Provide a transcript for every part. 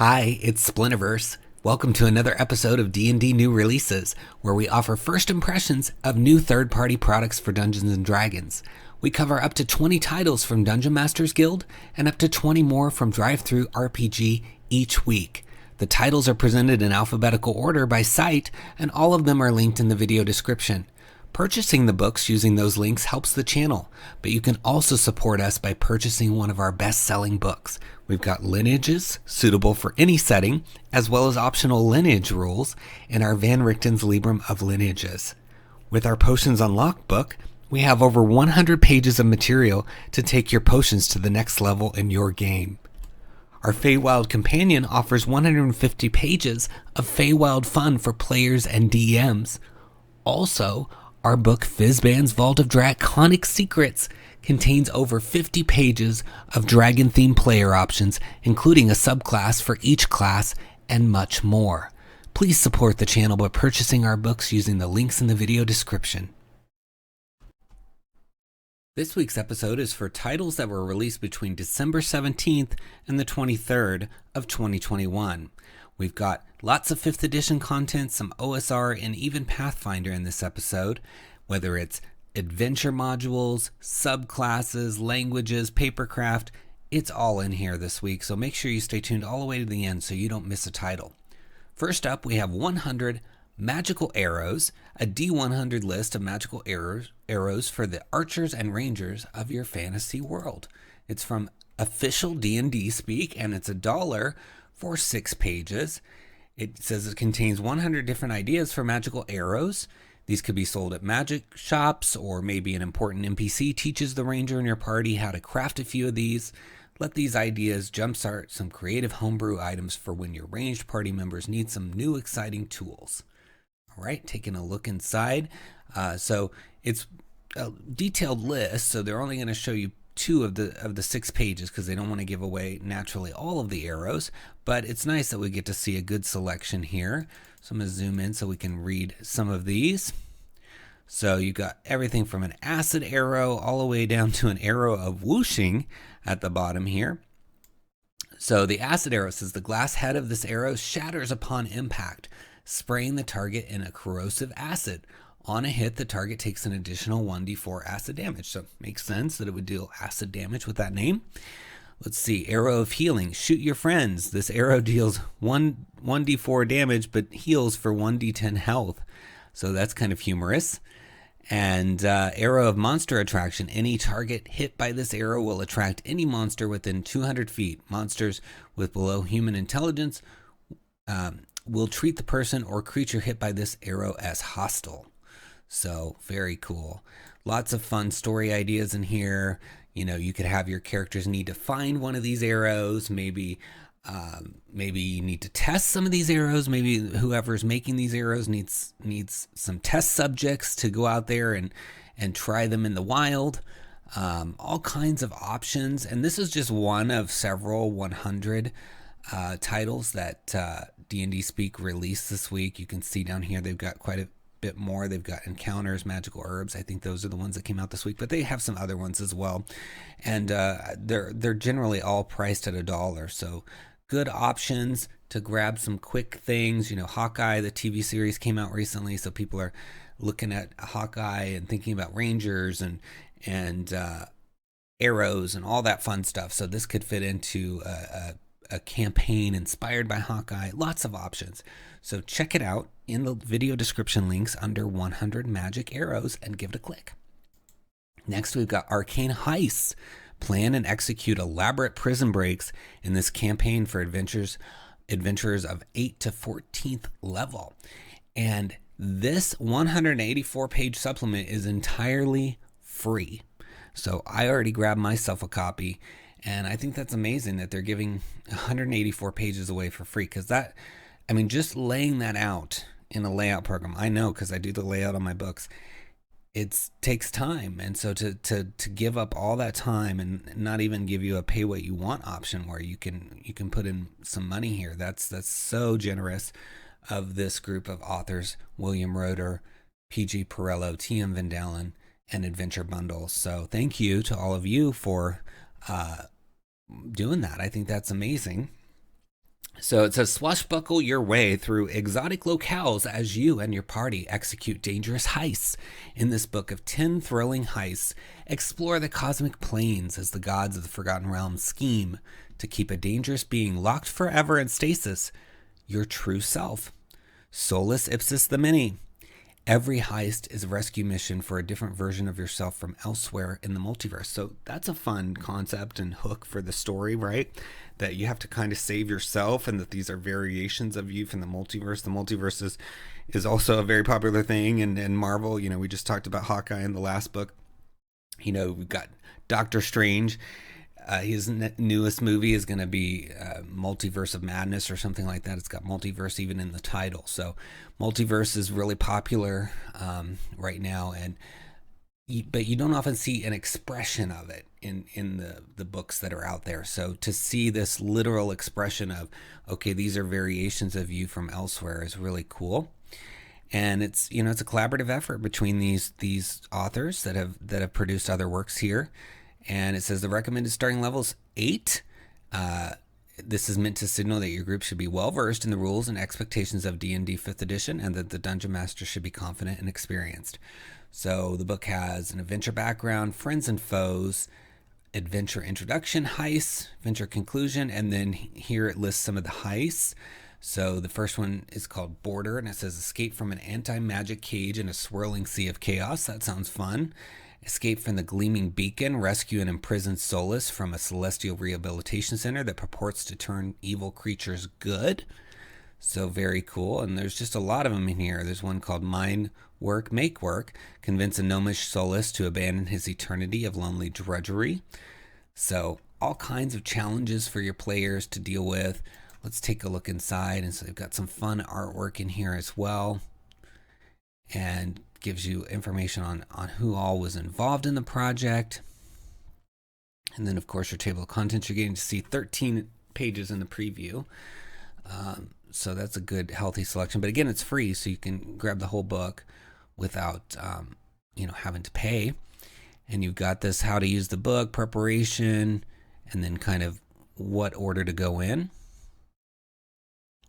Hi, it's Splinterverse. Welcome to another episode of D&D New Releases, where we offer first impressions of new third-party products for Dungeons & Dragons. We cover up to 20 titles from Dungeon Masters Guild and up to 20 more from DriveThruRPG each week. The titles are presented in alphabetical order by site, and all of them are linked in the video description. Purchasing the books using those links helps the channel, but you can also support us by purchasing one of our best-selling books. We've got lineages, suitable for any setting, as well as optional lineage rules in our Van Richten's Librum of Lineages. With our Potions Unlocked book, we have over 100 pages of material to take your potions to the next level in your game. Our Feywild Companion offers 150 pages of Feywild fun for players and DMs. Also, our book Fizban's Vault of Draconic Secrets contains over 50 pages of dragon-themed player options, including a subclass for each class, and much more. Please support the channel by purchasing our books using the links in the video description. This week's episode is for titles that were released between December 17th and the 23rd of 2021. We've got lots of 5th edition content, some OSR, and even Pathfinder in this episode, whether it's adventure modules, subclasses, languages, papercraft. It's all in here this week, so make sure you stay tuned all the way to the end so you don't miss a title. First up, we have 100 magical arrows, a D100 list of magical arrows for the archers and rangers of your fantasy world. It's from official D&D speak, and it's $1 for 6 pages. It says it contains 100 different ideas for magical arrows. These could be sold at magic shops, or maybe an important NPC teaches the ranger in your party how to craft a few of these. Let these ideas jumpstart some creative homebrew items for when your ranged party members need some new exciting tools. All right, taking a look inside. So it's a detailed list, so they're only going to show you 2 of the 6 pages because they don't want to give away naturally all of the arrows, but it's nice that we get to see a good selection here. So I'm going to zoom in so we can read some of these. So you got everything from an acid arrow all the way down to an arrow of whooshing at the bottom here. So the acid arrow says the glass head of this arrow shatters upon impact, spraying the target in a corrosive acid. On a hit, the target takes an additional 1d4 acid damage. So it makes sense that it would deal acid damage with that name. Let's see, arrow of healing. Shoot your friends. This arrow deals 1d4 damage, but heals for 1d10 health. So that's kind of humorous. And arrow of monster attraction. Any target hit by this arrow will attract any monster within 200 feet. Monsters with below human intelligence will treat the person or creature hit by this arrow as hostile. So very cool. Lots of fun story ideas in here. You know, you could have your characters need to find one of these arrows. Maybe you need to test some of these arrows. Maybe whoever's making these arrows needs some test subjects to go out there and try them in the wild. All kinds of options. And this is just one of several 100 titles that D&D Speak released this week. You can see down here they've got quite a bit more. They've got encounters, magical herbs. I think those are the ones that came out this week, but they have some other ones as well. And they're generally all priced at $1. So good options to grab some quick things. You know, Hawkeye, the TV series, came out recently, so people are looking at Hawkeye and thinking about rangers and arrows and all that fun stuff. So this could fit into a campaign inspired by Hawkeye. Lots of options. So check it out in the video description links under 100 magic arrows and give it a click. Next, we've got Arcane Heists. Plan and execute elaborate prison breaks in this campaign for adventurers of 8th to 14th level. And this 184-page supplement is entirely free. So I already grabbed myself a copy, and I think that's amazing that they're giving 184 pages away for free, because that, I mean, just laying that out in a layout program, I know because I do the layout on my books, it takes time. And so to give up all that time and not even give you a pay what you want option where you can put in some money here, that's so generous of this group of authors: William Roeder, PG Perello, TM Vandalen, and Adventure Bundles. So thank you to all of you for doing that. I think that's amazing. So it says, swashbuckle your way through exotic locales as you and your party execute dangerous heists. In this book of 10 thrilling heists, explore the cosmic planes as the gods of the Forgotten Realms scheme to keep a dangerous being locked forever in stasis, your true self. Solus ipsis the mini. Every heist is a rescue mission for a different version of yourself from elsewhere in the multiverse. So that's a fun concept and hook for the story, right? That you have to kind of save yourself, and that these are variations of you from the multiverse. The multiverse is also a very popular thing in Marvel. You know, we just talked about Hawkeye in the last book. You know, we've got Doctor Strange. His newest movie is going to be Multiverse of Madness or something like that. It's got multiverse even in the title. So multiverse is really popular right now, but you don't often see an expression of it in the books that are out there. So to see this literal expression of, okay, these are variations of you from elsewhere is really cool. And it's, you know, it's a collaborative effort between these authors that have produced other works here. And it says the recommended starting level is 8. This is meant to signal that your group should be well versed in the rules and expectations of D&D 5th edition, and that the dungeon master should be confident and experienced. So the book has an adventure background, friends and foes, adventure introduction, heists, adventure conclusion, and then here it lists some of the heists. So the first one is called Border, and it says escape from an anti-magic cage in a swirling sea of chaos. That sounds fun. Escape from the Gleaming Beacon, rescue an imprisoned Solus from a celestial rehabilitation center that purports to turn evil creatures good. So very cool. And there's just a lot of them in here. There's one called Mind Work, Make Work, convince a gnomish Solus to abandon his eternity of lonely drudgery. So all kinds of challenges for your players to deal with. Let's take a look inside. And so they've got some fun artwork in here as well. And gives you information on who all was involved in the project. And then, of course, your table of contents. You're getting to see 13 pages in the preview. So that's a good, healthy selection. But again, it's free, so you can grab the whole book without, having to pay. And you've got this how to use the book, preparation, and then kind of what order to go in.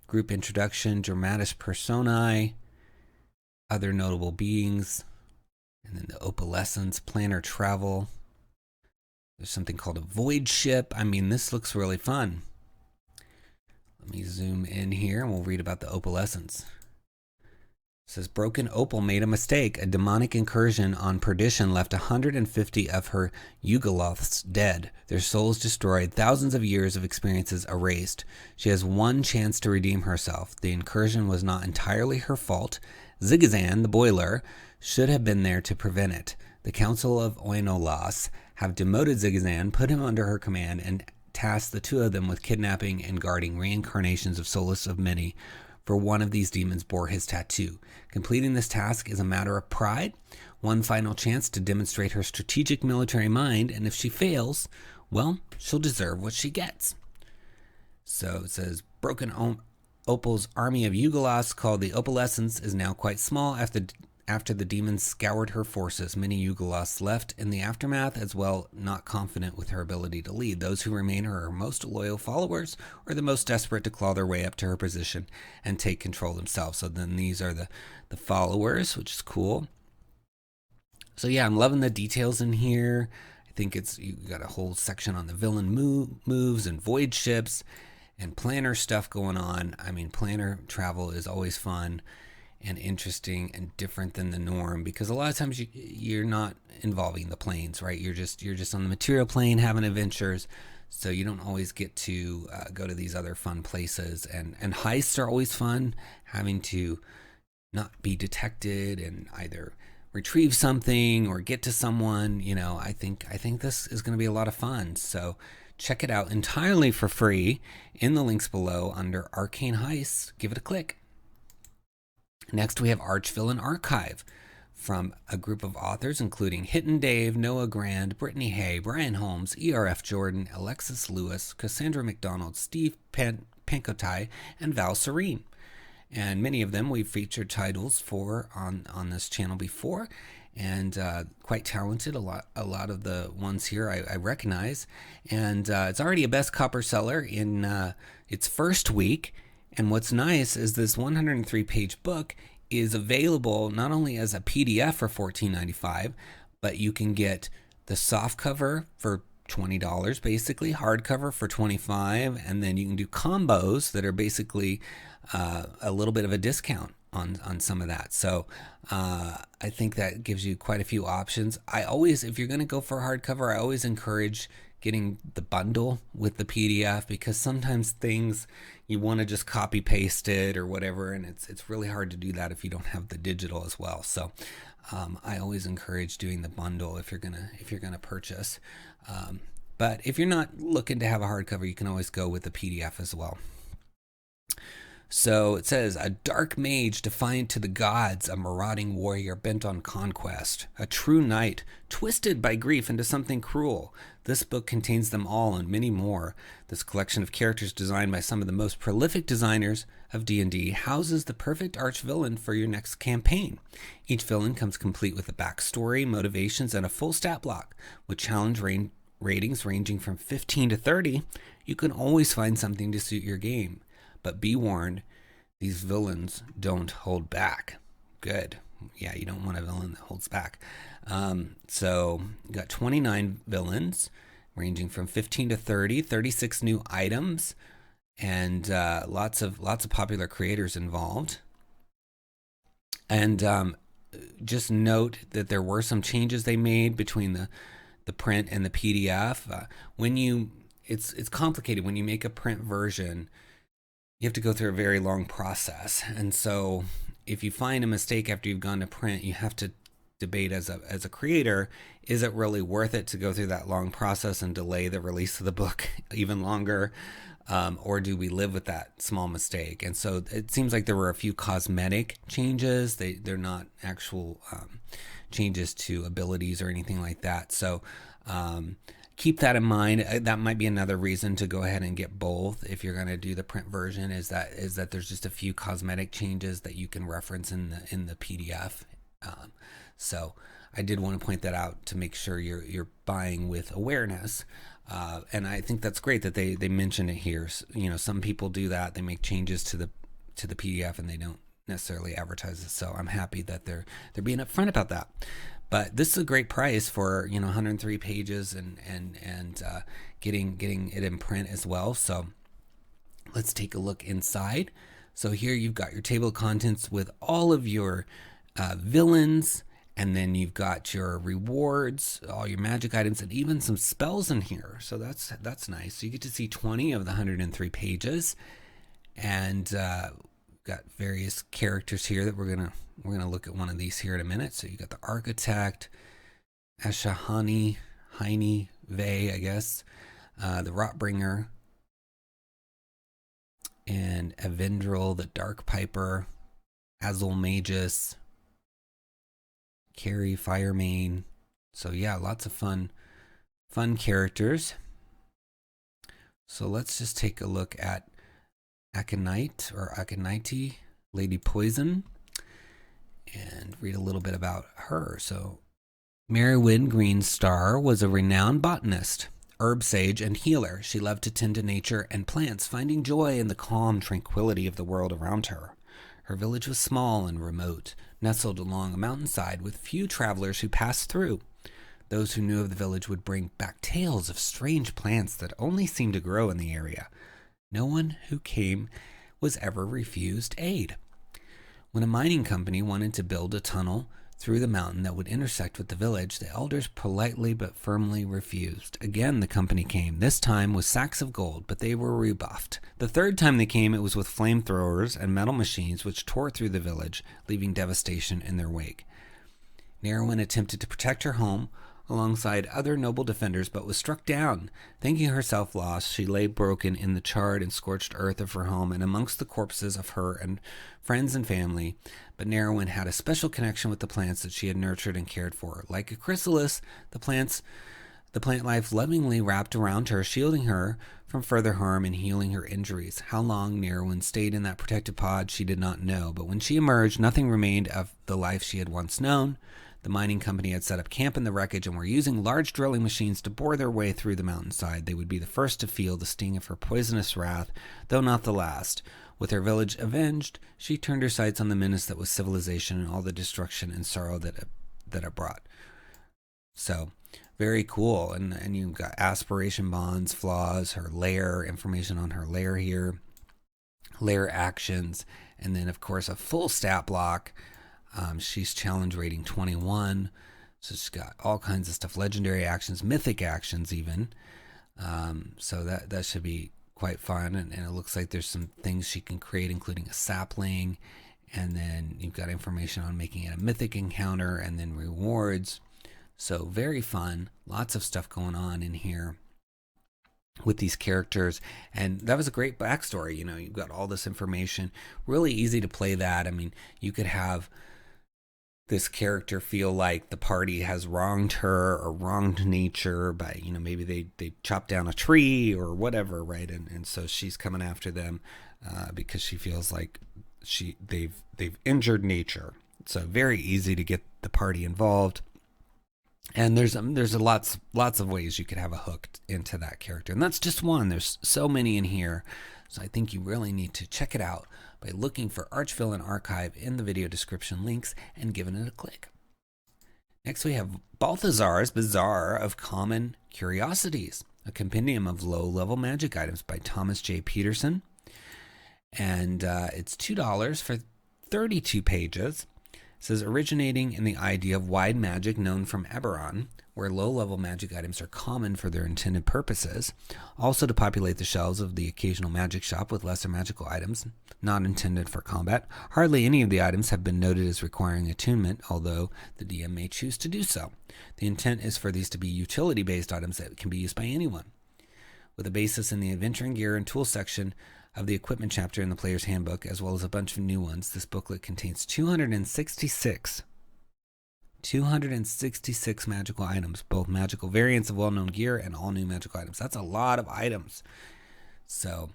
Group introduction, dramatis personae, other notable beings, and then the opalescence, planar travel. There's something called a void ship. I mean, this looks really fun. Let me zoom in here and we'll read about the opalescence. It says, Broken Opal made a mistake. A demonic incursion on Perdition left 150 of her 𝙬𝙤𝙬𝙧𝙬𝙀 dead, their souls destroyed, thousands of years of experiences erased. She has one chance to redeem herself. The incursion was not entirely her fault. 𝙤𝙤𝙬𝙧, the boiler, should have been there to prevent it. The Council of Oinolas have demoted 𝙤𝙤𝙬𝙧, put him under her command, and tasked the two of them with kidnapping and guarding reincarnations of Solus of Many, for one of these demons bore his tattoo. Completing this task is a matter of pride, one final chance to demonstrate her strategic military mind, and if she fails, well, she'll deserve what she gets. So it says, Broken Opal's army of 𝙬𝙤𝙬𝙧, called the Opalescence, is now quite small. After the demons scoured her forces, many 𝙬𝙬𝙧 left in the aftermath, as well, not confident with her ability to lead. Those who remain are her most loyal followers, or the most desperate to claw their way up to her position and take control themselves. So then these are the followers, which is cool. So yeah, I'm loving the details in here. I think you got a whole section on the villain moves and void ships and planner stuff going on. I mean, planner travel is always fun and interesting and different than the norm, because a lot of times you're not involving the planes, right? You're just on the material plane having adventures, so you don't always get to go to these other fun places. And heists are always fun, having to not be detected and either retrieve something or get to someone. I think this is going to be a lot of fun. So check it out entirely for free in the links below under Arcane Heists. Give it a click. Next, we have Archvillain Archive from a group of authors, including Hitton Dave, Noah Grand, Brittany Hay, Brian Holmes, E.R.F. Jordan, Alexis Lewis, Cassandra McDonald, Steve Pankotai, and Val Serene. and many of them we've featured titles for on this channel before, and quite talented. A lot of the ones here I recognize, and it's already a best copper seller in its first week. And what's nice is this 103-page book is available not only as a PDF for $14.95, but you can get the softcover for $20 basically, hardcover for $25, and then you can do combos that are basically a little bit of a discount on some of that. So I think that gives you quite a few options. If you're going to go for hardcover, I always encourage getting the bundle with the PDF, because sometimes things you want to just copy paste it or whatever, and it's really hard to do that if you don't have the digital as well. So I always encourage doing the bundle if you're gonna purchase. But if you're not looking to have a hardcover, you can always go with the PDF as well. So it says, a dark mage defiant to the gods, a marauding warrior bent on conquest, a true knight twisted by grief into something cruel. This book contains them all and many more. This collection of characters designed by some of the most prolific designers of D&D houses the perfect arch-villain for your next campaign. Each villain comes complete with a backstory, motivations, and a full stat block. With challenge ratings ranging from 15 to 30, you can always find something to suit your game. But be warned, these villains don't hold back. Good. Yeah, you don't want a villain that holds back. So you got 29 villains ranging from 15 to 30, 36 new items, and lots of popular creators involved. And just note that there were some changes they made between the print and the PDF. It's complicated when you make a print version. You have to go through a very long process, and so if you find a mistake after you've gone to print, you have to debate as a creator, is it really worth it to go through that long process and delay the release of the book even longer, or do we live with that small mistake? And so it seems like there were a few cosmetic changes. They're not actual changes to abilities or anything like that. So keep that in mind. That might be another reason to go ahead and get both if you're going to do the print version, is that there's just a few cosmetic changes that you can reference in the PDF. So I did want to point that out to make sure you're buying with awareness. And I think that's great that they mention it here. You know, some people do that. They make changes to the PDF and they don't necessarily advertise it. So I'm happy that they're being upfront about that. But this is a great price for 103 pages and getting it in print as well. So let's take a look inside. So here you've got your table of contents with all of your villains, and then you've got your rewards, all your magic items, and even some spells in here. So that's nice. So you get to see 20 of the 103 pages, and got various characters here that we're gonna look at one of these here in a minute. So you got the Architect, 𝙤𝙤𝙤𝙬𝙤𝙤, I guess, the Rotbringer, and Evendril, the Dark Piper, Azulmagus, Carrie, Firemane. So yeah, lots of fun characters. So let's just take a look at 𝙤𝙤𝙤𝙤, Lady Poison, and read a little bit about her. So Merywyn Greenstar was a renowned botanist, herb sage, and healer. She loved to tend to nature and plants, finding joy in the calm tranquility of the world around her. Her village was small and remote, nestled along a mountainside with few travelers who passed through. Those who knew of the village would bring back tales of strange plants that only seemed to grow in the area. No one who came was ever refused aid. When a mining company wanted to build a tunnel through the mountain that would intersect with the village, the elders politely but firmly refused. Again, the company came, this time with sacks of gold, but they were rebuffed. The third time they came, it was with flamethrowers and metal machines which tore through the village, leaving devastation in their wake. Merywyn attempted to protect her home alongside other noble defenders, but was struck down. Thinking herself lost, she lay broken in the charred and scorched earth of her home and amongst the corpses of her and friends and family. But Merywyn had a special connection with the plants that she had nurtured and cared for. Like a chrysalis, the The plant life lovingly wrapped around her, shielding her from further harm and healing her injuries. How long Nearwyn stayed in that protected pod, she did not know, but when she emerged, nothing remained of the life she had once known. The mining company had set up camp in the wreckage and were using large drilling machines to bore their way through the mountainside. They would be the first to feel the sting of her poisonous wrath, though not the last. With her village avenged, she turned her sights on the menace that was civilization and all the destruction and sorrow that it brought. So, very cool. And you've got aspiration bonds, flaws, her lair, information on her lair here, lair actions, and then, of course, a full stat block. She's challenge rating 21, so she's got all kinds of stuff, legendary actions, mythic actions even. So that should be quite fun, and it looks like there's some things she can create, including a sapling, and then you've got information on making it a mythic encounter, and then rewards. So very fun, lots of stuff going on in here with these characters, and that was a great backstory. You've got all this information, really easy to play that. I mean, you could have this character feel like the party has wronged her or wronged nature by, maybe they chopped down a tree or whatever, right? And so she's coming after them because she feels like they've injured nature. So very easy to get the party involved. And there's lots of ways you could have a hook into that character, and that's just one. There's so many in here, so I think you really need to check it out by looking for Archvillain Archive in the video description links and giving it a click. Next we have Balthazar's Bazaar of Common Curiousities, a compendium of low-level magic items by Thomas J. Peterson, and it's $2 for 32 pages. It says, originating in the idea of wide magic known from Eberron, where low-level magic items are common for their intended purposes, also to populate the shelves of the occasional magic shop with lesser magical items not intended for combat. Hardly any of the items have been noted as requiring attunement, although the DM may choose to do so. The intent is for these to be utility-based items that can be used by anyone. With a basis in the adventuring gear and tools section of the equipment chapter in the player's handbook, as well as a bunch of new ones, this booklet contains 266 magical items, both magical variants of well-known gear and all new magical items. That's a lot of items. So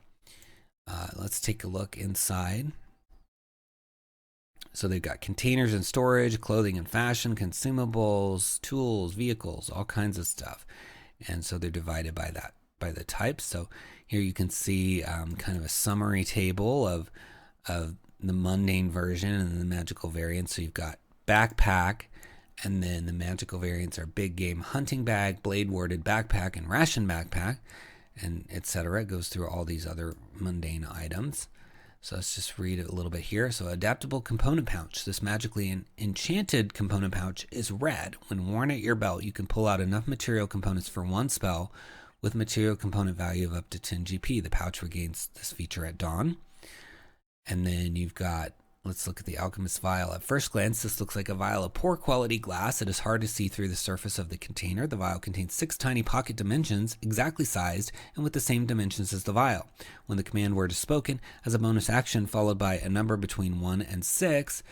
let's take a look inside. So they've got containers and storage, clothing and fashion, consumables, tools, vehicles, all kinds of stuff. And so they're divided by the types. So here you can see kind of a summary table of the mundane version and the magical variants. So you've got backpack, and then the magical variants are big game hunting bag, blade warded backpack, and ration backpack, and etc. It goes through all these other mundane items. So let's just read it a little bit here. So adaptable component pouch. This magically enchanted component pouch is red. When worn at your belt, you can pull out enough material components for one spell with material component value of up to 10 GP. The pouch regains this feature at dawn. And then you've got, let's look at the Alchemist's Vial. At first glance, this looks like a vial of poor quality glass. It is hard to see through the surface of the container. The vial contains 6 tiny pocket dimensions, exactly sized and with the same dimensions as the vial. When the command word is spoken, as a bonus action followed by a number between 1 and 6,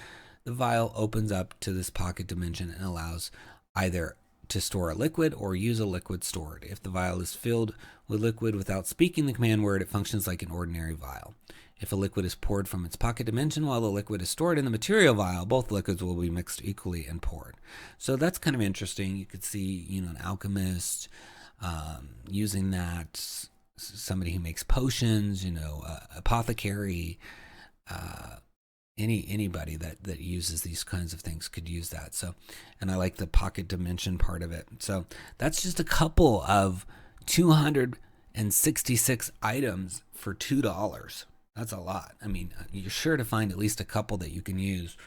the vial opens up to this pocket dimension and allows either to store a liquid or use a liquid stored. If the vial is filled with liquid without speaking the command word, it functions like an ordinary vial. If a liquid is poured from its pocket dimension while the liquid is stored in the material vial, both liquids will be mixed equally and poured. So that's kind of interesting. You could see, an alchemist using that, somebody who makes potions, apothecary, anybody that uses these kinds of things could use that. So, and I like the pocket dimension part of it. So that's just a couple of 266 items for $2. That's a lot. I mean, you're sure to find at least a couple that you can use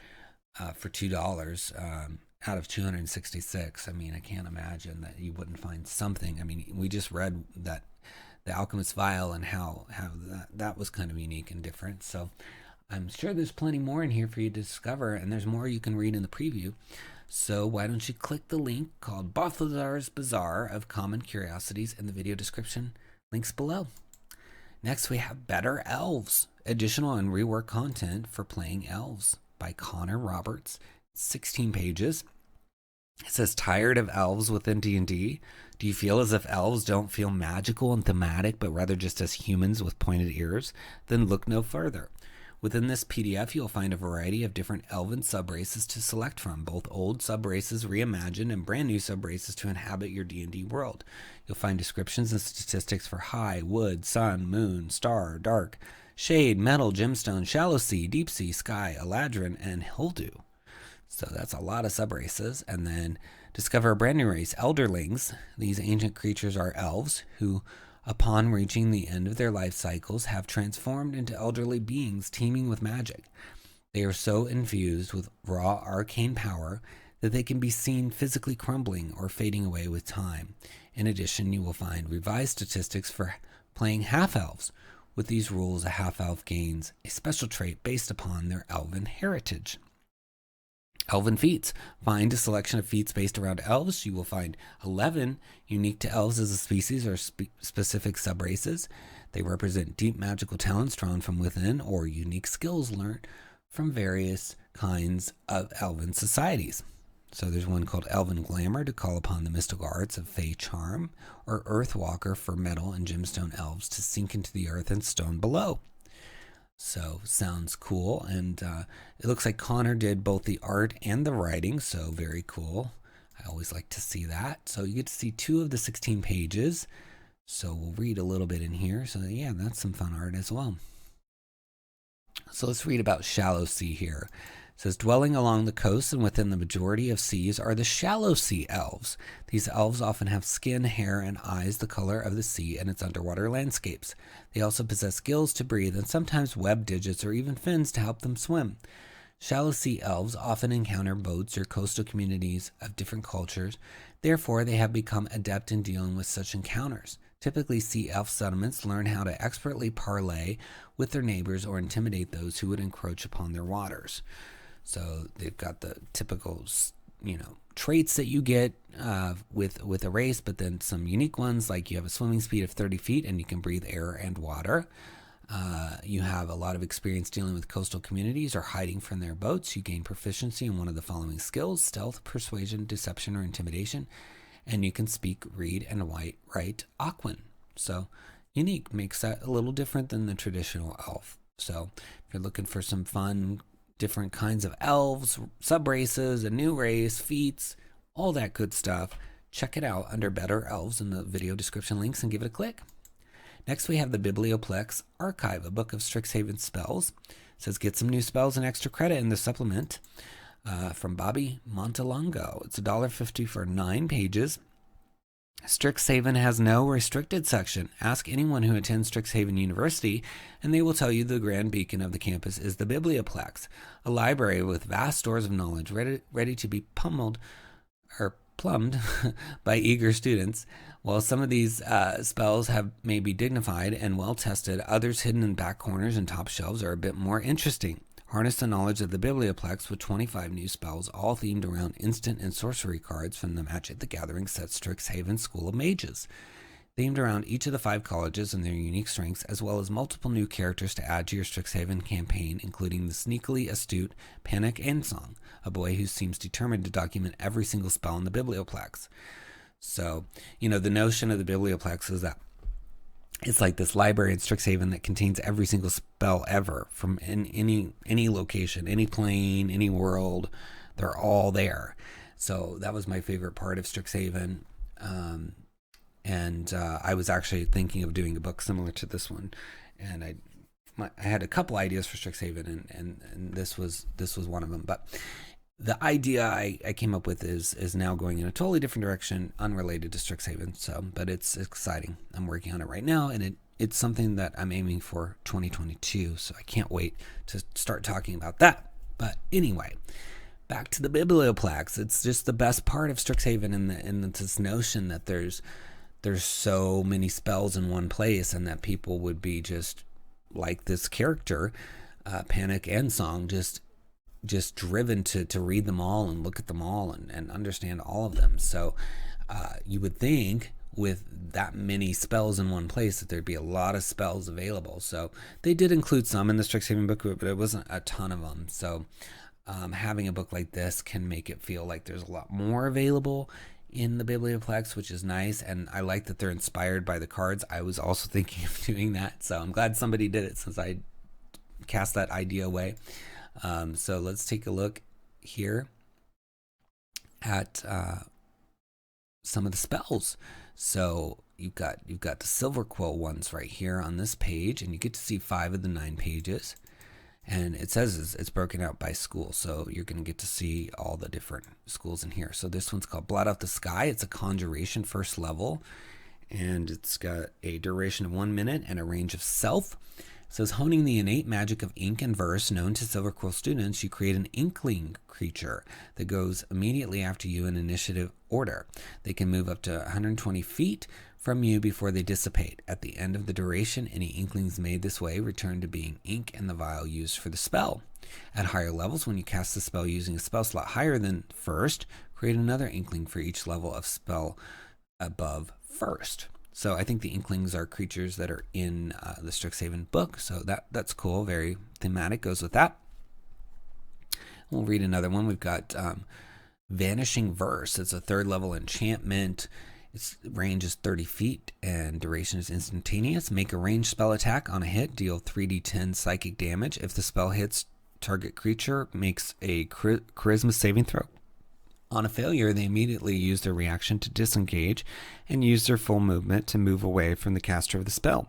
for $2 out of 266. I mean, I can't imagine that you wouldn't find something. I mean, we just read that the Alchemist's Vial and how that was kind of unique and different. So I'm sure there's plenty more in here for you to discover, and there's more you can read in the preview. So why don't you click the link called Balthazar's Bazaar of Common Curiosities in the video description, links below. Next we have Better Elves, additional and rework content for playing Elves by Connor Roberts, 16 pages. It says, tired of elves within D&D? Do you feel as if elves don't feel magical and thematic, but rather just as humans with pointed ears? Then look no further. Within this PDF, you'll find a variety of different elven subraces to select from, both old subraces reimagined and brand new subraces to inhabit your D&D world. You'll find descriptions and statistics for high, wood, sun, moon, star, dark, shade, metal, gemstone, shallow sea, deep sea, sky, eladrin, and 𝙏𝙬𝙧. So that's a lot of subraces. And then discover a brand new race, elderlings. These ancient creatures are elves who, upon reaching the end of their life cycles, have transformed into elderly beings teeming with magic. They are so infused with raw arcane power that they can be seen physically crumbling or fading away with time. In addition, you will find revised statistics for playing half-elves. With these rules, a half-elf gains a special trait based upon their elven heritage. Elven feats. Find a selection of feats based around elves. You will find 11 unique to elves as a species or specific subraces. They represent deep magical talents drawn from within or unique skills learned from various kinds of elven societies. So there's one called Elven Glamour to call upon the mystical arts of Fey Charm, or Earthwalker for metal and gemstone elves to sink into the earth and stone below. So sounds cool, and it looks like Connor did both the art and the writing, so very cool. I always like to see that. So you get to see 2 of the 16 pages, so we'll read a little bit in here. So yeah, that's some fun art as well. So let's read about shallow sea here. It says, dwelling along the coast and within the majority of seas are the shallow sea elves. These elves often have skin, hair, and eyes the color of the sea and its underwater landscapes. They also possess gills to breathe and sometimes webbed digits or even fins to help them swim. Shallow sea elves often encounter boats or coastal communities of different cultures. Therefore, they have become adept in dealing with such encounters. Typically, sea elf settlements learn how to expertly parley with their neighbors or intimidate those who would encroach upon their waters. So they've got the typical, traits that you get with a race, but then some unique ones, like you have a swimming speed of 30 feet and you can breathe air and water. You have a lot of experience dealing with coastal communities or hiding from their boats. You gain proficiency in one of the following skills: stealth, persuasion, deception, or intimidation. And you can speak, read, and write 𝙁𝙗𝙁. So unique, makes that a little different than the traditional elf. So if you're looking for some fun, different kinds of elves, subraces, a new race, feats, all that good stuff, check it out under Better Elves in the video description links and give it a click. Next, we have the Biblioplex Archive, a book of Strixhaven spells. It says, get some new spells and extra credit in the supplement from Bobby Montalongo. It's $1.50 for 9 pages. Strixhaven has no restricted section. Ask anyone who attends Strixhaven University, and they will tell you the grand beacon of the campus is the Biblioplex, a library with vast stores of knowledge ready to be plumbed by eager students. While some of these spells may be dignified and well-tested, others hidden in back corners and top shelves are a bit more interesting. Harness the knowledge of the Biblioplex with 25 new spells, all themed around instant and sorcery cards from the Magic the Gathering set Strixhaven School of Mages, themed around each of the 5 colleges and their unique strengths, as well as multiple new characters to add to your Strixhaven campaign, including the sneakily astute Panic and Song, a boy who seems determined to document every single spell in the Biblioplex. So, the notion of the Biblioplex is that it's like this library in Strixhaven that contains every single spell ever from any location, any plane, any world. They're all there. So that was my favorite part of Strixhaven. And I was actually thinking of doing a book similar to this one. And I had a couple ideas for Strixhaven, and this was one of them. But the idea I came up with is now going in a totally different direction, unrelated to Strixhaven. So, but it's exciting. I'm working on it right now, and it's something that I'm aiming for 2022. So I can't wait to start talking about that. But anyway, back to the Biblioplex. It's just the best part of Strixhaven, and this notion that there's so many spells in one place, and that people would be just like this character, Panic and Song, just driven to read them all and look at them all and understand all of them. So you would think with that many spells in one place that there'd be a lot of spells available. So they did include some in the Strixhaven book, but it wasn't a ton of them. So having a book like this can make it feel like there's a lot more available in the Biblioplex, which is nice. And I like that they're inspired by the cards. I was also thinking of doing that, so I'm glad somebody did it since I cast that idea away. So let's take a look here at some of the spells. So you've got the Silver Quill ones right here on this page, and you get to see 5 of the 9 pages. And it says it's broken out by school, so you're going to get to see all the different schools in here. So this one's called Blot Out the Sky. It's a conjuration first level, and it's got a duration of 1 minute and a range of self. It says, honing the innate magic of ink and verse known to Silver Quill students, you create an inkling creature that goes immediately after you in initiative order. They can move up to 120 feet from you before they dissipate. At the end of the duration, any inklings made this way return to being ink and the vial used for the spell. At higher levels, when you cast the spell using a spell slot higher than first, create another inkling for each level of spell above first. So I think the inklings are creatures that are in the Strixhaven book, so that's cool, very thematic, goes with that. We'll read another one. We've got Vanishing Verse. It's a 3rd level enchantment. Its range is 30 feet and duration is instantaneous. Make a ranged spell attack on a hit. Deal 3d10 psychic damage. If the spell hits, target creature makes a charisma saving throw. On a failure, they immediately use their reaction to disengage and use their full movement to move away from the caster of the spell.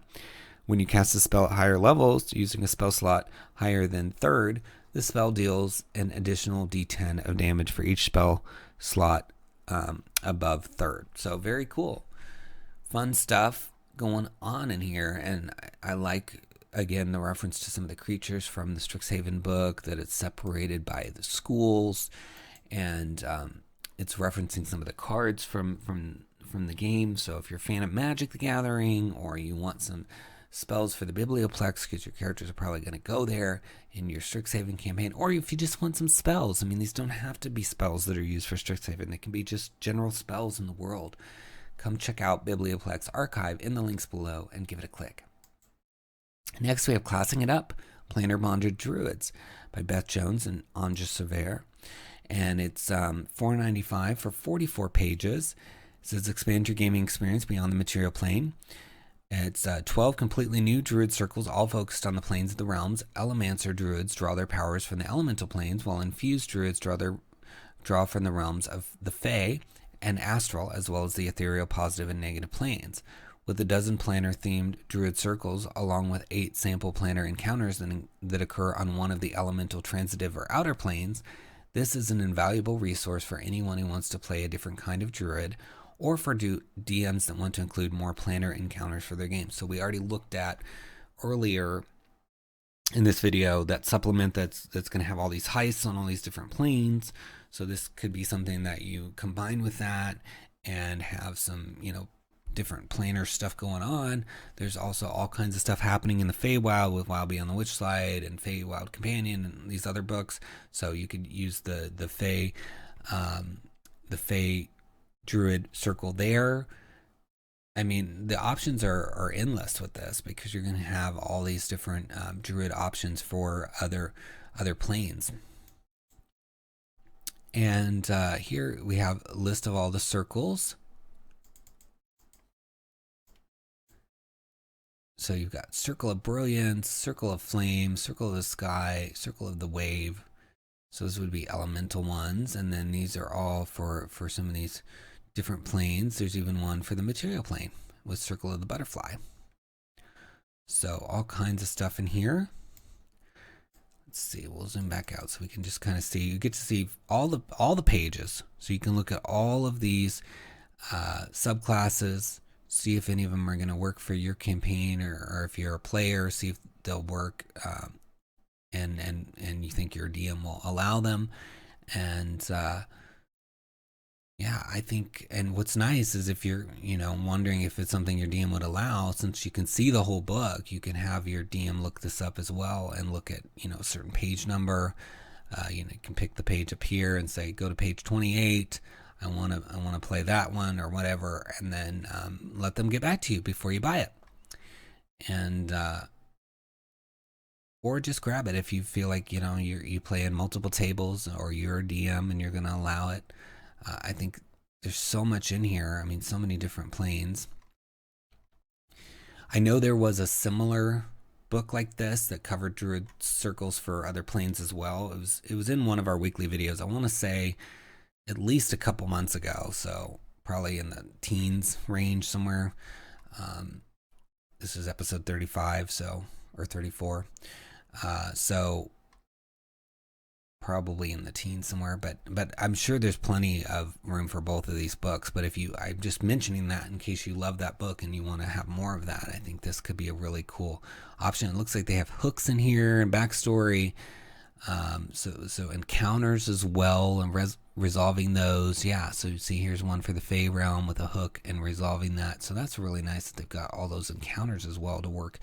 When you cast the spell at higher levels, using a spell slot higher than 3rd, the spell deals an additional d10 of damage for each spell slot above 3rd. So very cool. Fun stuff going on in here. And I like, again, the reference to some of the creatures from the Strixhaven book, that it's separated by the schools. And it's referencing some of the cards from the game. So if you're a fan of Magic the Gathering, or you want some spells for the Biblioplex, because your characters are probably going to go there in your Strixhaven campaign, or if you just want some spells. I mean, these don't have to be spells that are used for Strixhaven. They can be just general spells in the world. Come check out Biblioplex Archive in the links below and give it a click. Next, we have Classing It Up, Planar-Bonded Druids by Beth Jones and Anja Sever. And it's $4.95 for 44 pages. It says, expand your gaming experience beyond the material plane. It's 12 completely new druid circles, all focused on the planes of the realms. Elemancer druids draw their powers from the elemental planes, while infused druids draw from the realms of the Fae and Astral, as well as the ethereal positive and negative planes. With a dozen planar-themed druid circles, along with 8 sample planar encounters that occur on one of the elemental, transitive, or outer planes, this is an invaluable resource for anyone who wants to play a different kind of druid, or for DMs that want to include more planar encounters for their game. So we already looked at earlier in this video that supplement that's going to have all these heists on all these different planes. So this could be something that you combine with that and have some, different planar stuff going on. There's also all kinds of stuff happening in the Feywild with Wild Beyond the Witchlight and Feywild Companion and these other books. So you could use the Fey druid circle there. I mean, the options are endless with this, because you're going to have all these different druid options for other planes. And here we have a list of all the circles. So you've got Circle of Brilliance, Circle of Flame, Circle of the Sky, Circle of the Wave. So those would be elemental ones. And then these are all for some of these different planes. There's even one for the material plane with Circle of the Butterfly. So all kinds of stuff in here. Let's see, we'll zoom back out so we can just kind of see. You get to see all the pages. So you can look at all of these subclasses, see if any of them are going to work for your campaign, or if you're a player, see if they'll work, and you think your DM will allow them. And yeah, I think, and what's nice is if you're, wondering if it's something your DM would allow, since you can see the whole book, you can have your DM look this up as well and look at, a certain page number. You can pick the page up here and say, go to page 28. I want to play that one or whatever, and then let them get back to you before you buy it. And or just grab it if you feel like, you know, you play in multiple tables or you're a DM and you're going to allow it. I think there's so much in here. I mean, so many different planes. I know there was a similar book like this that covered druid circles for other planes as well. It was in one of our weekly videos. I want to say at least a couple months ago, so probably in the teens range somewhere. This is episode 35, so, or 34. So probably in the teens somewhere, but I'm sure there's plenty of room for both of these books. But I'm just mentioning that in case you love that book and you want to have more of that. I think this could be a really cool option. It looks like they have hooks in here and backstory. So encounters as well and resolving those. Yeah, so you see here's one for the Fey realm with a hook and resolving that. So that's really nice that they've got all those encounters as well to work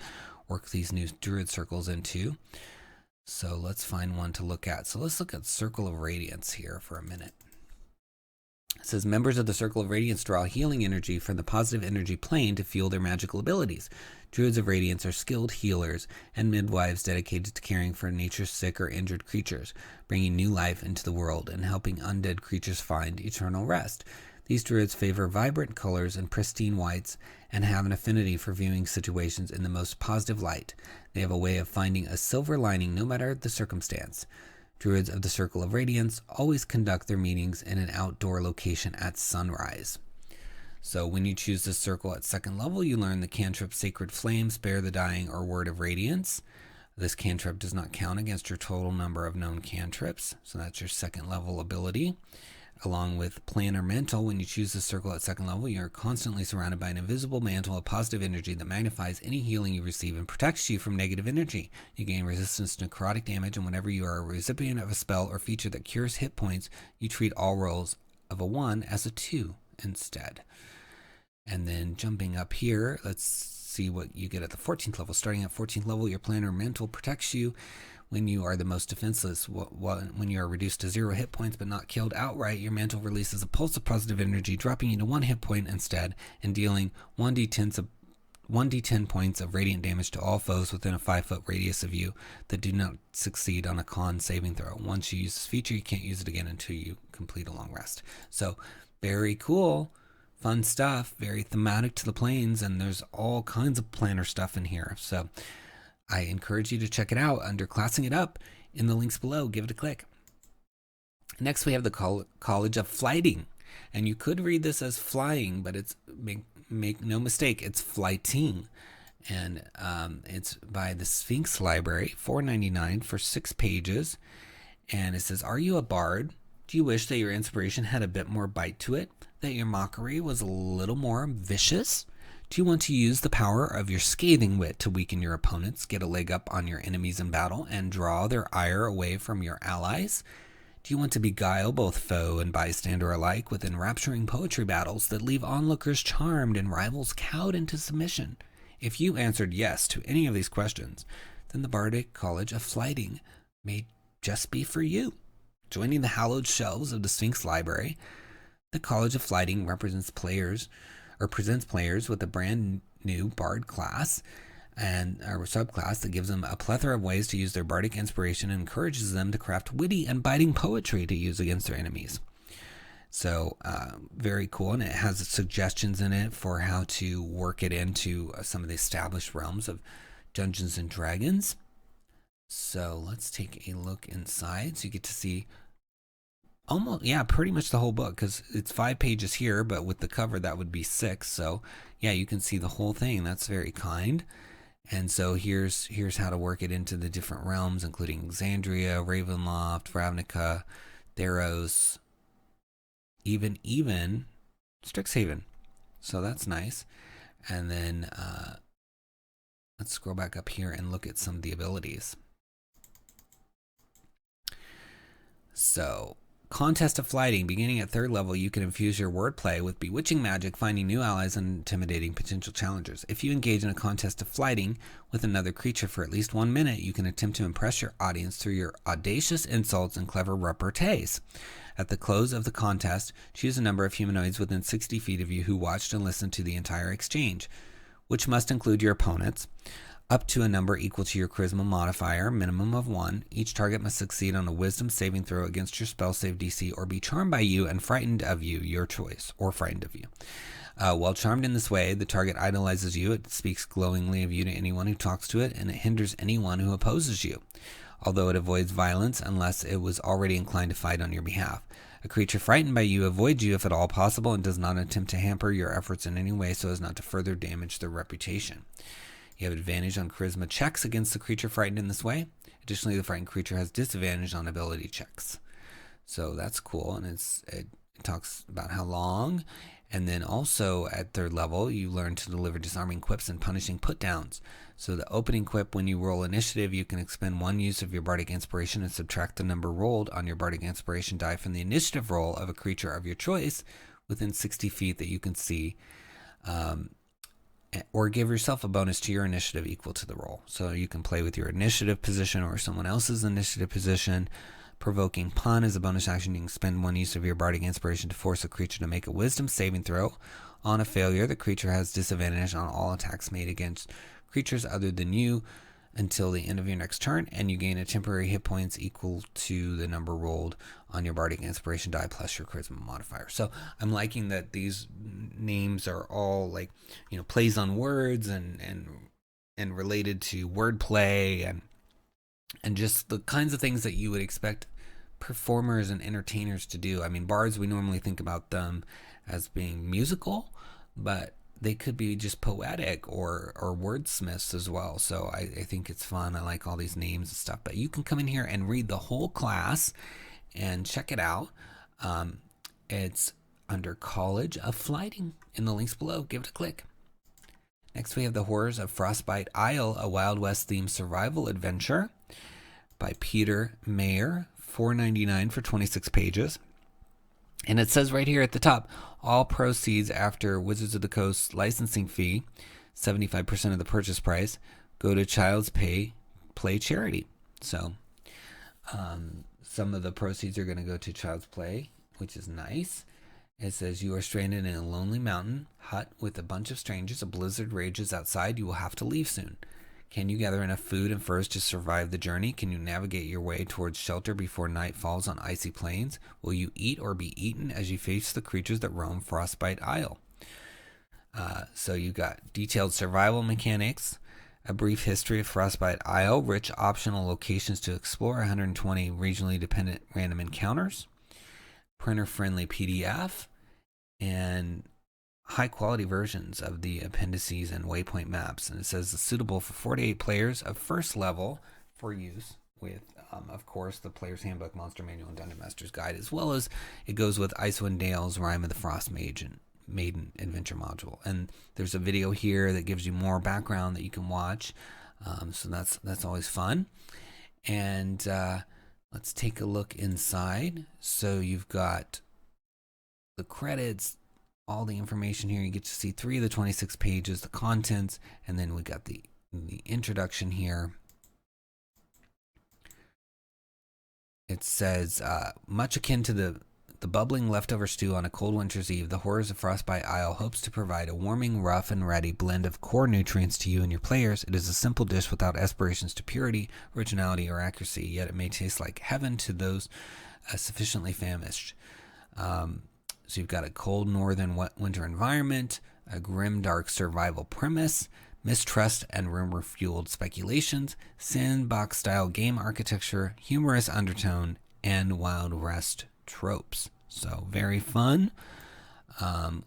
these new druid circles into. So let's find one to look at. So let's look at Circle of Radiance here for a minute. It says members of the Circle of Radiance draw healing energy from the positive energy plane to fuel their magical abilities. Druids of Radiance are skilled healers and midwives dedicated to caring for nature's sick or injured creatures, bringing new life into the world and helping undead creatures find eternal rest. These druids favor vibrant colors and pristine whites and have an affinity for viewing situations in the most positive light. They have a way of finding a silver lining no matter the circumstance. Druids of the Circle of Radiance always conduct their meetings in an outdoor location at sunrise. So when you choose this circle at 2nd level, you learn the cantrip Sacred Flame, Spare the Dying, or Word of Radiance. This cantrip does not count against your total number of known cantrips, so that's your 2nd level ability. Along with Planar Mantle, when you choose this circle at 2nd level, you are constantly surrounded by an invisible mantle of positive energy that magnifies any healing you receive and protects you from negative energy. You gain resistance to necrotic damage, and whenever you are a recipient of a spell or feature that cures hit points, you treat all rolls of a 1 as a 2 instead. And then jumping up here, let's see what you get at the 14th level. Starting at 14th level, your Planar Mantle protects you when you are the most defenseless. When you are reduced to 0 hit points but not killed outright, your mantle releases a pulse of positive energy, dropping you to 1 hit point instead, and dealing 1d10 points of radiant damage to all foes within a 5-foot radius of you that do not succeed on a con saving throw. Once you use this feature, you can't use it again until you complete a long rest. So very cool, fun stuff, very thematic to the planes, and there's all kinds of planner stuff in here. So I encourage you to check it out under Classing It Up in the links below. Give it a click. Next, we have the College of Flyting. And you could read this as flying, but it's make no mistake, it's flyting. And it's by the Sphinx Library, $4.99 for 6 pages. And it says, are you a bard? Do you wish that your inspiration had a bit more bite to it? That your mockery was a little more vicious? Do you want to use the power of your scathing wit to weaken your opponents, get a leg up on your enemies in battle, and draw their ire away from your allies? Do you want to beguile both foe and bystander alike with enrapturing poetry battles that leave onlookers charmed and rivals cowed into submission? If you answered yes to any of these questions, then the Bardic College of Flyting may just be for you. Joining the hallowed shelves of the Sphinx Library, the College of Flyting presents players with a brand new Bard class and a subclass that gives them a plethora of ways to use their bardic inspiration and encourages them to craft witty and biting poetry to use against their enemies. So very cool, and it has suggestions in it for how to work it into some of the established realms of Dungeons and Dragons. So let's take a look inside so you get to see pretty much the whole book, because it's 5 pages here, but with the cover that would be 6. So yeah, you can see the whole thing. That's very kind. And so here's how to work it into the different realms, including Exandria, Ravenloft, Ravnica, Theros, even Strixhaven. So that's nice. And then let's scroll back up here and look at some of the abilities. So Contest of Flyting. Beginning at 3rd level, you can infuse your wordplay with bewitching magic, finding new allies and intimidating potential challengers. If you engage in a contest of flyting with another creature for at least 1 minute, you can attempt to impress your audience through your audacious insults and clever repartees. At the close of the contest, choose a number of humanoids within 60 feet of you who watched and listened to the entire exchange, which must include your opponents. up to a number equal to your charisma modifier, minimum of 1. Each target must succeed on a wisdom saving throw against your spell save DC or be charmed by you and frightened of you, your choice, or frightened of you. While charmed in this way, the target idolizes you, it speaks glowingly of you to anyone who talks to it, and it hinders anyone who opposes you, although it avoids violence unless it was already inclined to fight on your behalf. A creature frightened by you avoids you if at all possible and does not attempt to hamper your efforts in any way so as not to further damage their reputation. You have advantage on charisma checks against the creature frightened in this way. Additionally, the frightened creature has disadvantage on ability checks. So that's cool, and it talks about how long. And then also at 3rd level, you learn to deliver disarming quips and punishing put-downs. So the opening quip, when you roll initiative, you can expend 1 use of your bardic inspiration and subtract the number rolled on your bardic inspiration die from the initiative roll of a creature of your choice within 60 feet that you can see, or give yourself a bonus to your initiative equal to the roll. So you can play with your initiative position or someone else's initiative position. Provoking Pun is a bonus action. You can spend 1 use of your bardic inspiration to force a creature to make a wisdom saving throw. On a failure, the creature has disadvantage on all attacks made against creatures other than you until the end of your next turn, and you gain a temporary hit points equal to the number rolled on your bardic inspiration die plus your charisma modifier. So I'm liking that these names are all like, plays on words and related to wordplay and just the kinds of things that you would expect performers and entertainers to do. I mean, bards, we normally think about them as being musical, but they could be just poetic or wordsmiths as well. So I think it's fun. I like all these names and stuff. But you can come in here and read the whole class and check it out. It's under College of Flyting in the links below. Give it a click. Next, we have The Horrors of Frostbite Isle, a Wild West themed survival adventure by Peter Mayer, $4.99 for 26 pages. And it says right here at the top, all proceeds after Wizards of the Coast licensing fee, 75% of the purchase price, go to Child's Play charity. So some of the proceeds are going to go to Child's Play, which is nice. It says, you are stranded in a lonely mountain hut with a bunch of strangers. A blizzard rages outside. You will have to leave soon. Can you gather enough food and furs to survive the journey? Can you navigate your way towards shelter before night falls on icy plains? Will you eat or be eaten as you face the creatures that roam Frostbite Isle? So you got detailed survival mechanics, a brief history of Frostbite Isle, rich optional locations to explore, 120 regionally dependent random encounters, printer-friendly PDF, and high-quality versions of the appendices and waypoint maps. And it says it's suitable for 48 players of first level for use with, of course, the Player's Handbook, Monster Manual, and Dungeon Master's Guide, as well as it goes with Icewind Dale's Rime of the Frost Maiden Adventure module. And there's a video here that gives you more background that you can watch. So that's always fun. And let's take a look inside. So you've got the credits, all the information here. You get to see 3 of the 26 pages, the contents, and then we got the introduction here. It says, much akin to the bubbling leftover stew on a cold winter's eve, The Horrors of Frostbite Isle hopes to provide a warming, rough, and ready blend of core nutrients to you and your players. It is a simple dish without aspirations to purity, originality, or accuracy, yet it may taste like heaven to those sufficiently famished. So you've got a cold northern winter environment, a grim dark survival premise, mistrust and rumor-fueled speculations, sandbox-style game architecture, humorous undertone, and Wild West tropes. So very fun.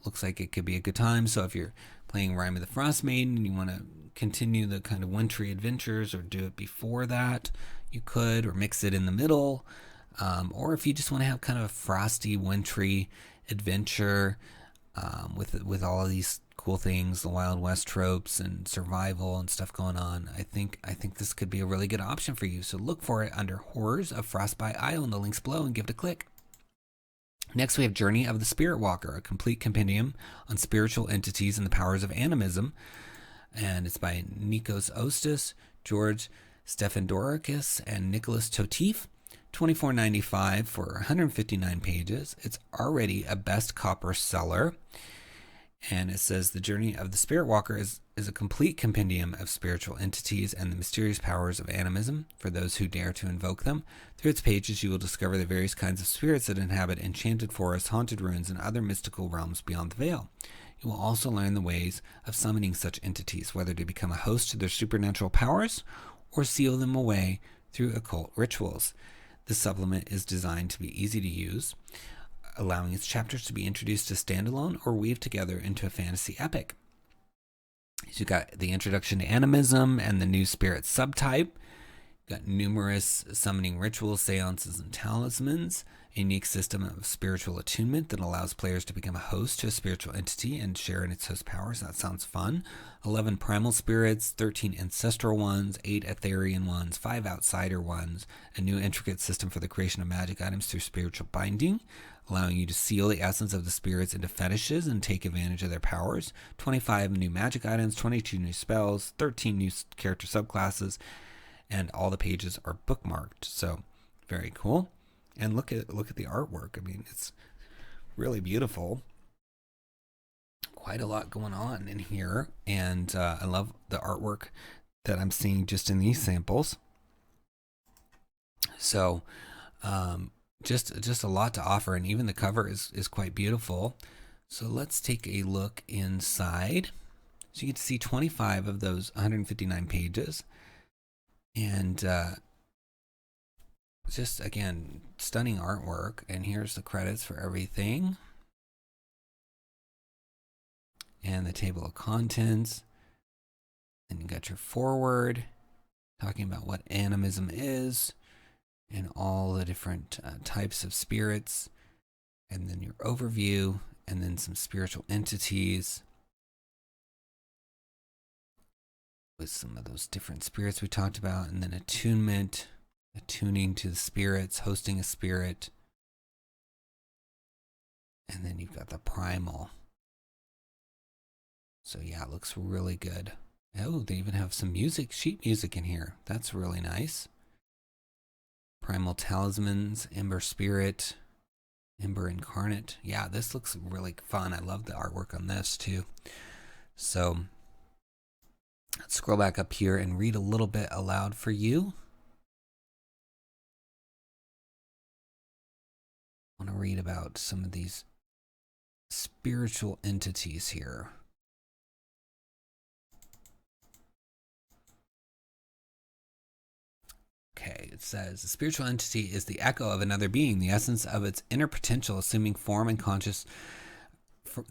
Looks like it could be a good time. So if you're playing Rime of the Frost Maiden and you want to continue the kind of wintry adventures or do it before that, you could, or mix it in the middle. Or if you just want to have kind of a frosty, wintry adventure with all of these cool things, the Wild West tropes and survival and stuff going on, I think this could be a really good option for you. So look for it under Horrors of Frostbite Isle in the links below and give it a click. Next, we have Journey of the Spirit Walker, a complete compendium on spiritual entities and the powers of animism. And it's by Nikos Ostis, George Stephandorakis, and Nicholas Totif. $24.95 for 159 pages. It's already a best copper seller. And it says the journey of the Spirit Walker is a complete compendium of spiritual entities and the mysterious powers of animism for those who dare to invoke them. Through its pages, you will discover the various kinds of spirits that inhabit enchanted forests, haunted ruins, and other mystical realms beyond the veil. You will also learn the ways of summoning such entities, whether to become a host to their supernatural powers or seal them away through occult rituals. This supplement is designed to be easy to use, allowing its chapters to be introduced as standalone or weave together into a fantasy epic. So you've got the introduction to animism and the new spirit subtype. You've got numerous summoning rituals, seances, and talismans. A unique system of spiritual attunement that allows players to become a host to a spiritual entity and share in its host powers. That sounds fun. 11 primal spirits, 13 ancestral ones, 8 Etherian ones, 5 outsider ones. A new intricate system for the creation of magic items through spiritual binding, allowing you to seal the essence of the spirits into fetishes and take advantage of their powers. 25 new magic items, 22 new spells, 13 new character subclasses, and all the pages are bookmarked. So very cool. And look at the artwork. I mean, it's really beautiful. Quite a lot going on in here, and I love the artwork that I'm seeing just in these samples. So, just a lot to offer, and even the cover is quite beautiful. So let's take a look inside. So you get to see 25 of those 159 pages, and just, again, stunning artwork. And here's the credits for everything. And the table of contents. And you got your foreword, talking about what animism is, and all the different types of spirits. And then your overview, and then some spiritual entities, with some of those different spirits we talked about. And then attunement, attuning to the spirits, hosting a spirit. And then you've got the primal. So yeah, it looks really good. Oh, they even have some music, sheet music in here. That's really nice. Primal talismans, Ember Spirit, Ember Incarnate. Yeah, this looks really fun. I love the artwork on this too. So let's scroll back up here and read a little bit aloud for you. I want to read about some of these spiritual entities here. Okay, it says, a spiritual entity is the echo of another being, the essence of its inner potential, assuming form and conscious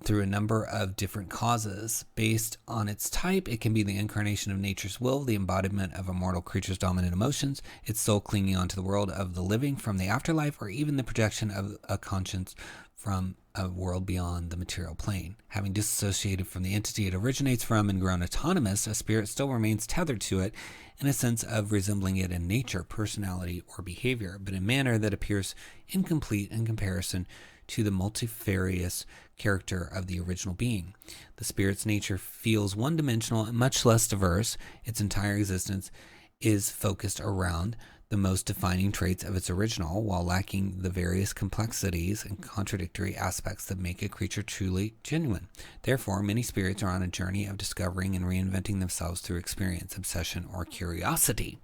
through a number of different causes. Based on its type, it can be the incarnation of nature's will, the embodiment of a mortal creature's dominant emotions, its soul clinging onto the world of the living from the afterlife, or even the projection of a conscience from a world beyond the material plane. Having disassociated from the entity it originates from and grown autonomous, a spirit still remains tethered to it in a sense of resembling it in nature, personality, or behavior, but in a manner that appears incomplete in comparison to the multifarious character of the original being. The spirit's nature feels one-dimensional and much less diverse. Its entire existence is focused around the most defining traits of its original, while lacking the various complexities and contradictory aspects that make a creature truly genuine. Therefore, many spirits are on a journey of discovering and reinventing themselves through experience, obsession, or curiosity.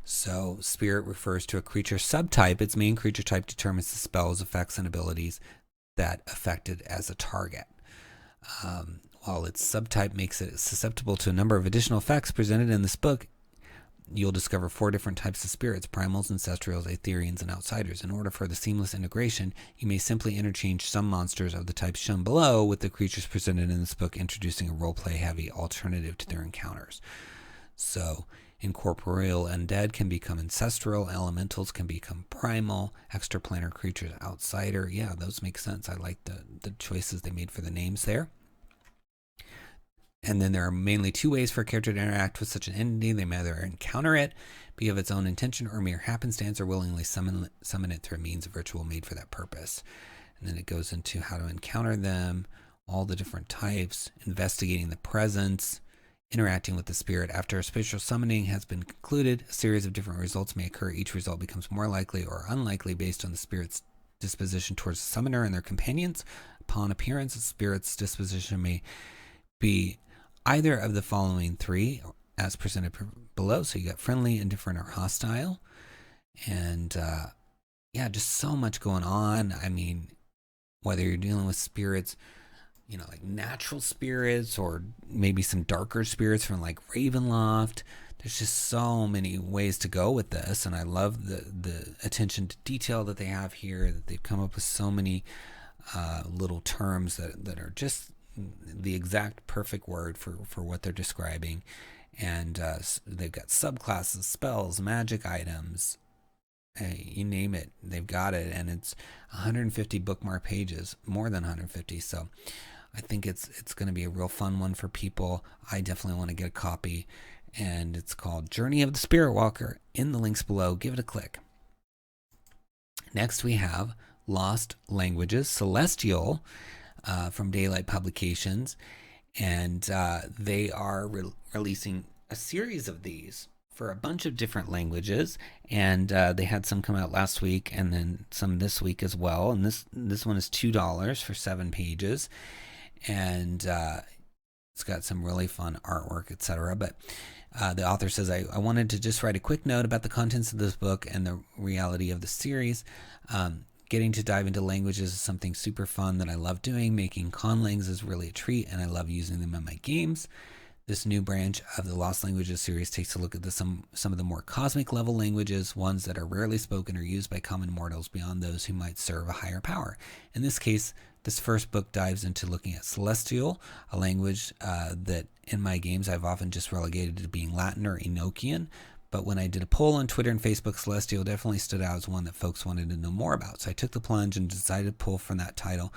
So, spirit refers to a creature subtype. Its main creature type determines the spells, effects, and abilities that affect it as a target. While its subtype makes it susceptible to a number of additional effects presented in this book, you'll discover 4 different types of spirits: primals, ancestrals, Aetherians, and outsiders. In order for the seamless integration, you may simply interchange some monsters of the types shown below with the creatures presented in this book, introducing a roleplay-heavy alternative to their encounters. So, incorporeal undead can become ancestral, elementals can become primal, extraplanar creatures outsider. Yeah, those make sense. I like the choices they made for the names there. And then there are mainly 2 ways for a character to interact with such an entity. They may either encounter it, be of its own intention, or mere happenstance, or willingly summon it through a means of ritual made for that purpose. And then it goes into how to encounter them, all the different types, investigating the presence, interacting with the spirit. After a spiritual summoning has been concluded, a series of different results may occur. Each result becomes more likely or unlikely based on the spirit's disposition towards the summoner and their companions. Upon appearance, a spirit's disposition may be either of the following three as presented below. So you got friendly, indifferent, or hostile. And yeah, just so much going on. I mean, whether you're dealing with spirits, you know, like natural spirits or maybe some darker spirits from like Ravenloft. There's just so many ways to go with this, and I love the attention to detail that they have here, that they've come up with so many little terms that are just the exact perfect word for what they're describing. And they've got subclasses, spells, magic items, you name it, they've got it. And it's 150 bookmark pages, more than 150. So I think it's going to be a real fun one for people. I definitely want to get a copy. And it's called Journey of the Spirit Walker, in the links below. Give it a click. Next we have Lost Languages, Celestial, from Daylight Publications. And they are releasing a series of these for a bunch of different languages. And they had some come out last week and then some this week as well. And this one is $2 for 7 pages. And it's got some really fun artwork, etc. But the author says, I wanted to just write a quick note about the contents of this book and the reality of the series. Getting to dive into languages is something super fun that I love doing. Making conlangs is really a treat, and I love using them in my games. This new branch of the Lost Languages series takes a look at some of the more cosmic level languages, ones that are rarely spoken or used by common mortals beyond those who might serve a higher power. In this case, this first book dives into looking at Celestial, a language that in my games I've often just relegated to being Latin or Enochian. But when I did a poll on Twitter and Facebook, Celestial definitely stood out as one that folks wanted to know more about. So I took the plunge and decided to pull from that title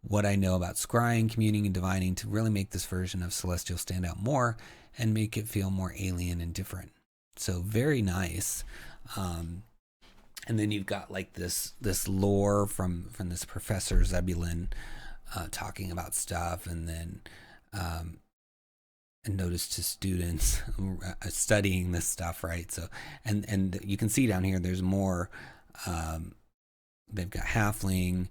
what I know about scrying, communing, and divining to really make this version of Celestial stand out more and make it feel more alien and different. So very nice. And then you've got like this lore from this Professor Zebulon talking about stuff, and then a notice to students studying this stuff, right? So and you can see down here there's more. They've got Halfling,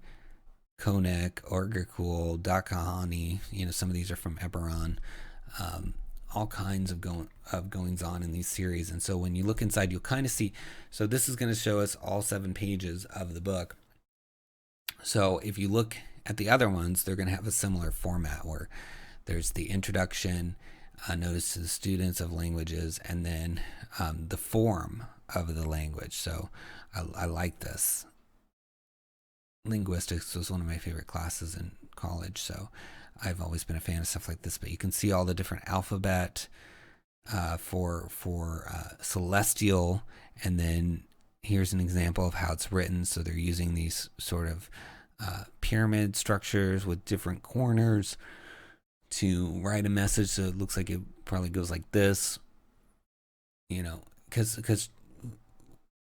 Konek, Orgricool, 𝙁𝙗𝙗, you know, some of these are from Eberron. All kinds of goings on in these series. And so when you look inside, you'll kind of see, so this is going to show us all 7 pages of the book. So if you look at the other ones, they're going to have a similar format where there's the introduction, notice to the students of languages, and then the form of the language. So I like this. Linguistics was one of my favorite classes in college, so I've always been a fan of stuff like this. But you can see all the different alphabet for Celestial, and then here's an example of how it's written. So they're using these sort of pyramid structures with different corners to write a message. So it looks like it probably goes like this, you know, because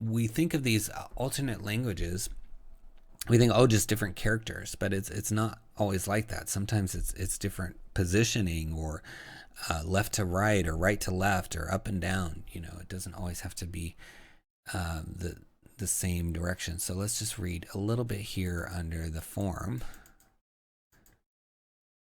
we think of these alternate languages, we think, oh, just different characters, but it's not always like that. Sometimes it's different positioning, or left to right, or right to left, or up and down. You know, it doesn't always have to be the same direction. So let's just read a little bit here under the form.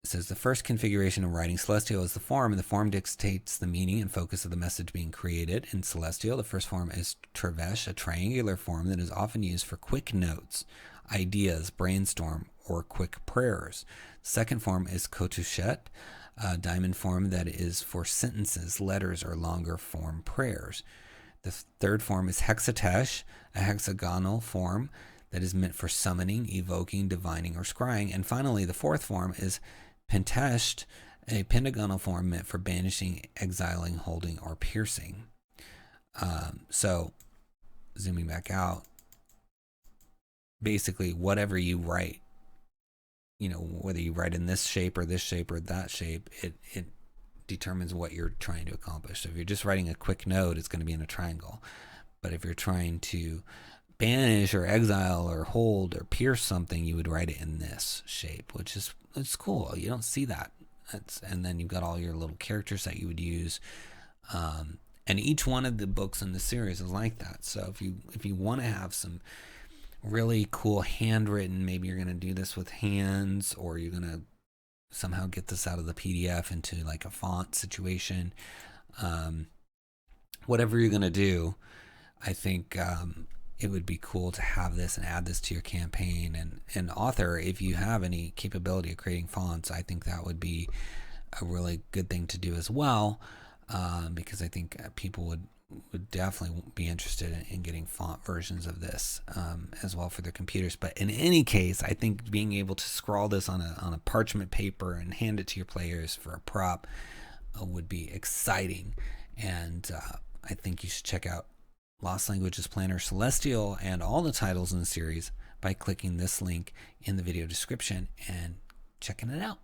It says the first configuration of writing Celestial is the form, and the form dictates the meaning and focus of the message being created. In Celestial, the first form is Travesh, a triangular form that is often used for quick notes, ideas, brainstorm, or quick prayers. The second form is Kotushet, a diamond form that is for sentences, letters, or longer form prayers. The third form is Hexatesh, a hexagonal form that is meant for summoning, evoking, divining, or scrying. And finally, the fourth form is Pentesht, a pentagonal form meant for banishing, exiling, holding, or piercing. So, zooming back out, basically whatever you write, you know, whether you write in this shape or that shape, it determines what you're trying to accomplish. So if you're just writing a quick note, it's going to be in a triangle. But if you're trying to banish or exile or hold or pierce something, you would write it in this shape, which is, it's cool. You don't see that. And then you've got all your little characters that you would use. And each one of the books in the series is like that. So if you want to have some really cool handwritten. Maybe you're going to do this with hands, or you're going to somehow get this out of the PDF into like a font situation. Whatever you're going to do, I think it would be cool to have this and add this to your campaign. And author, if you have any capability of creating fonts, I think that would be a really good thing to do as well, because I think people would definitely be interested in getting font versions of this as well for their computers. But in any case, I think being able to scrawl this on a parchment paper and hand it to your players for a prop would be exciting. And I think you should check out Lost Languages Planner Celestial and all the titles in the series by clicking this link in the video description and checking it out.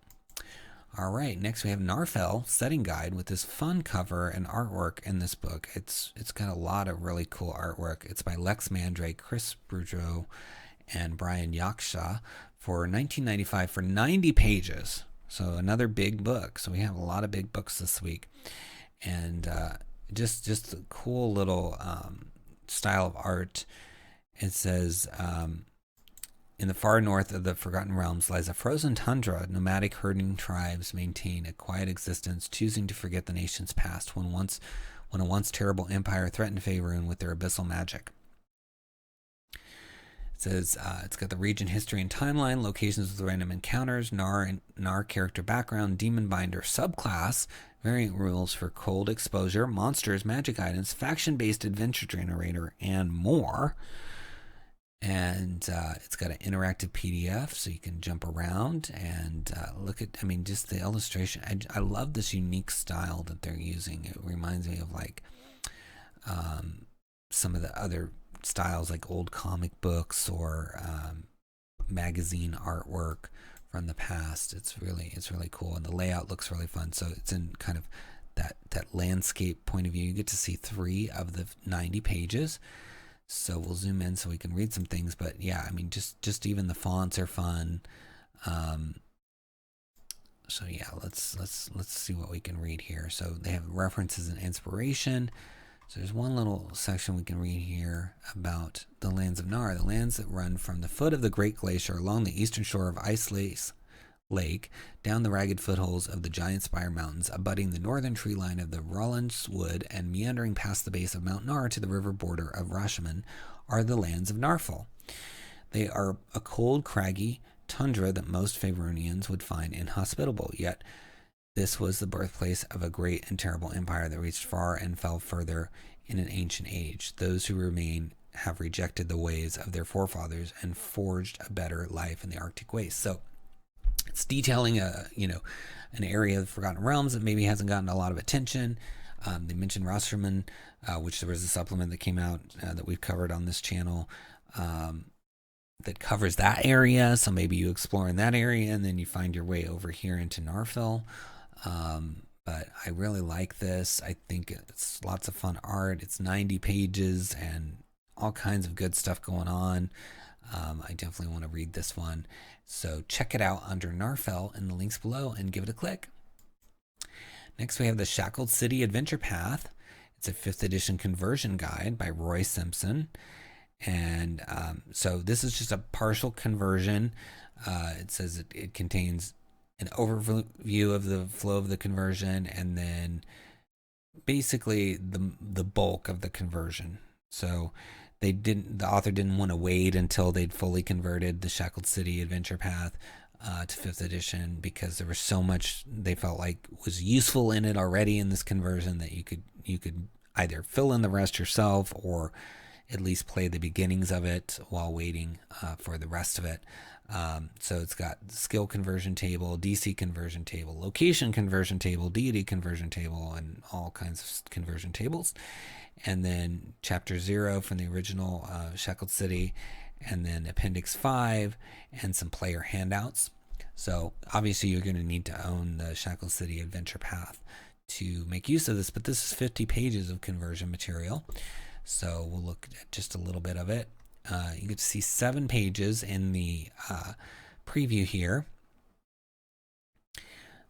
All right, next we have Narfell Setting Guide with this fun cover and artwork in this book. It's got a lot of really cool artwork. It's by Lex Mandre, Chris Boudreau, and Brian Yaksha for $19.95 for 90 pages. So another big book. So we have a lot of big books this week. And just a cool little style of art. It says, in the far north of the Forgotten Realms lies a frozen tundra. Nomadic herding tribes maintain a quiet existence, choosing to forget the nation's past when a once terrible empire threatened Faerun with their abyssal magic. It says it's got the region history and timeline, locations with random encounters, Nar character background, demon binder subclass, variant rules for cold exposure, monsters, magic items, faction-based adventure generator, and more. And it's got an interactive PDF, so you can jump around and look at, I mean, just the illustration. I love this unique style that they're using. It reminds me of like some of the other styles, like old comic books or magazine artwork from the past. It's really cool, and the layout looks really fun. So it's in kind of that landscape point of view. You get to see 3 of the 90 pages. So we'll zoom in so we can read some things. But yeah, I mean, just even the fonts are fun. So yeah, let's see what we can read here. So they have references and inspiration. So there's one little section we can read here about the lands of Nar, the lands that run from the foot of the Great Glacier along the eastern shore of Ice Lake, down the ragged footholds of the Giant Spire Mountains, abutting the northern tree line of the Rollins Wood, and meandering past the base of Mount Nar to the river border of Rashomon, are the lands of Narfell. They are a cold, craggy tundra that most Faerunians would find inhospitable, yet this was the birthplace of a great and terrible empire that reached far and fell further in an ancient age. Those who remain have rejected the ways of their forefathers and forged a better life in the Arctic wastes. So it's detailing an area of the Forgotten Realms that maybe hasn't gotten a lot of attention. They mentioned Rashomon, which there was a supplement that came out that we've covered on this channel that covers that area. So maybe you explore in that area and then you find your way over here into Narfell. But I really like this. I think it's lots of fun art. It's 90 pages and all kinds of good stuff going on. I definitely want to read this one. So check it out under Narfell in the links below and give it a click. Next we have the Shackled City Adventure Path. It's a 5th edition conversion guide by Roy Simpson. And so this is just a partial conversion. It says it contains an overview of the flow of the conversion and then basically the bulk of the conversion. So the author didn't want to wait until they'd fully converted the Shackled City Adventure Path to 5th edition, because there was so much they felt like was useful in it already in this conversion that you could either fill in the rest yourself or at least play the beginnings of it while waiting for the rest of it. So it's got skill conversion table, DC conversion table, location conversion table, deity conversion table, and all kinds of conversion tables. And then chapter 0 from the original Shackled City, and then appendix 5 and some player handouts. So obviously you're going to need to own the Shackled City Adventure Path to make use of this, but this is 50 pages of conversion material. So we'll look at just a little bit of it. You get to see 7 pages in the preview here.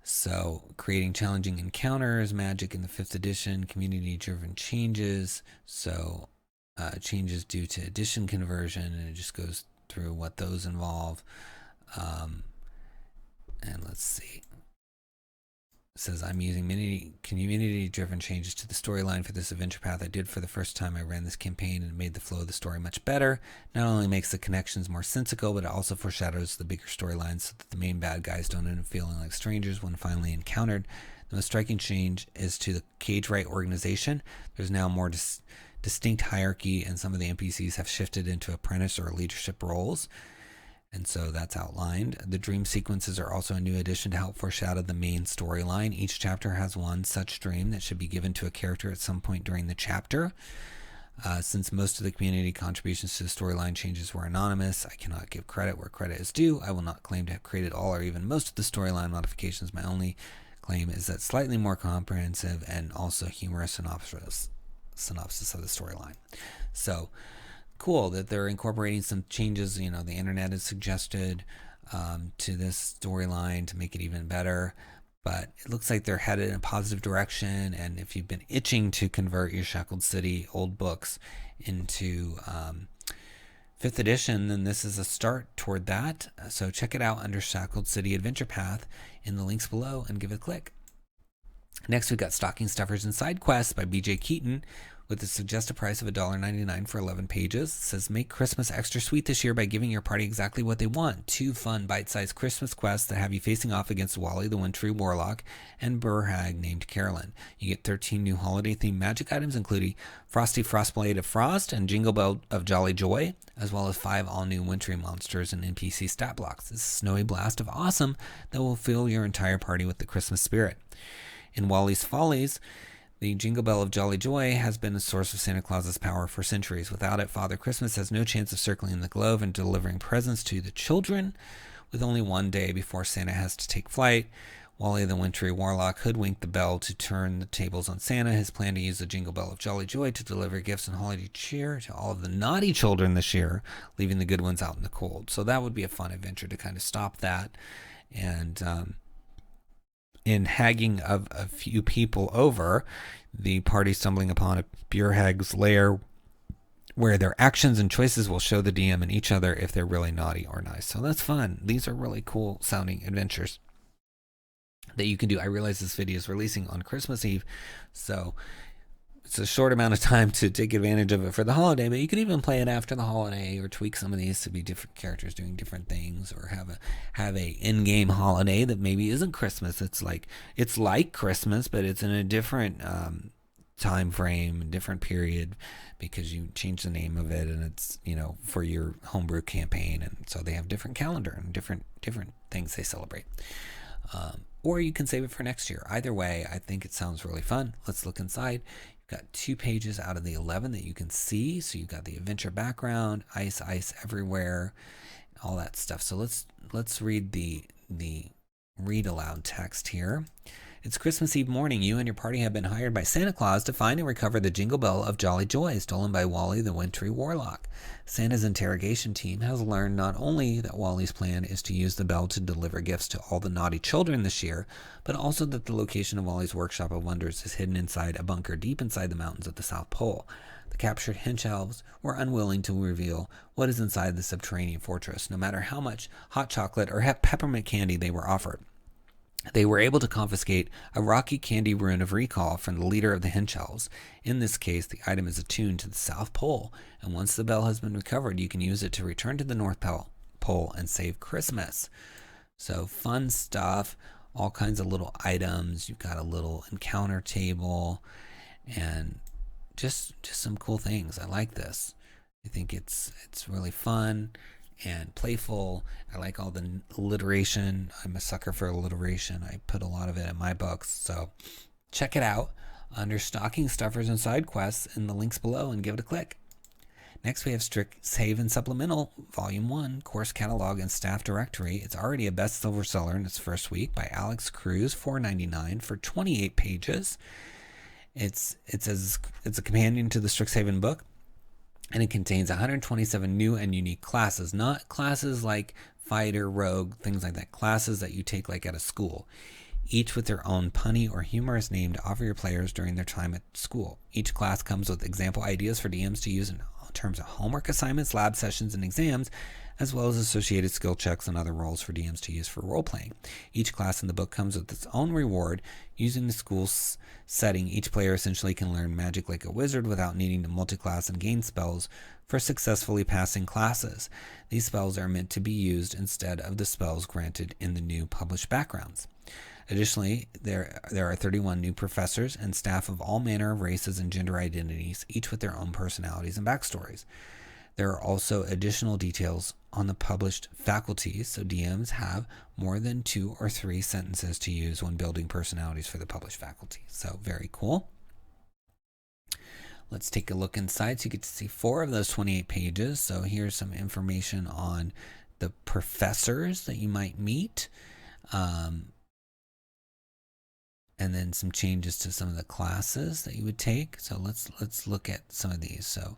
So creating challenging encounters, magic in the 5th edition, community-driven changes. So changes due to edition conversion, and it just goes through what those involve. And let's see. It says, I'm using many community-driven changes to the storyline for this adventure path. I did for the first time I ran this campaign, and made the flow of the story much better. Not only makes the connections more sensical, but it also foreshadows the bigger storylines so that the main bad guys don't end up feeling like strangers when finally encountered. The most striking change is to the Cage Right organization. There's now more distinct hierarchy, and some of the NPCs have shifted into apprentice or leadership roles. And so that's outlined. The dream sequences are also a new addition to help foreshadow the main storyline. Each chapter has one such dream that should be given to a character at some point during the chapter. Since most of the community contributions to the storyline changes were anonymous, I cannot give credit where credit is due. I will not claim to have created all or even most of the storyline modifications. My only claim is that slightly more comprehensive and also humorous synopsis of the storyline. So cool that they're incorporating some changes. You know, the internet has suggested to this storyline to make it even better, but it looks like they're headed in a positive direction. And if you've been itching to convert your Shackled City old books into 5th edition, then this is a start toward that. So check it out under Shackled City Adventure Path in the links below and give it a click. Next, we've got Stocking Stuffers and Side Quests by BJ Keaton, with a suggested price of $1.99 for 11 pages. It says, make Christmas extra sweet this year by giving your party exactly what they want. 2 fun, bite-sized Christmas quests that have you facing off against Wally the Wintry Warlock and Burhag named Carolyn. You get 13 new holiday-themed magic items, including Frosty Frostblade of Frost and Jingle Bell of Jolly Joy, as well as 5 all-new wintry monsters and NPC stat blocks. This is a snowy blast of awesome that will fill your entire party with the Christmas spirit. In Wally's Follies, the Jingle Bell of Jolly Joy has been a source of Santa Claus's power for centuries. Without it, Father Christmas has no chance of circling the globe and delivering presents to the children. With only one day before Santa has to take flight, Wally the Wintry Warlock hoodwinked the bell to turn the tables on Santa. His plan to use the Jingle Bell of Jolly Joy to deliver gifts and holiday cheer to all of the naughty children this year, leaving the good ones out in the cold. So that would be a fun adventure to kind of stop that. And in hagging of a few people over, the party stumbling upon a Burhag's lair where their actions and choices will show the DM and each other if they're really naughty or nice. So that's fun. These are really cool sounding adventures that you can do. I realize this video is releasing on Christmas Eve, so it's a short amount of time to take advantage of it for the holiday, but you could even play it after the holiday or tweak some of these to be different characters doing different things, or have a in-game holiday that maybe isn't Christmas. It's like Christmas, but it's in a different time frame, different period, because you change the name of it, and it's, you know, for your homebrew campaign, and so they have different calendar and different things they celebrate. Or you can save it for next year. Either way, I think it sounds really fun. Let's look inside. You've got 2 pages out of the 11 that you can see. So you've got the adventure background, ice everywhere, all that stuff. So let's read the read aloud text here. It's Christmas Eve morning. You and your party have been hired by Santa Claus to find and recover the Jingle Bell of Jolly Joy, stolen by Wally the Wintry Warlock. Santa's interrogation team has learned not only that Wally's plan is to use the bell to deliver gifts to all the naughty children this year, but also that the location of Wally's Workshop of Wonders is hidden inside a bunker deep inside the mountains of the South Pole. The captured hench elves were unwilling to reveal what is inside the subterranean fortress, no matter how much hot chocolate or peppermint candy they were offered. They were able to confiscate a rocky candy rune of recall from the leader of the hench elves. In this case, the item is attuned to the South Pole, and once the bell has been recovered, you can use it to return to the North Pole and save Christmas. So fun stuff, all kinds of little items. You've got a little encounter table, and just some cool things. I like this. I think it's really fun and playful. I like all the alliteration. I'm a sucker for alliteration. I put a lot of it in my books. So check it out under Stocking Stuffers and Side Quests in the links below and give it a click. Next, we have Strixhaven Supplemental, Volume 1, Course Catalog and Staff Directory. It's already a bestseller seller in its first week by Alex Cruz, $4.99 for 28 pages. It's a companion to the Strixhaven book, and it contains 127 new and unique classes, not classes like fighter, rogue, things like that, classes that you take like at a school. each with their own punny or humorous name to offer your players during their time at school. Each class comes with example ideas for DMs to use in terms of homework assignments, lab sessions, and exams, as well as associated skill checks and other roles for DMs to use for role-playing. Each class in the book comes with its own reward. Using the school setting, each player essentially can learn magic like a wizard without needing to multi-class and gain spells for successfully passing classes. These spells are meant to be used instead of the spells granted in the new published backgrounds. Additionally, there are 31 new professors and staff of all manner of races and gender identities, each with their own personalities and backstories. There are also additional details on the published faculties, so DMs have more than 2 or 3 sentences to use when building personalities for the published faculty. So very cool. Let's take a look inside. So you get to see 4 of those 28 pages. So here's some information on the professors that you might meet. And then some changes to some of the classes that you would take. So let's look at some of these. So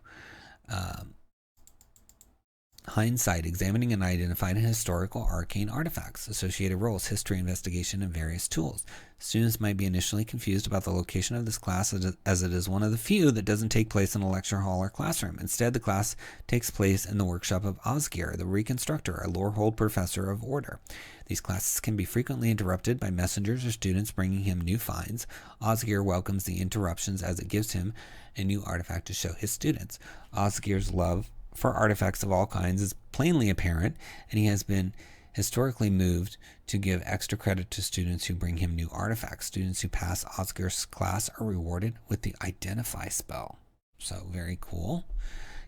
hindsight, examining and identifying historical arcane artifacts, associated roles, history, investigation, and various tools. Students might be initially confused about the location of this class as it is one of the few that doesn't take place in a lecture hall or classroom. Instead, the class takes place in the workshop of Osgir, the Reconstructor, a Lorehold professor of order. These classes can be frequently interrupted by messengers or students bringing him new finds. Osgir welcomes the interruptions as it gives him a new artifact to show his students. Osgir's love for artifacts of all kinds is plainly apparent, and he has been historically moved to give extra credit to students who bring him new artifacts. Students who pass Osgir's class are rewarded with the Identify spell. So very cool.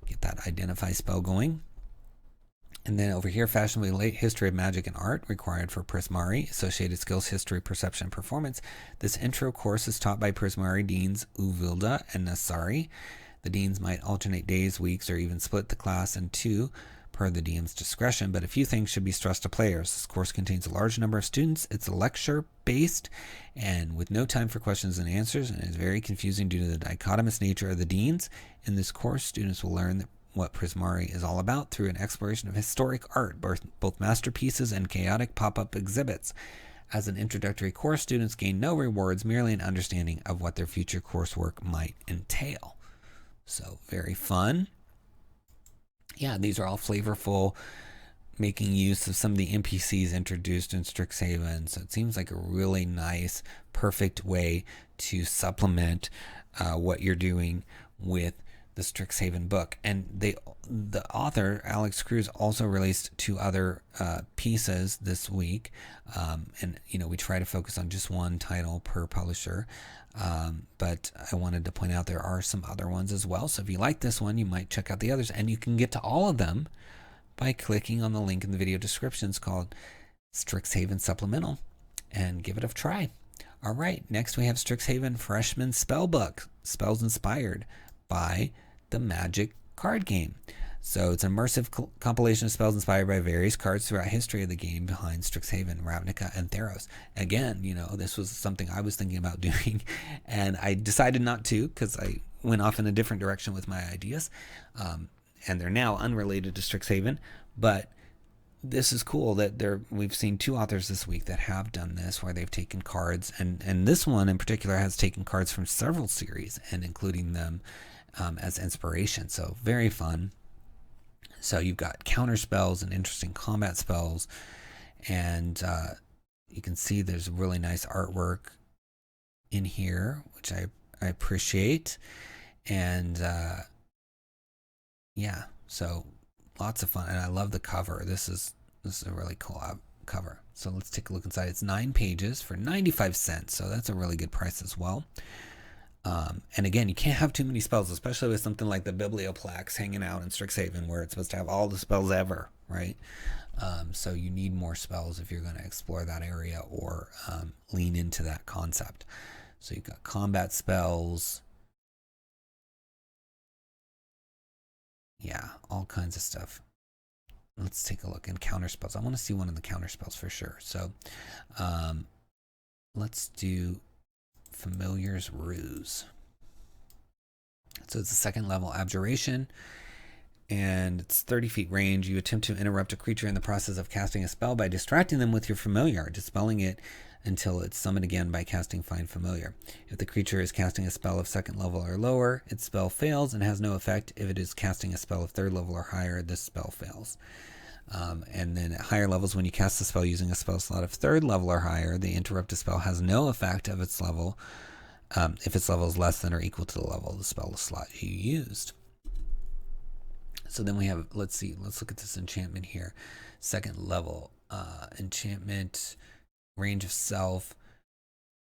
Get that Identify spell going. And then over here, fashionably late history of magic and art required for Prismari, associated skills, history, perception, and performance. This intro course is taught by Prismari Deans Uvilda and Nasari. The deans might alternate days, weeks, or even split the class in 2 per the DM's discretion, but a few things should be stressed to players. This course contains a large number of students. It's lecture-based and with no time for questions and answers, and is very confusing due to the dichotomous nature of the deans. In this course, students will learn what Prismari is all about through an exploration of historic art, both masterpieces and chaotic pop-up exhibits. As an introductory course, students gain no rewards, merely an understanding of what their future coursework might entail. So very fun. Yeah, these are all flavorful, making use of some of the NPCs introduced in Strixhaven. So it seems like a really nice, perfect way to supplement what you're doing with the Strixhaven book. And the author, Alex Cruz, also released 2 other pieces this week. And, we try to focus on just one title per publisher. But I wanted to point out there are some other ones as well. So if you like this one, you might check out the others. And you can get to all of them by clicking on the link in the video descriptions called Strixhaven Supplemental and give it a try. All right, next we have Strixhaven Freshman Spellbook, Spells Inspired by the Magic card game. So it's an immersive compilation of spells inspired by various cards throughout history of the game behind Strixhaven, Ravnica, and Theros. Again, this was something I was thinking about doing, and I decided not to because I went off in a different direction with my ideas, and they're now unrelated to Strixhaven. But this is cool that we've seen 2 authors this week that have done this, where they've taken cards, and this one in particular has taken cards from several series and including them as inspiration. So very fun. So you've got counter spells and interesting combat spells, and you can see there's really nice artwork in here, which I appreciate. And yeah, so lots of fun, and I love the cover. This is a really cool cover. So let's take a look inside. It's 9 pages for 95 cents, so that's a really good price as well. And again, you can't have too many spells, especially with something like the Biblioplex hanging out in Strixhaven, where it's supposed to have all the spells ever, right? So you need more spells if you're going to explore that area or lean into that concept. So you've got combat spells. Yeah, all kinds of stuff. Let's take a look in counter spells. I want to see one of the counter spells for sure. So let's do Familiar's Ruse. So it's a 2nd level abjuration, and it's 30 feet range. You attempt to interrupt a creature in the process of casting a spell by distracting them with your familiar. Dispelling it until it's summoned again by casting Find Familiar. If the creature is casting a spell of 2nd level or lower, its spell fails and has no effect. If it is casting a spell of 3rd level or higher, this spell fails. And then at higher levels, when you cast a spell using a spell slot of 3rd level or higher, the interrupted spell has no effect of its level if its level is less than or equal to the level of the spell slot you used. So then we have, let's look at this enchantment here. 2nd level enchantment, range of self,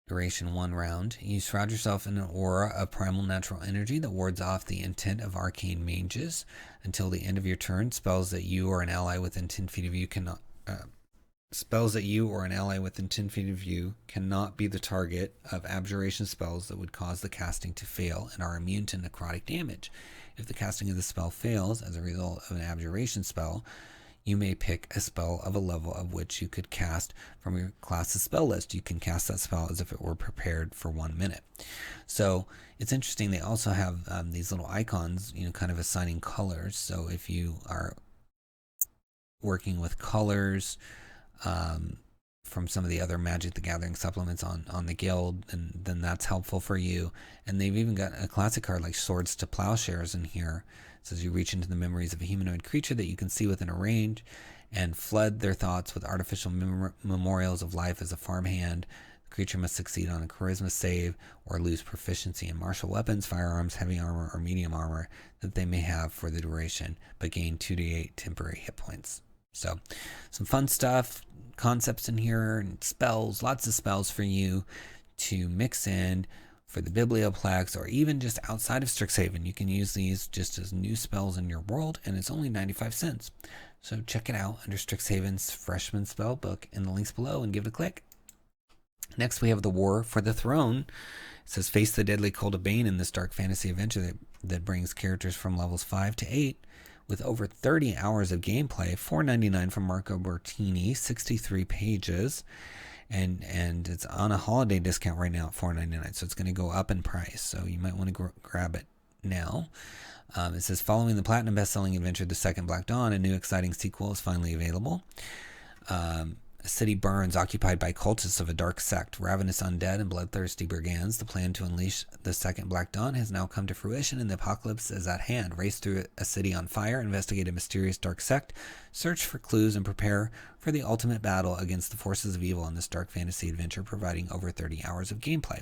duration 1 round. You shroud yourself in an aura of primal natural energy that wards off the intent of arcane mages until the end of your turn. Spells that you or an ally within 10 feet of you cannot be the target of abjuration spells that would cause the casting to fail and are immune to necrotic damage. If the casting of the spell fails as a result of an abjuration spell, you may pick a spell of a level of which you could cast from your class's spell list. You can cast that spell as if it were prepared for 1 minute. So it's interesting. They also have these little icons, kind of assigning colors. So if you are working with colors from some of the other Magic the Gathering supplements on the guild, and then that's helpful for you. And they've even got a classic card like Swords to Plowshares in here. It says you reach into the memories of a humanoid creature that you can see within a range and flood their thoughts with artificial memorials of life as a farmhand. The creature must succeed on a charisma save or lose proficiency in martial weapons, firearms, heavy armor, or medium armor that they may have for the duration, but gain 2d8 temporary hit points. So some fun stuff, concepts in here, and spells, lots of spells for you to mix in for the Biblioplex, or even just outside of Strixhaven. You can use these just as new spells in your world, and it's only 95 cents. So check it out under Strixhaven's Freshman Spell Book in the links below and give it a click. Next, we have the War for the Throne. It says face the deadly cold of Bane in this dark fantasy adventure that brings characters from levels 5 to 8 with over 30 hours of gameplay. $4.99 from Marco Bertini, 63 pages. And it's on a holiday discount right now at $4.99, so it's going to go up in price. So you might want to grab it now. It says, following the platinum best-selling adventure, The Second Black Dawn, a new exciting sequel is finally available. A city burns, occupied by cultists of a dark sect, ravenous undead and bloodthirsty brigands. The plan to unleash the Second Black Dawn has now come to fruition, and the apocalypse is at hand. Race through a city on fire, investigate a mysterious dark sect, search for clues, and prepare for the ultimate battle against the forces of evil in this dark fantasy adventure, providing over 30 hours of gameplay.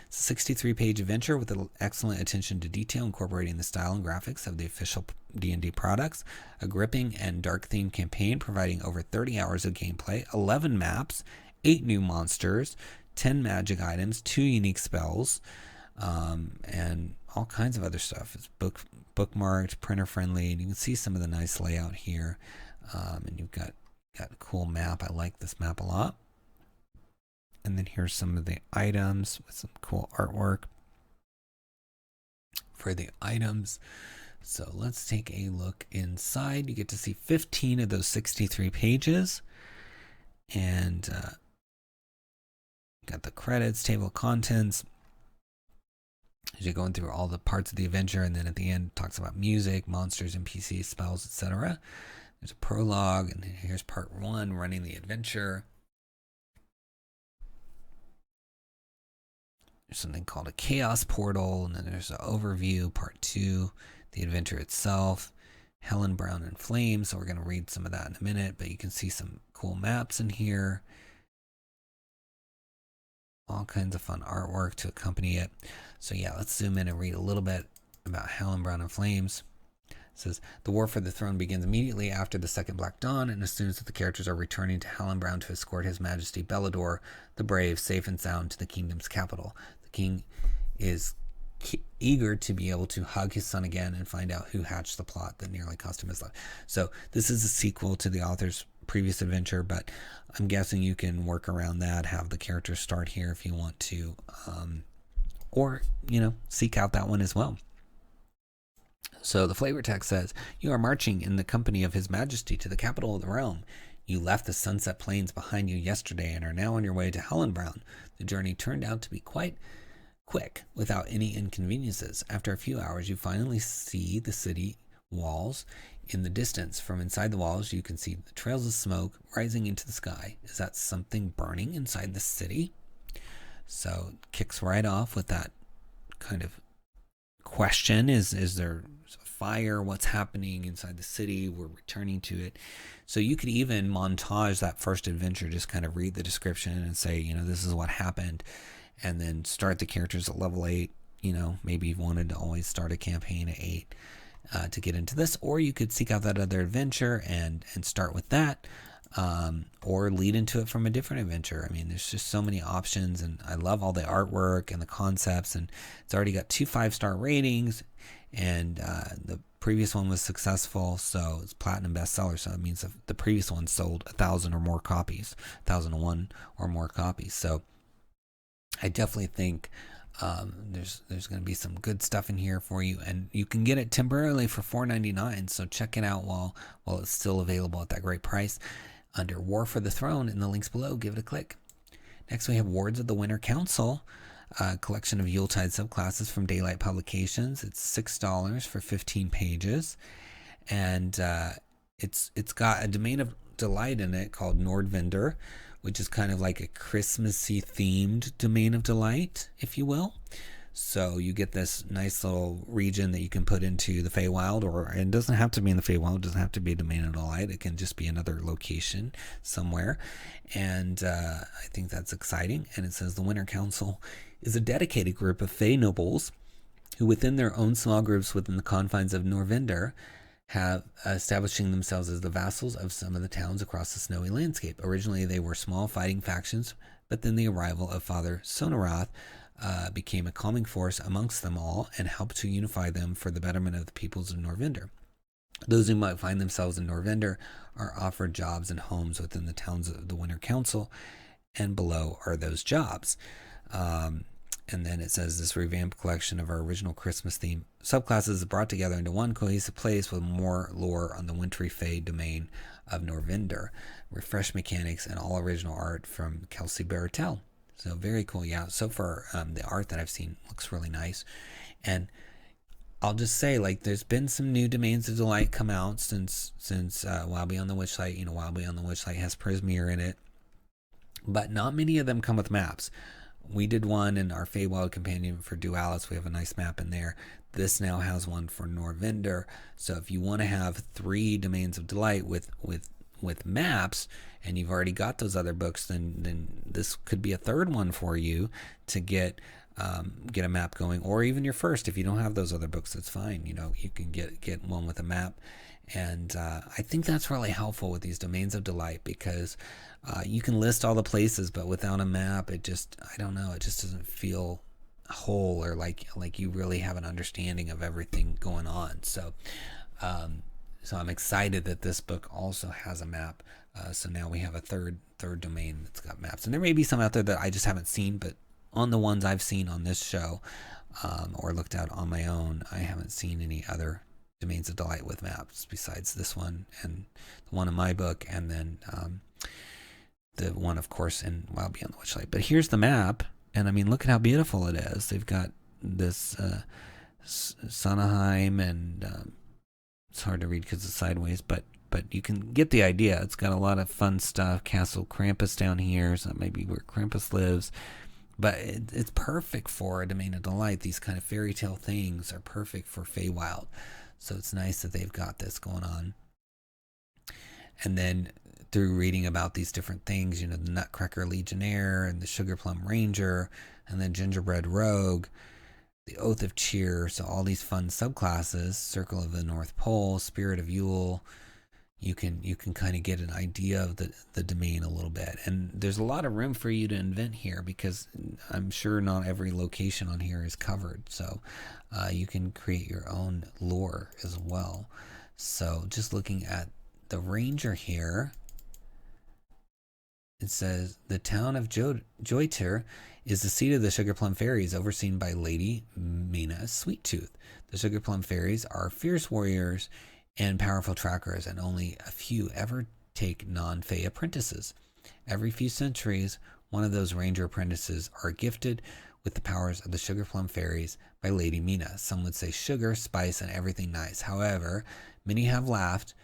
It's a 63-page adventure with excellent attention to detail, incorporating the style and graphics of the official D&D products, a gripping and dark-themed campaign providing over 30 hours of gameplay, 11 maps, 8 new monsters, 10 magic items, 2 unique spells, and all kinds of other stuff. It's bookmarked, printer-friendly, and you can see some of the nice layout here. And you've got a cool map. I like this map a lot. And then here's some of the items with some cool artwork for the items. So let's take a look inside. You get to see 15 of those 63 pages. And got the credits, table of contents. As you're going through all the parts of the adventure, and then at the end it talks about music, monsters, NPCs, spells, etc. There's a prologue, and here's part 1, running the adventure. There's something called a chaos portal, and then there's an overview, part 2, the adventure itself, Helen Brown in Flames. So we're going to read some of that in a minute, but you can see some cool maps in here. All kinds of fun artwork to accompany it. So yeah, let's zoom in and read a little bit about Helen Brown in Flames. It says, the War for the Throne begins immediately after the Second Black Dawn and assumes that the characters are returning to Helen Brown to escort His Majesty Bellador the Brave safe and sound to the kingdom's capital. The king is eager to be able to hug his son again and find out who hatched the plot that nearly cost him his life. So this is a sequel to the author's previous adventure, but I'm guessing you can work around that, have the characters start here if you want to, or, seek out that one as well. So the flavor text says, you are marching in the company of His Majesty to the capital of the realm. You left the Sunset Plains behind you yesterday and are now on your way to Helen Brown. The journey turned out to be quite quick, without any inconveniences. After a few hours, you finally see the city walls in the distance, from inside the walls, you can see the trails of smoke rising into the sky. Is that something burning inside the city? So it kicks right off with that kind of question. Is there a fire? What's happening inside the city? We're returning to it. So you could even montage that first adventure, just kind of read the description and say, this is what happened, and then start the characters at level 8. Maybe you've wanted to always start a campaign at 8 to get into this, or you could seek out that other adventure and start with that, or lead into it from a different adventure. I mean, there's just so many options, and I love all the artwork and the concepts, and it's already got 2 5-star ratings, and the previous one was successful, so it's platinum bestseller, so it means the previous one sold 1,000 or more copies, 1,001 or more copies. So I definitely think there's going to be some good stuff in here for you, and you can get it temporarily for $4.99. So check it out while it's still available at that great price under War for the Throne in the links below. Give it a click. Next, we have Wards of the Winter Council, a collection of Yuletide subclasses from Daylight Publications. It's $6 for 15 pages, and it's got a domain of delight in it called Nordvender, which is kind of like a Christmassy themed domain of delight, if you will. So you get this nice little region that you can put into the Feywild, or it doesn't have to be in the Feywild, it doesn't have to be a domain of delight. It can just be another location somewhere. And I think that's exciting. And it says the Winter Council is a dedicated group of Fey nobles who, within their own small groups within the confines of Norvender, have establishing themselves as the vassals of some of the towns across the snowy landscape. Originally, they were small fighting factions, but then the arrival of Father Sonorath became a calming force amongst them all and helped to unify them for the betterment of the peoples of Norvender. Those who might find themselves in Norvender are offered jobs and homes within the towns of the Winter Council, and below are those jobs. And then it says this revamped collection of our original Christmas theme subclasses is brought together into one cohesive place with more lore on the wintry Fey domain of Norvender, refreshed mechanics, and all original art from Kelsey Baratel. So very cool. Yeah, so far the art that I've seen looks really nice. And I'll just say, there's been some new domains of delight come out since Wild Beyond the Witchlight. Wild Beyond the Witchlight has Prismeer in it, but not many of them come with maps. We did one in our Feywild companion for Dualis. We have a nice map in there. This now has one for Norvender. So if you want to have 3 domains of delight with maps, and you've already got those other books, then this could be a third one for you to get a map going, or even your first. If you don't have those other books, that's fine. You can get one with a map. And I think that's really helpful with these domains of delight, because you can list all the places, but without a map, it just doesn't feel whole, or like you really have an understanding of everything going on. So I'm excited that this book also has a map. So now we have a third domain that's got maps, and there may be some out there that I just haven't seen, but on the ones I've seen on this show or looked at on my own, I haven't seen any other domains of delight with maps besides this one and the one in my book, and then the one, of course, in Wild Beyond the Witchlight. But here's the map, and I mean, look at how beautiful it is. They've got this Sanaheim, and it's hard to read because it's sideways, but you can get the idea. It's got a lot of fun stuff. Castle Krampus down here, so that might be where Krampus lives. But it's perfect for a domain of delight. These kind of fairy tale things are perfect for Feywild. So it's nice that they've got this going on. And then through reading about these different things, the Nutcracker Legionnaire and the Sugar Plum Ranger and the Gingerbread Rogue, the Oath of Cheer, so all these fun subclasses, Circle of the North Pole, Spirit of Yule, you can kind of get an idea of the domain a little bit. And there's a lot of room for you to invent here, because I'm sure not every location on here is covered. So you can create your own lore as well. So just looking at the Ranger here, it says the town of 𝙤𝙤𝙧 is the seat of the Sugar Plum Fairies, overseen by Lady Mina Sweettooth. The Sugar Plum Fairies are fierce warriors and powerful trackers, and only a few ever take non-Fey apprentices. Every few centuries, one of those ranger apprentices are gifted with the powers of the Sugar Plum Fairies by Lady Mina. Some would say sugar, spice, and everything nice. However, Many have laughed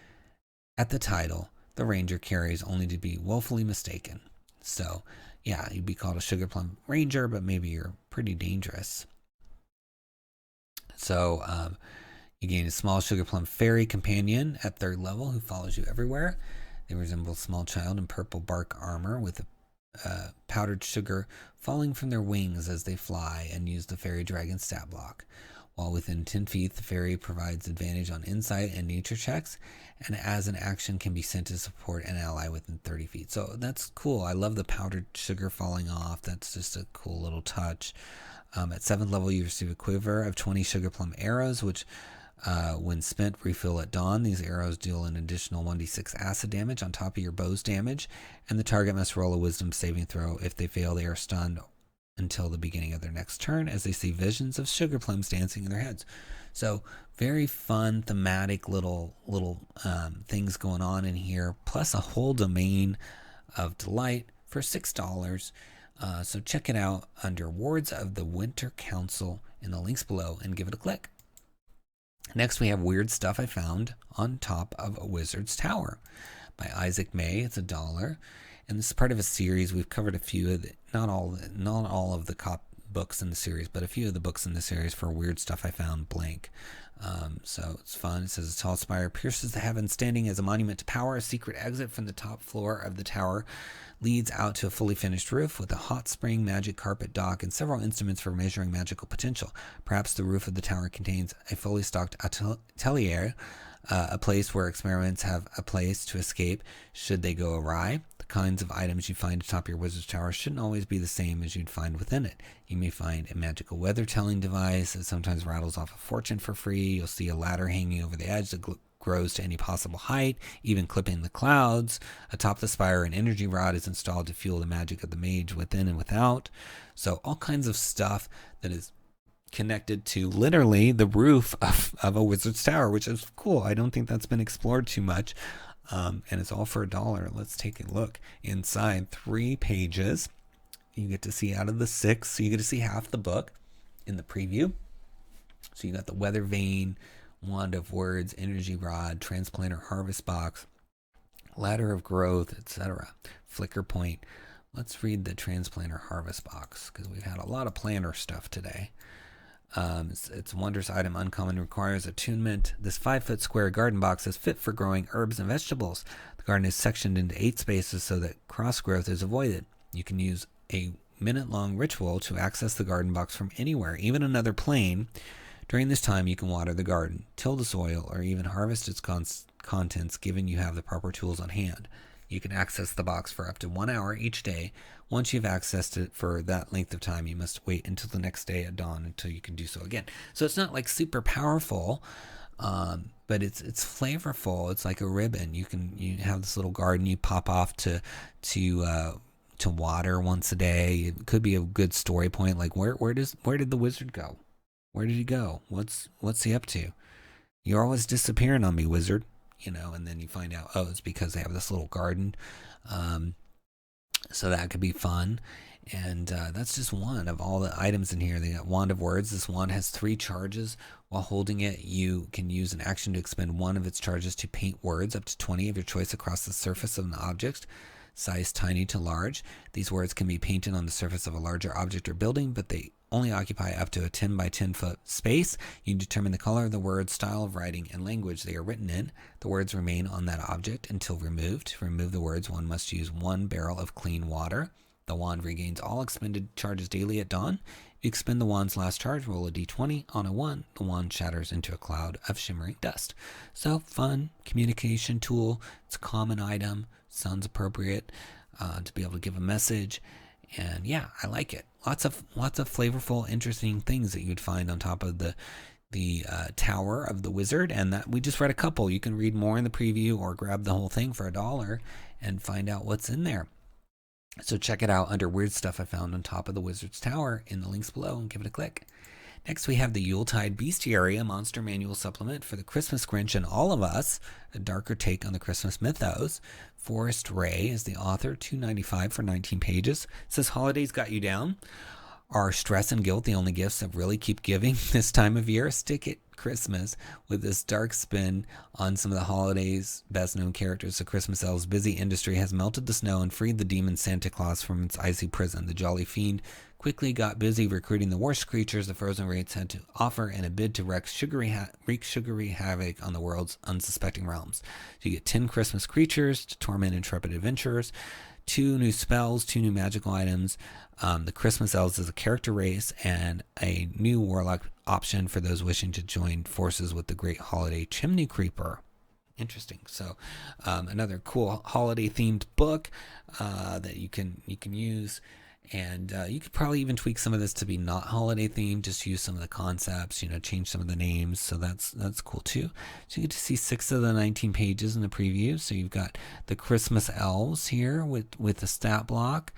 at the title the ranger carries, only to be woefully mistaken. So, yeah, you'd be called a sugar plum ranger, but maybe you're pretty dangerous. So, you gain a small sugar plum fairy companion at 3rd level who follows you everywhere. They resemble a small child in purple bark armor with powdered sugar falling from their wings as they fly and use the fairy dragon stat block. While within 10 feet, the fairy provides advantage on insight and nature checks, and as an action can be sent to support an ally within 30 feet. So that's cool. I love the powdered sugar falling off. That's just a cool little touch. At 7th level, you receive a quiver of 20 sugar plum arrows, which when spent, refill at dawn. These arrows deal an additional 1d6 acid damage on top of your bow's damage, and the target must roll a wisdom saving throw. If they fail, they are stunned until the beginning of their next turn as they see visions of sugar plums dancing in their heads. So very fun, thematic little things going on in here, plus a whole domain of delight for $6. So check it out under Wards of the Winter Council in the links below and give it a click. Next, we have Weird Stuff I Found on Top of a Wizard's Tower by Isaac May. It's $1. And this is part of a series. We've covered a few of the, not all of the books in the series, but a few of the books in the series for Weird Stuff I Found blank. So it's fun. It says a tall spire pierces the heavens, standing as a monument to power. A secret exit from the top floor of the tower leads out to a fully finished roof with a hot spring, magic carpet dock, and several instruments for measuring magical potential. Perhaps the roof of the tower contains a fully stocked atelier, a place where experiments have a place to escape should they go awry. The kinds of items you find atop your wizard's tower shouldn't always be the same as you'd find within it. You may find a magical weather-telling device that sometimes rattles off a fortune for free. You'll see a ladder hanging over the edge that grows to any possible height, even clipping the clouds. Atop the spire, an energy rod is installed to fuel the magic of the mage within and without. So all kinds of stuff that is connected to literally the roof of a wizard's tower, which is cool. I don't think that's been explored too much. And it's all for $1. Let's take a look inside. 3 pages. You get to see out of the 6, so you get to see half the book in the preview. So you got the weather vane, wand of words, energy rod, transplanter harvest box, ladder of growth, etc. Flicker point. Let's read the transplanter harvest box because we've had a lot of planner stuff today. It's a wondrous item, uncommon, requires attunement. This 5-foot square garden box is fit for growing herbs and vegetables. The garden is sectioned into 8 spaces so that cross growth is avoided. You can use a minute-long ritual to access the garden box from anywhere, even another plane. During this time, you can water the garden, till the soil, or even harvest its contents, given you have the proper tools on hand. You can access the box for up to 1 hour each day. Once you've accessed it for that length of time, you must wait until the next day at dawn until you can do so again. So it's not like super powerful, but it's flavorful. It's like a ribbon. You have this little garden you pop off to water once a day. It could be a good story point. Like where did the wizard go? Where did he go? What's he up to? You're always disappearing on me, wizard. And then you find out, oh, it's because they have this little garden. So that could be fun. And that's just one of all the items in here. They got Wand of Words. This wand has 3 charges. While holding it, you can use an action to expend one of its charges to paint words, up to 20 of your choice, across the surface of an object, size tiny to large. These words can be painted on the surface of a larger object or building, but they only occupy up to a 10 by 10 foot space. You determine the color of the word, style of writing, and language they are written in. The words remain on that object until removed. To remove the words, one must use 1 barrel of clean water. The wand regains all expended charges daily at dawn. If you expend the wand's last charge, roll a d20. On a 1, the wand shatters into a cloud of shimmering dust. So, fun communication tool. It's a common item. Sounds appropriate to be able to give a message. And yeah, I like it. Lots of flavorful, interesting things that you'd find on top of the Tower of the Wizard. And that we just read a couple. You can read more in the preview or grab the whole thing for $1 and find out what's in there. So check it out under Weird Stuff I Found on Top of the Wizard's Tower in the links below and give it a click. Next, we have the Yuletide Bestiary, a monster manual supplement for the Christmas Grinch and all of us, a darker take on the Christmas mythos. Forrest Ray is the author, $2.95 for 19 pages. It says, holidays got you down. Are stress and guilt the only gifts that really keep giving this time of year? Stick it Christmas with this dark spin on some of the holiday's best known characters. The Christmas elves' busy industry has melted the snow and freed the demon Santa Claus from its icy prison. The jolly fiend quickly got busy recruiting the worst creatures the frozen wraiths had to offer in a bid to wreak sugary havoc on the world's unsuspecting realms. So you get 10 Christmas creatures to torment intrepid adventurers, 2 new spells, 2 new magical items, the Christmas elves as a character race, and a new warlock option for those wishing to join forces with the great holiday chimney creeper. Interesting. So another cool holiday themed book that you can use. And you could probably even tweak some of this to be not holiday themed, just use some of the concepts, change some of the names. So that's cool too. So you get to see 6 of the 19 pages in the preview. So you've got the Christmas elves here with the stat block,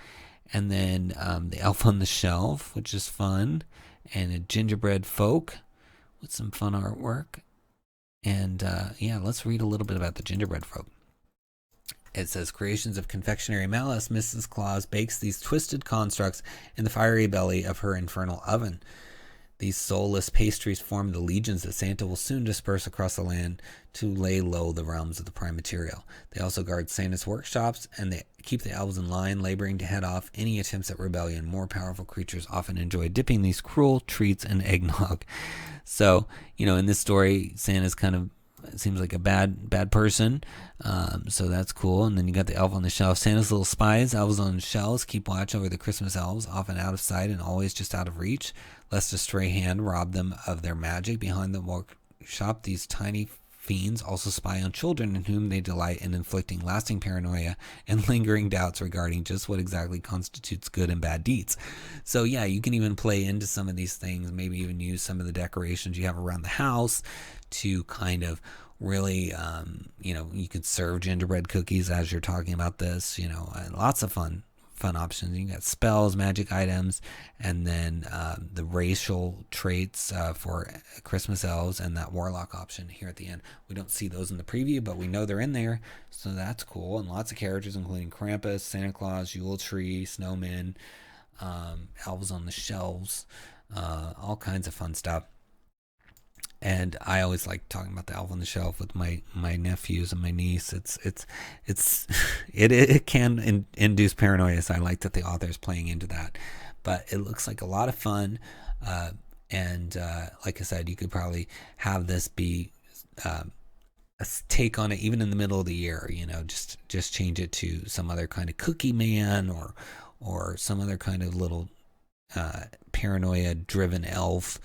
and then the elf on the shelf, which is fun, and a gingerbread folk with some fun artwork. And let's read a little bit about the gingerbread folk. It says, creations of confectionery malice, Mrs. Claus bakes these twisted constructs in the fiery belly of her infernal oven. These soulless pastries form the legions that Santa will soon disperse across the land to lay low the realms of the prime material. They also guard Santa's workshops, and they keep the elves in line, laboring to head off any attempts at rebellion. More powerful creatures often enjoy dipping these cruel treats in eggnog. So, in this story, Santa's kind of, it seems like a bad person, so that's cool. And then you got the elf on the shelf. Santa's little spies, elves on shelves, keep watch over the Christmas elves, often out of sight and always just out of reach, lest a stray hand rob them of their magic. Behind the workshop, these tiny fiends also spy on children, in whom they delight in inflicting lasting paranoia and lingering doubts regarding just what exactly constitutes good and bad deeds. So yeah, you can even play into some of these things, maybe even use some of the decorations you have around the house to kind of really, you could serve gingerbread cookies as you're talking about this, lots of fun options. You got spells, magic items, and then the racial traits for Christmas elves, and that warlock option here at the end. We don't see those in the preview, but we know they're in there, so that's cool. And lots of characters, including Krampus, Santa Claus, Yule Tree, snowmen, elves on the shelves, all kinds of fun stuff. And I always like talking about the elf on the shelf with my nephews and my niece. It can induce paranoia, so I like that the author is playing into that. But it looks like a lot of fun, and like I said, you could probably have this be a take on it even in the middle of the year. Just change it to some other kind of cookie man or some other kind of little paranoia-driven elf,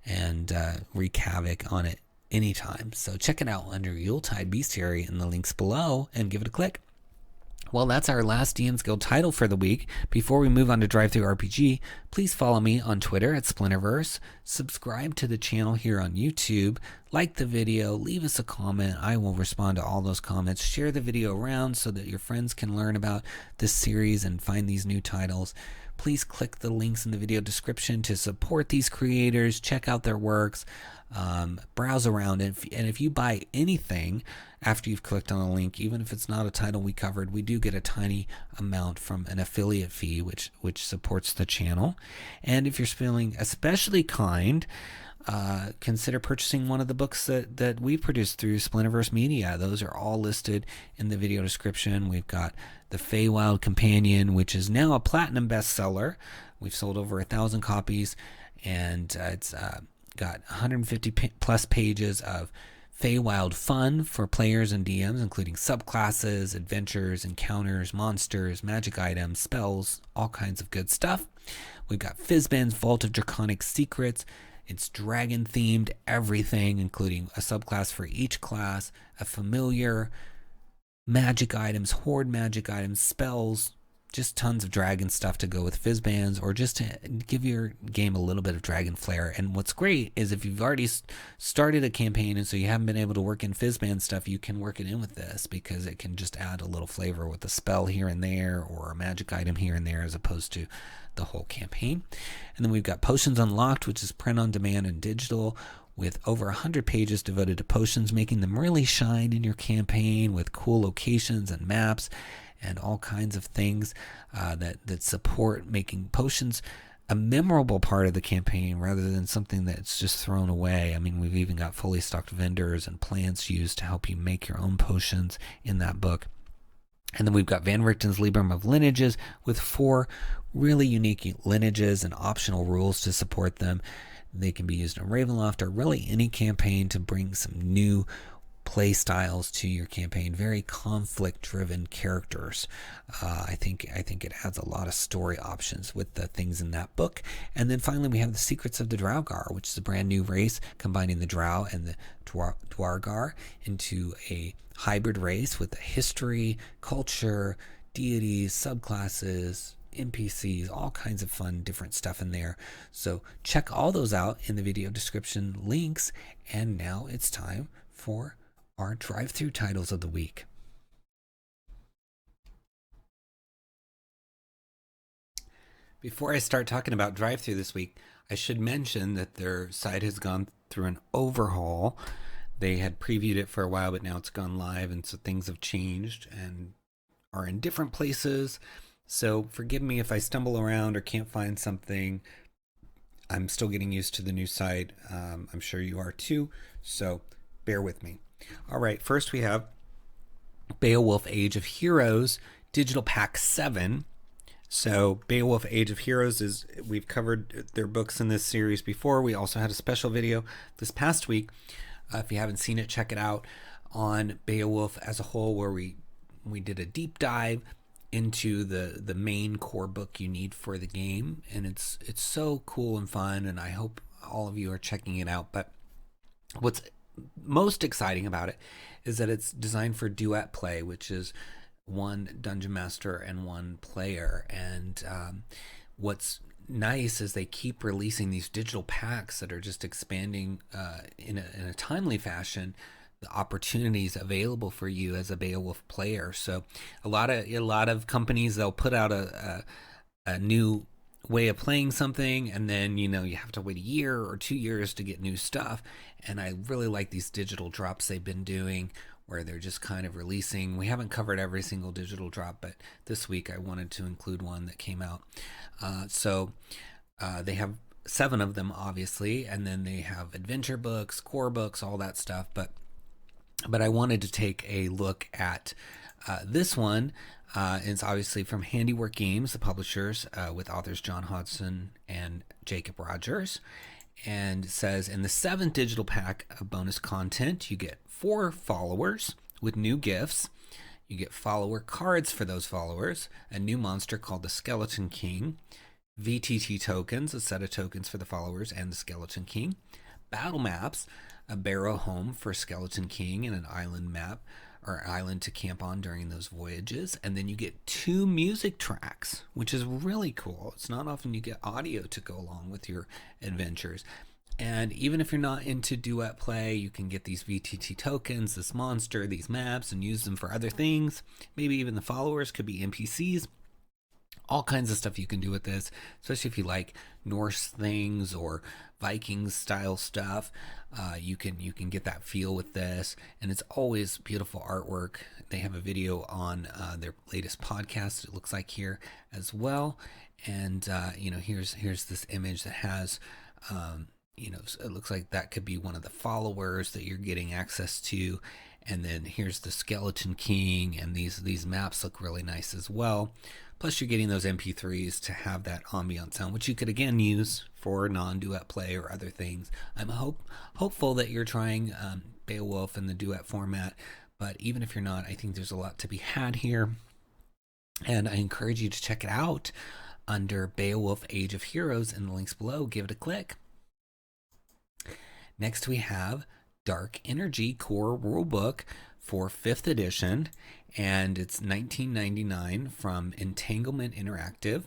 and wreak havoc on it anytime. So check it out under Yuletide Bestiary in the links below and give it a click. Well, that's our last DM's Guild title for the week. Before we move on to DriveThruRPG, please follow me on Twitter at Splinterverse, subscribe to the channel here on YouTube, like the video, leave us a comment. I will respond to all those comments. Share the video around so that your friends can learn about this series and find these new titles. Please click the links in the video description to support these creators, check out their works, browse around. And if you buy anything after you've clicked on the link, even if it's not a title we covered, we do get a tiny amount from an affiliate fee, which supports the channel. And if you're feeling especially kind, consider purchasing one of the books that we produced through Splinterverse Media. Those are all listed in the video description. We've got the Feywild Companion, which is now a platinum bestseller. We've sold over 1,000 copies, and it's got 150 plus pages of Feywild fun for players and DMs, including subclasses, adventures, encounters, monsters, magic items, spells, all kinds of good stuff. We've got Fizban's Vault of Draconic Secrets. It's dragon themed, everything, including a subclass for each class, a familiar, magic items, horde magic items, spells, just tons of dragon stuff to go with Fizbans, or just to give your game a little bit of dragon flair. And what's great is if you've already started a campaign and so you haven't been able to work in Fizban stuff, you can work it in with this, because it can just add a little flavor with a spell here and there or a magic item here and there, as opposed to the whole campaign. And then we've got Potions Unlocked, which is print on demand and digital, with over 100 pages devoted to potions, making them really shine in your campaign with cool locations and maps and all kinds of things that support making potions a memorable part of the campaign rather than something that's just thrown away. I mean, we've even got fully stocked vendors and plants used to help you make your own potions in that book. And then we've got Van Richten's Libram of Lineages with 4 really unique lineages and optional rules to support them. They can be used in Ravenloft or really any campaign to bring some new play styles to your campaign. Very conflict-driven characters. I think it adds a lot of story options with the things in that book. And then finally, we have the Secrets of the Draugr, which is a brand new race combining the Drow and the Duergar into a hybrid race with a history, culture, deities, subclasses, NPCs, all kinds of fun, different stuff in there. So check all those out in the video description links. And now it's time for our drive-through titles of the week. Before I start talking about drive-through this week, I should mention that their site has gone through an overhaul. They had previewed it for a while, but now it's gone live, and so things have changed and are in different places. So forgive me if I stumble around or can't find something. I'm still getting used to the new site. I'm sure you are too, so bear with me. All right, first we have Beowulf Age of Heroes Digital Pack 7. So Beowulf Age of Heroes is, we've covered their books in this series before. We also had a special video this past week. If you haven't seen it, check it out, on Beowulf as a whole, where we did a deep dive into the main core book you need for the game, and it's so cool and fun, and I hope all of you are checking it out. But what's most exciting about it is that it's designed for duet play, which is one dungeon master and one player. And what's nice is they keep releasing these digital packs that are just expanding in a timely fashion the opportunities available for you as a Beowulf player. So a lot of companies, they'll put out a new way of playing something, and then you have to wait a year or 2 years to get new stuff. And I really like these digital drops they've been doing, where they're just kind of releasing. We haven't covered every single digital drop, but this week I wanted to include one that came out. So they have 7 of them, obviously, and then they have adventure books, core books, all that stuff. But I wanted to take a look at this one. It's obviously from Handiwork Games, the publishers, with authors John Hodgson and Jacob Rogers. And it says, in the 7th digital pack of bonus content, you get 4 followers with new gifts. You get follower cards for those followers, a new monster called the Skeleton King, VTT tokens, a set of tokens for the followers and the Skeleton King, battle maps, a barrow home for Skeleton King, and an island map or island to camp on during those voyages. And then you get 2 music tracks, which is really cool. It's not often you get audio to go along with your adventures. And even if you're not into duet play, you can get these VTT tokens, this monster, these maps, and use them for other things. Maybe even the followers could be NPCs. All kinds of stuff you can do with this, especially if you like Norse things or Vikings style stuff. You can get that feel with this, and it's always beautiful artwork. They have a video on their latest podcast, it looks like, here as well. And here's this image that has it looks like that could be one of the followers that you're getting access to. And then here's the Skeleton King, and these maps look really nice as well. Plus you're getting those MP3s to have that ambient sound, which you could again use for non-duet play or other things. I'm hopeful that you're trying Beowulf in the duet format, but even if you're not, I think there's a lot to be had here. And I encourage you to check it out under Beowulf Age of Heroes in the links below. Give it a click. Next we have DarkEnergy Core Rulebook for 5th edition, and it's $19.99 from Entanglement Interactive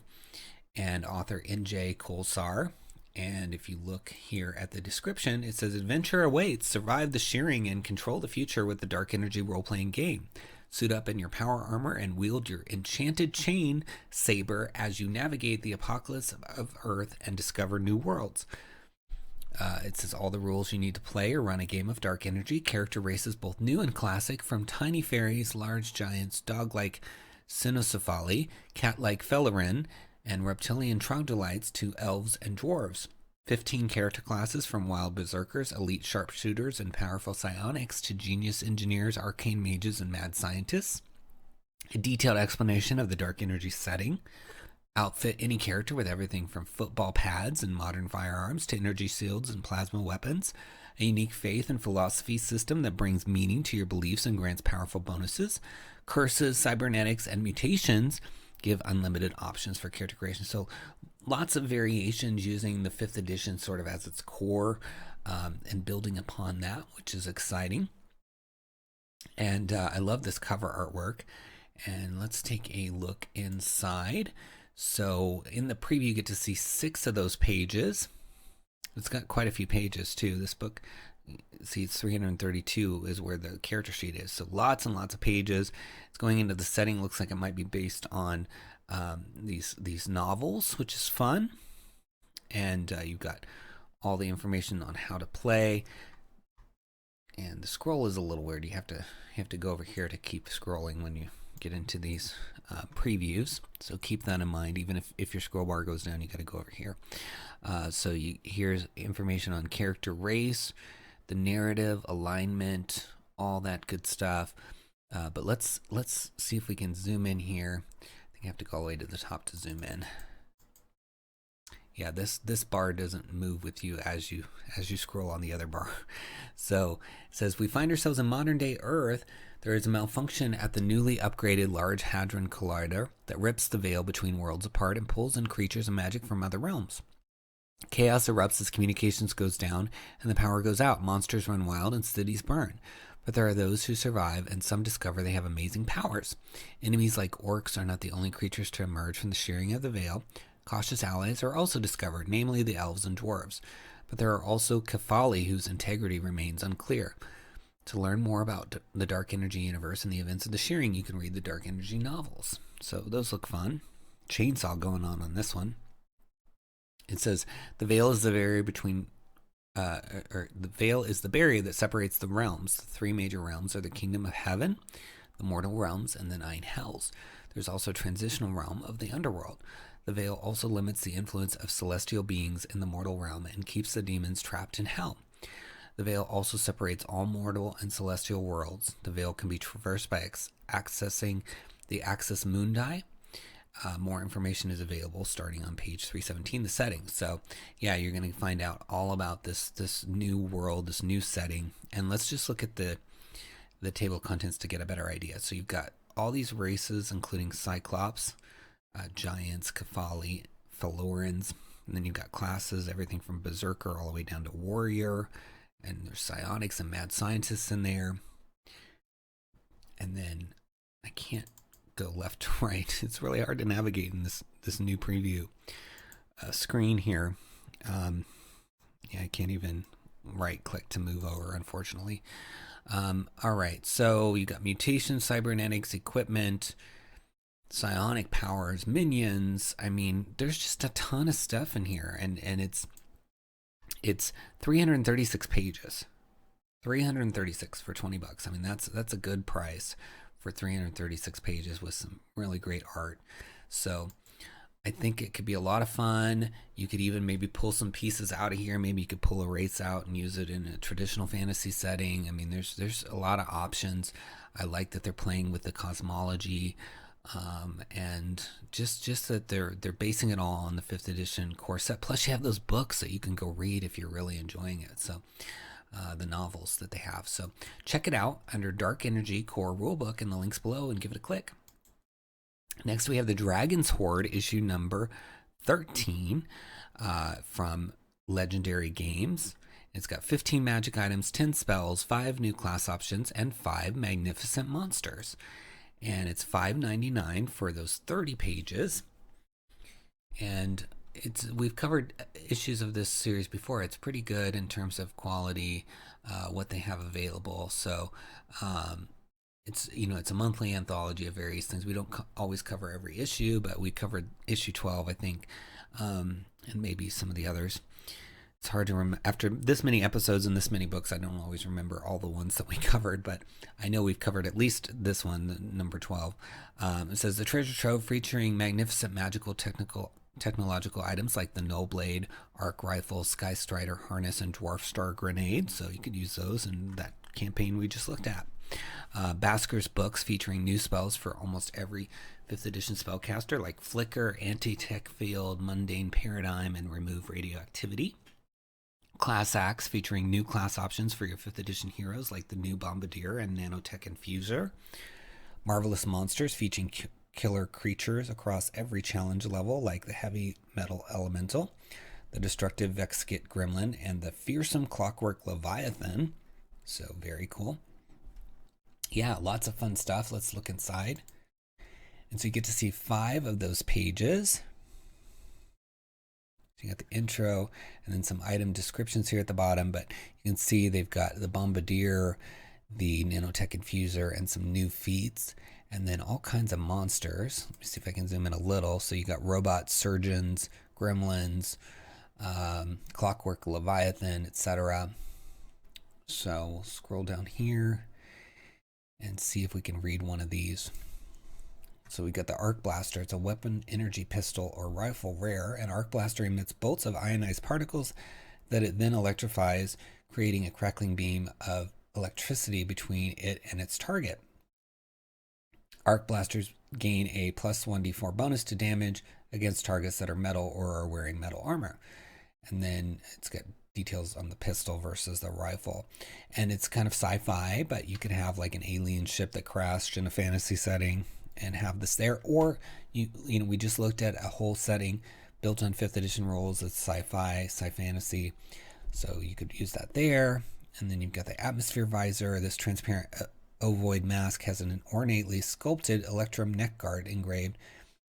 and author N.J. Kolsar. And if you look here at the description, it says, adventure awaits, survive the shearing and control the future with the DarkEnergy role-playing game. Suit up in your power armor and wield your enchanted chain saber as you navigate the apocalypse of Earth and discover new worlds. It says all the rules you need to play or run a game of DarkEnergy. Character races both new and classic, from tiny fairies, large giants, dog-like Cynocephali, cat-like Felarin, and reptilian troglodytes to elves and dwarves. 15 character classes from wild berserkers, elite sharpshooters, and powerful psionics to genius engineers, arcane mages, and mad scientists. A detailed explanation of the dark energy setting. Outfit any character with everything from football pads and modern firearms to energy shields and plasma weapons. A unique faith and philosophy system that brings meaning to your beliefs and grants powerful bonuses. Curses, cybernetics, and mutations give unlimited options for character creation. So lots of variations using the 5th edition sort of as its core, and building upon that, which is exciting. And I love this cover artwork. And let's take a look inside. So in the preview, you get to see 6 of those pages. It's got quite a few pages too. This book, see, it's 332 is where the character sheet is. So lots and lots of pages. It's going into the setting. Looks like it might be based on these novels, which is fun. And you've got all the information on how to play. And the scroll is a little weird. You have to go over here to keep scrolling when you get into these previews. So keep that in mind. Even if your scroll bar goes down, you got to go over here. So here's information on character race, the narrative, alignment, all that good stuff. But let's see if we can zoom in here. I think I have to go all the way to the top to zoom in. Yeah, this bar doesn't move with you as you scroll on the other bar. So it says, we find ourselves in modern day Earth. There is a malfunction at the newly upgraded Large Hadron Collider that rips the veil between worlds apart and pulls in creatures and magic from other realms. Chaos erupts as communications goes down and the power goes out. Monsters run wild and cities burn. But there are those who survive, and some discover they have amazing powers. Enemies like orcs are not the only creatures to emerge from the shearing of the veil. Cautious allies are also discovered, namely the elves and dwarves. But there are also 𝘎𝑝ali whose integrity remains unclear. To learn more about the Dark Energy universe and the events of the shearing, you can read the Dark Energy novels. So those look fun. Chainsaw going on this one. It says, the veil is the barrier between, the veil is the barrier that separates the realms. The 3 major realms are the Kingdom of Heaven, the mortal realms, and the 9 hells. There's also a transitional realm of the underworld. The veil also limits the influence of celestial beings in the mortal realm and keeps the demons trapped in hell. The veil also separates all mortal and celestial worlds. The veil can be traversed by accessing the Axis Mundi. More information is available starting on page 317, the settings. So yeah, you're going to find out all about this new world, this new setting. And let's just look at the table of contents to get a better idea. So you've got all these races, including Cyclops, giants, 𝘎𝑝ali, Felorans, and then you've got classes, everything from Berserker all the way down to Warrior, and there's psionics and mad scientists in there. And then I can't go left to right. It's really hard to navigate in this new preview screen here. Yeah, I can't even right click to move over, unfortunately. All right, so you got mutations, cybernetics, equipment, psionic powers, minions. I mean, there's just a ton of stuff in here, and it's 336 pages. 336 for $20. I mean, that's a good price for 336 pages with some really great art. So I think it could be a lot of fun. You could even maybe pull some pieces out of here. Maybe you could pull a race out and use it in a traditional fantasy setting. I mean, there's a lot of options. I like that they're playing with the cosmology, and just that they're basing it all on the 5th edition core set. Plus, you have those books that you can go read if you're really enjoying it. So the novels that they have. So check it out under DarkEnergy Core Rulebook in the links below and give it a click. Next, we have the Dragon's Hoard issue number 13 from Legendary Games. It's got 15 magic items, 10 spells, 5 new class options, and 5 magnificent monsters. And it's $5.99 for those 30 pages. And we've covered issues of this series before. It's pretty good in terms of quality, what they have available. So it's a monthly anthology of various things. We don't always cover every issue, but we covered issue 12, I think, and maybe some of the others. It's hard to remember. After this many episodes and this many books, I don't always remember all the ones that we covered, but I know we've covered at least this one, number 12. It says, the treasure trove featuring magnificent magical technological items like the Null Blade, Arc Rifle, Sky Strider Harness, and Dwarf Star Grenade. So you could use those in that campaign we just looked at. Basker's books featuring new spells for almost every 5th edition spellcaster, like Flicker, Anti-Tech Field, Mundane Paradigm, and Remove Radioactivity. Class Acts featuring new class options for your 5th edition heroes, like the new Bombardier and Nanotech Infuser. Marvelous Monsters featuring killer creatures across every challenge level, like the Heavy Metal Elemental, the Destructive Vexkit Gremlin, and the Fearsome Clockwork Leviathan. So very cool. Yeah, lots of fun stuff. Let's look inside. And so you get to see 5 of those pages. So you got the intro and then some item descriptions here at the bottom, but you can see they've got the Bombardier, the Nanotech Infuser, and some new feats, and then all kinds of monsters. Let me see if I can zoom in a little. So you got robots, surgeons, gremlins, Clockwork Leviathan, etc. So we'll scroll down here and see if we can read one of these. So we got the Arc Blaster. It's a weapon, energy pistol, or rifle rare. An Arc Blaster emits bolts of ionized particles that it then electrifies, creating a crackling beam of electricity between it and its target. Arc Blasters gain a plus 1d4 bonus to damage against targets that are metal or are wearing metal armor. And then it's got details on the pistol versus the rifle. And it's kind of sci-fi, but you could have like an alien ship that crashed in a fantasy setting and have this there, or you know, we just looked at a whole setting built on 5th edition rules. It's sci-fi, sci-fantasy, so you could use that there. And then you've got the atmosphere visor. This transparent ovoid mask has an ornately sculpted electrum neck guard engraved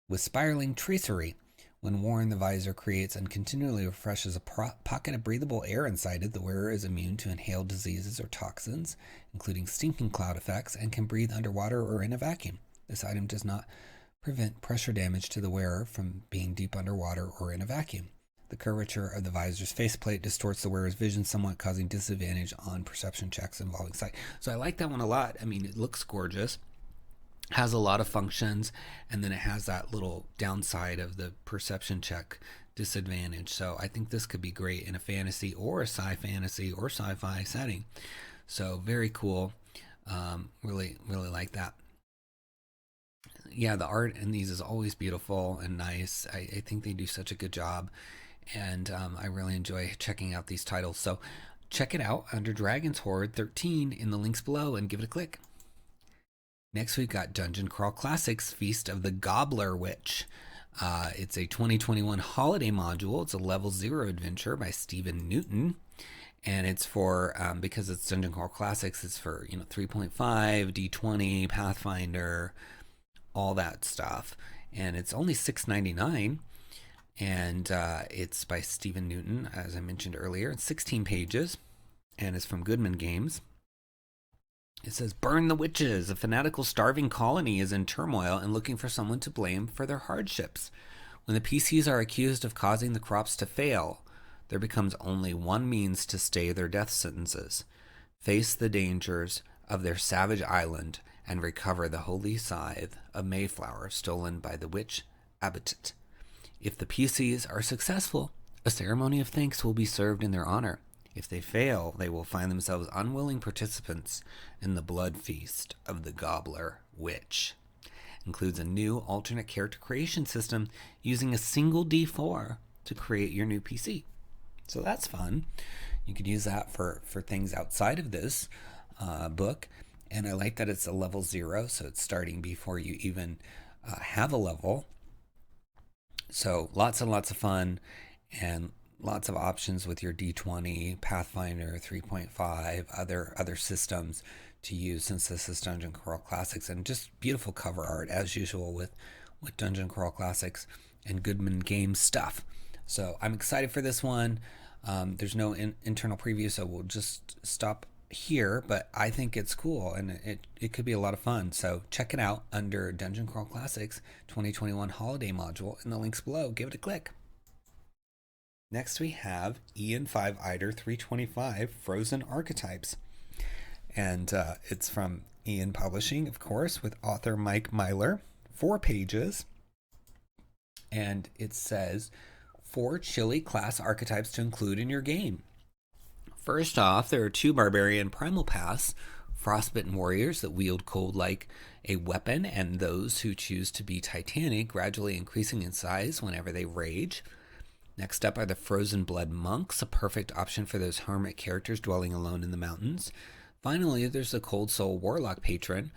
with spiraling tracery. When worn, the visor creates and continually refreshes a pocket of breathable air inside it. The wearer is immune to inhaled diseases or toxins, including stinking cloud effects, and can breathe underwater or in a vacuum. This item does not prevent pressure damage to the wearer from being deep underwater or in a vacuum. The curvature of the visor's faceplate distorts the wearer's vision somewhat, causing disadvantage on perception checks involving sight. So I like that one a lot. I mean, it looks gorgeous, has a lot of functions, and then it has that little downside of the perception check disadvantage. So I think this could be great in a fantasy or a sci-fantasy or sci-fi setting. So very cool. Really like that. Yeah, the art in these is always beautiful and nice. I think they do such a good job, and I really enjoy checking out these titles. So check it out under Dragon's Hoard 13 in the links below and give it a click. Next, we've got Dungeon Crawl Classics Feast of the Gobbler Witch. It's a 2021 holiday module. It's a level 0 adventure by Stephen Newton. And it's for, because it's Dungeon Crawl Classics, it's for, 3.5, D20, Pathfinder, all that stuff. And it's only $6.99. And it's by Stephen Newton, as I mentioned earlier. It's 16 pages, and it's from Goodman Games. It says, burn the witches. A fanatical starving colony is in turmoil and looking for someone to blame for their hardships. When the PCs are accused of causing the crops to fail, there becomes only one means to stay their death sentences: face the dangers of their savage island and recover the holy scythe of Mayflower stolen by the witch Abatit. If the PCs are successful, a ceremony of thanks will be served in their honor. If they fail, they will find themselves unwilling participants in the blood feast of the Gobbler Witch. Includes a new alternate character creation system using a single D4 to create your new PC. So that's fun. You could use that for things outside of this book. And I like that it's a level 0, so it's starting before you even have a level. So lots and lots of fun, and lots of options with your D20, Pathfinder 3.5, other systems to use, since this is Dungeon Crawl Classics, and just beautiful cover art as usual with Dungeon Crawl Classics and Goodman Games stuff. So I'm excited for this one. There's no internal preview, so we'll just stop here, but I think it's cool, and it could be a lot of fun. So check it out under Dungeon Crawl Classics 2021 Holiday Module in the links below. Give it a click. Next we have 𝙤𝙤𝙪𝙧𝙬 325 Frozen Archetypes. And it's from Ian Publishing, of course, with author Mike Myler. 4 pages. And it says 4 chilly class archetypes to include in your game. First off, there are 2 barbarian primal paths, frostbitten warriors that wield cold like a weapon, and those who choose to be titanic, gradually increasing in size whenever they rage. Next up are the frozen blood monks, a perfect option for those hermit characters dwelling alone in the mountains. Finally, there's the cold soul warlock patron,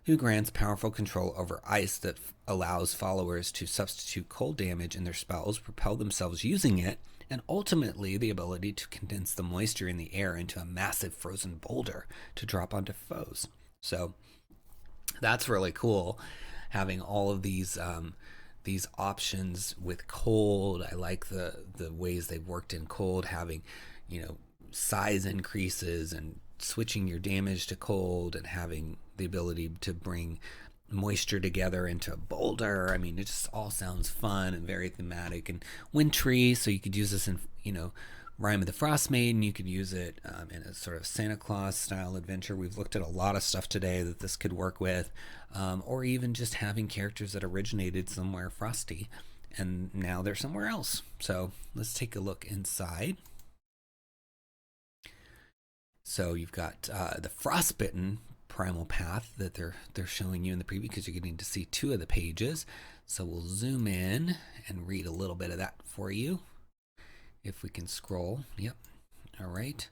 who grants powerful control over ice that allows followers to substitute cold damage in their spells, propel themselves using it, and ultimately the ability to condense the moisture in the air into a massive frozen boulder to drop onto foes. So that's really cool, having all of these options with cold. I like the ways they've worked in cold, having, size increases and switching your damage to cold and having the ability to bring moisture together into a boulder. I mean, it just all sounds fun and very thematic and wintry. So you could use this in, Rime of the Frost Maiden. You could use it in a sort of Santa Claus style adventure. We've looked at a lot of stuff today that this could work with, or even just having characters that originated somewhere frosty and now they're somewhere else. So let's take a look inside. So you've got the frostbitten primal path that they're showing you in the preview, because you're getting to see 2 of the pages. So we'll zoom in and read a little bit of that for you. If we can scroll. Yep. All right.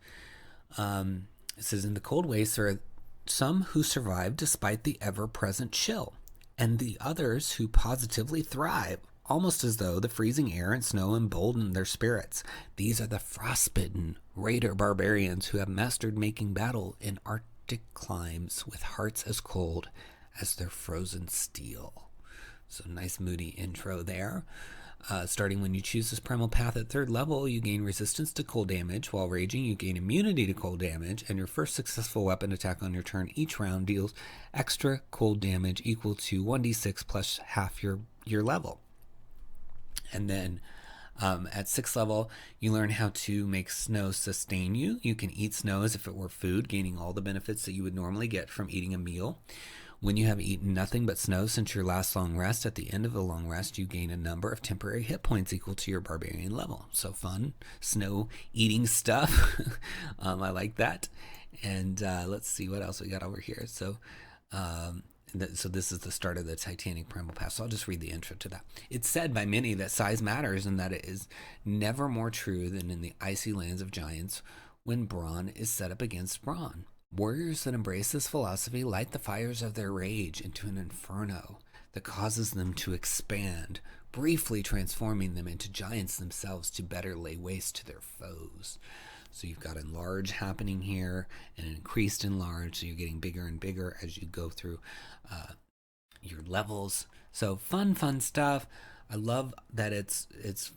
It says, in the cold wastes there are some who survive despite the ever-present chill, and the others who positively thrive, almost as though the freezing air and snow embolden their spirits. These are the frostbitten raider barbarians who have mastered making battle in Arctic climes with hearts as cold as their frozen steel. So nice moody intro there. Starting when you choose this primal path at 3rd level, you gain resistance to cold damage. While raging, you gain immunity to cold damage, and your first successful weapon attack on your turn each round deals extra cold damage equal to 1d6 plus half your level. And then at 6th level, you learn how to make snow sustain you. You can eat snow as if it were food, gaining all the benefits that you would normally get from eating a meal. When you have eaten nothing but snow since your last long rest, at the end of the long rest, you gain a number of temporary hit points equal to your barbarian level. So fun, snow eating stuff. I like that. And let's see what else we got over here. So this is the start of the Titanic Primal Path. So I'll just read the intro to that. It's said by many that size matters, and that it is never more true than in the icy lands of giants when brawn is set up against brawn. Warriors that embrace this philosophy light the fires of their rage into an inferno that causes them to expand, briefly transforming them into giants themselves to better lay waste to their foes. So you've got enlarge happening here and increased enlarge, so you're getting bigger and bigger as you go through your levels. So fun stuff. I love that it's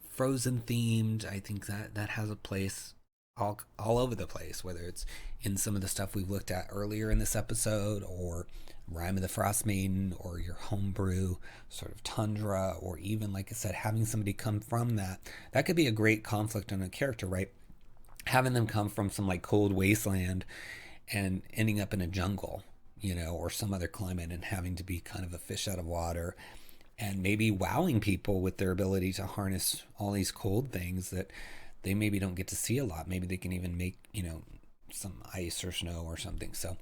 frozen themed. I think that has a place all over the place, whether it's in some of the stuff we've looked at earlier in this episode, or Rime of the Frost Maiden, or your homebrew sort of tundra, or even, like I said, having somebody come from that could be a great conflict on a character, right? Having them come from some like cold wasteland and ending up in a jungle, or some other climate, and having to be kind of a fish out of water, and maybe wowing people with their ability to harness all these cold things that they maybe don't get to see a lot. Maybe they can even make, some ice or snow or something. So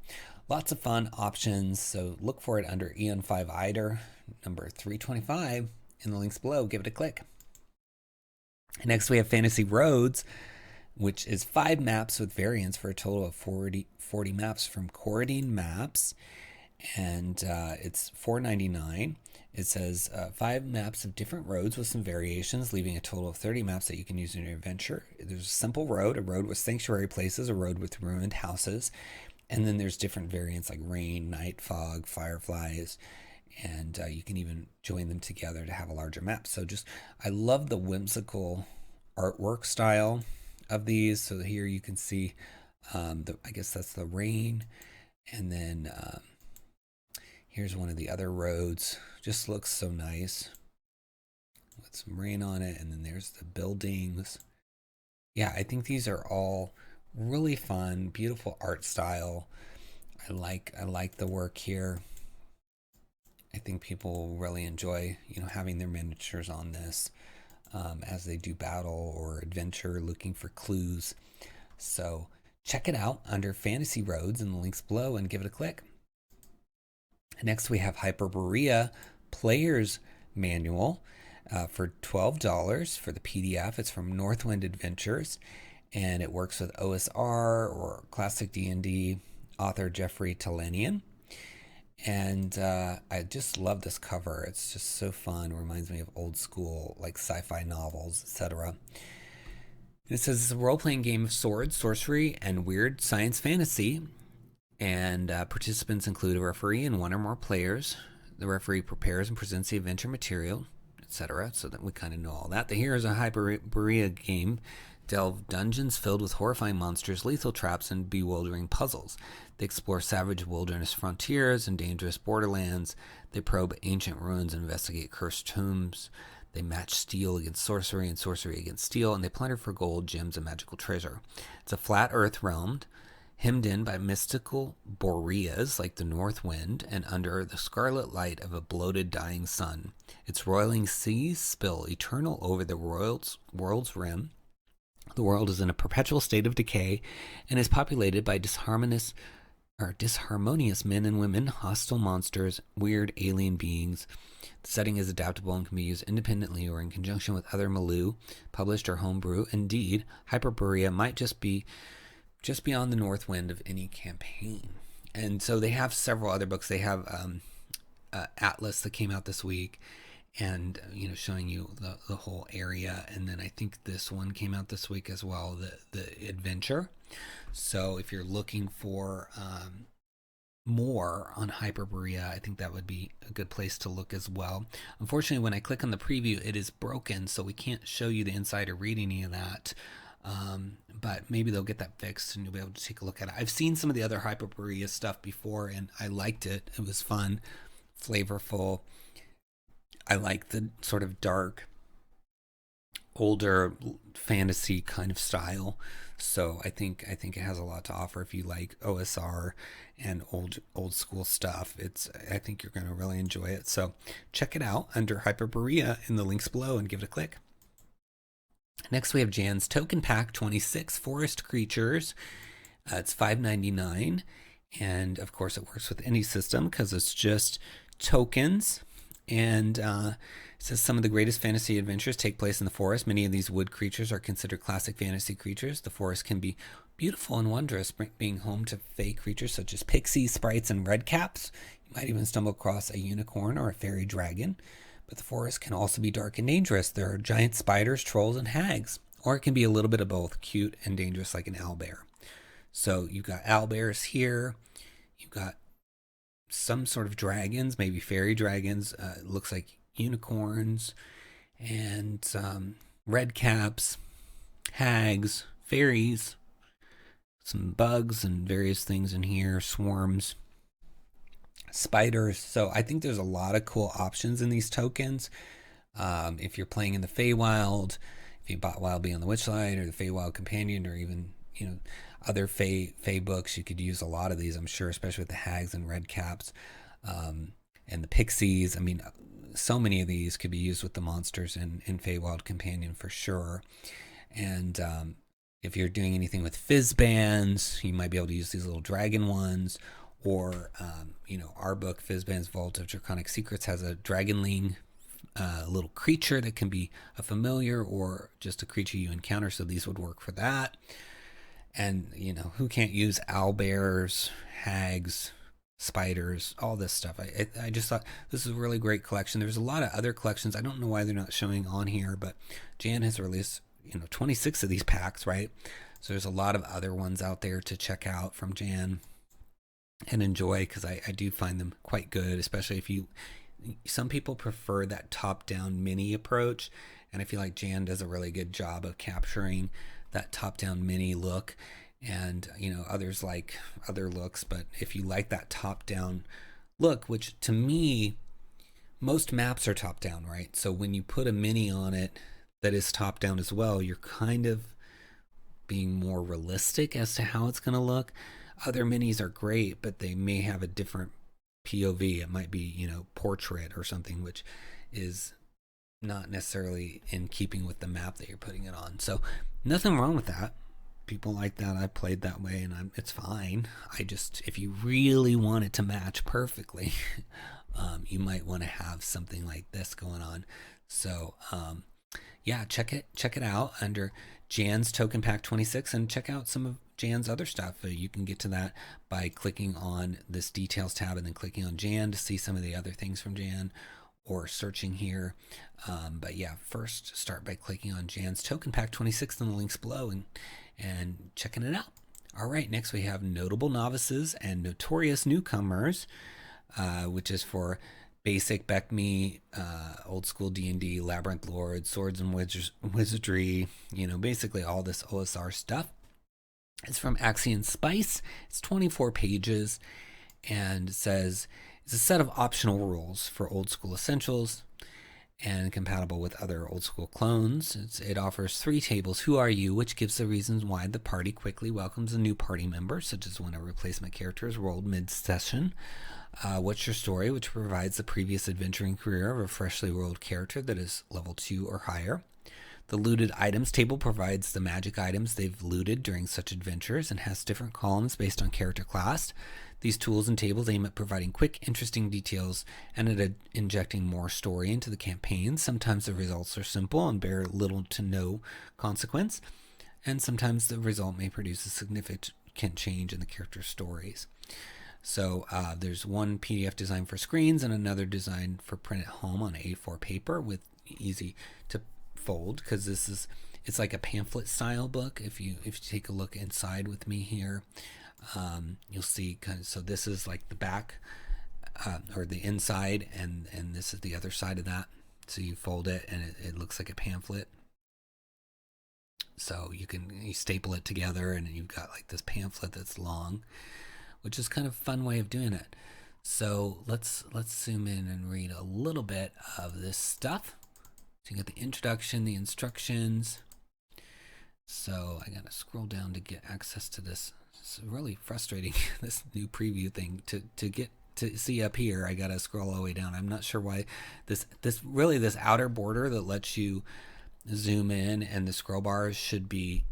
lots of fun options. So look for it under 𝙤𝙤𝙪𝙧𝙬 number 325 in the links below. Give it a click. Next, we have Fantasy Roads, which is 5 maps with variants for a total of 40 maps from Corridine Maps. And it's $4.99. It says 5 maps of different roads with some variations, leaving a total of 30 maps that you can use in your adventure. There's a simple road, a road with sanctuary places, a road with ruined houses, and then there's different variants like rain, night, fog, fireflies, and you can even join them together to have a larger map. So I love the whimsical artwork style of these. So here you can see, I guess that's the rain, and then here's one of the other roads. Just looks so nice with some rain on it. And then there's the buildings. Yeah, I think these are all really fun, beautiful art style. I like the work here. I think people will really enjoy, having their miniatures on this as they do battle or adventure, looking for clues. So check it out under Fantasy Roads in the links below and give it a click. Next, we have Hyperborea Player's Manual for $12 for the PDF. It's from Northwind Adventures, and it works with OSR or classic D&D author Jeffrey Talanian. And I just love this cover. It's just so fun. It reminds me of old school like sci-fi novels, etc. It says it's a role-playing game of swords, sorcery, and weird science fantasy. And participants include a referee and one or more players. The referee prepares and presents the adventure material, etc. So that we kind of know all that. The heroes of Hyperborea game delve dungeons filled with horrifying monsters, lethal traps, and bewildering puzzles. They explore savage wilderness frontiers and dangerous borderlands. They probe ancient ruins and investigate cursed tombs. They match steel against sorcery and sorcery against steel, and they plunder for gold, gems, and magical treasure. It's a flat earth realm, hemmed in by mystical boreas like the north wind, and under the scarlet light of a bloated dying sun. Its roiling seas spill eternal over the world's rim. The world is in a perpetual state of decay and is populated by disharmonious men and women, hostile monsters, weird alien beings. The setting is adaptable and can be used independently or in conjunction with other milieu, published or homebrew. Indeed, Hyperborea might just be on the north wind of any campaign. And so they have several other books. They have Atlas that came out this week, and showing you the whole area. And then I think this one came out this week as well, the adventure. So if you're looking for more on Hyperborea, I think that would be a good place to look as well. Unfortunately, when I click on the preview, it is broken, so we can't show you the inside or read any of that. But maybe they'll get that fixed and you'll be able to take a look at it. I've seen some of the other Hyperborea stuff before, and I liked it. It was fun, flavorful. I like the sort of dark, older fantasy kind of style. So I think it has a lot to offer if you like OSR and old school stuff. I think you're going to really enjoy it. So check it out under Hyperborea in the links below and give it a click. Next, we have Jan's Token Pack 26 Forest Creatures. It's $5.99, and of course it works with any system because it's just tokens. And it says some of the greatest fantasy adventures take place in the forest. Many of these wood creatures are considered classic fantasy creatures. The forest can be beautiful and wondrous, being home to fey creatures such as pixies, sprites, and redcaps. You might even stumble across a unicorn or a fairy dragon. But the forest can also be dark and dangerous. There are giant spiders, trolls, and hags. Or it can be a little bit of both, cute and dangerous like an owlbear. So you've got owlbears here. You've got some sort of dragons, maybe fairy dragons. It looks like unicorns and red caps, hags, fairies, some bugs and various things in here, swarms, spiders. So I think there's a lot of cool options in these tokens. If you're playing in the Feywild, if you bought Wild Beyond the Witchlight or the Feywild Companion, or even other Fey books, you could use a lot of these, I'm sure, especially with the hags and red caps and the pixies. I mean, so many of these could be used with the monsters in Feywild Companion for sure. And if you're doing anything with fizz bands, you might be able to use these little dragon ones. Or, our book, Fizzban's Vault of Draconic Secrets, has a dragonling little creature that can be a familiar or just a creature you encounter. So these would work for that. And, who can't use owlbears, hags, spiders, all this stuff. I just thought this is a really great collection. There's a lot of other collections. I don't know why they're not showing on here, but Jan has released, 26 of these packs, right? So there's a lot of other ones out there to check out from Jan and enjoy, because I do find them quite good, especially if some people prefer that top-down mini approach, and I feel like Jan does a really good job of capturing that top-down mini look, and others like other looks. But if you like that top-down look, which to me, most maps are top-down, right? So when you put a mini on it that is top-down as well, you're kind of being more realistic as to how it's going to look. Other minis are great, but they may have a different POV. It might be, you know, portrait or something, which is not necessarily in keeping with the map that you're putting it on. So nothing wrong with that. People like that. I played that way, and it's fine. I just, if you really want it to match perfectly, you might want to have something like this going on. So yeah, check it out under Jan's Token Pack 26, and check out some of Jan's other stuff. You can get to that by clicking on this details tab and then clicking on Jan to see some of the other things from Jan, or searching here. But yeah, first start by clicking on Jan's Token Pack 26 in the links below and checking it out. All right, next we have Notable Novices and Notorious Newcomers, which is for basic BECMI, old school D&D, Labyrinth Lord, Swords and Wizardry, you know, basically all this OSR stuff. It's from Axiom Spice. It's 24 pages, and it says it's a set of optional rules for old school essentials and compatible with other old school clones. It offers 3 tables: Who Are You?, which gives the reasons why the party quickly welcomes a new party member, such as when a replacement character is rolled mid-session. What's Your Story?, which provides the previous adventuring career of a freshly rolled character that is level 2 or higher. The Looted Items table provides the magic items they've looted during such adventures and has different columns based on character class. These tools and tables aim at providing quick, interesting details and at injecting more story into the campaign. Sometimes the results are simple and bear little to no consequence, and sometimes the result may produce a significant change in the character's stories. So there's one PDF designed for screens and another designed for print at home on A4 paper with easy to fold, because it's like a pamphlet style book. If you take a look inside with me here, you'll see so this is like the back or the inside, and this is the other side of that. So you fold it and it looks like a pamphlet. So you staple it together and you've got like this pamphlet that's long, which is kind of a fun way of doing it. So let's zoom in and read a little bit of this stuff. So you get the introduction, the instructions. So I gotta scroll down to get access to this. It's really frustrating, this new preview thing. To get to see up here, I gotta scroll all the way down. I'm not sure why this outer border that lets you zoom in and the scroll bars should be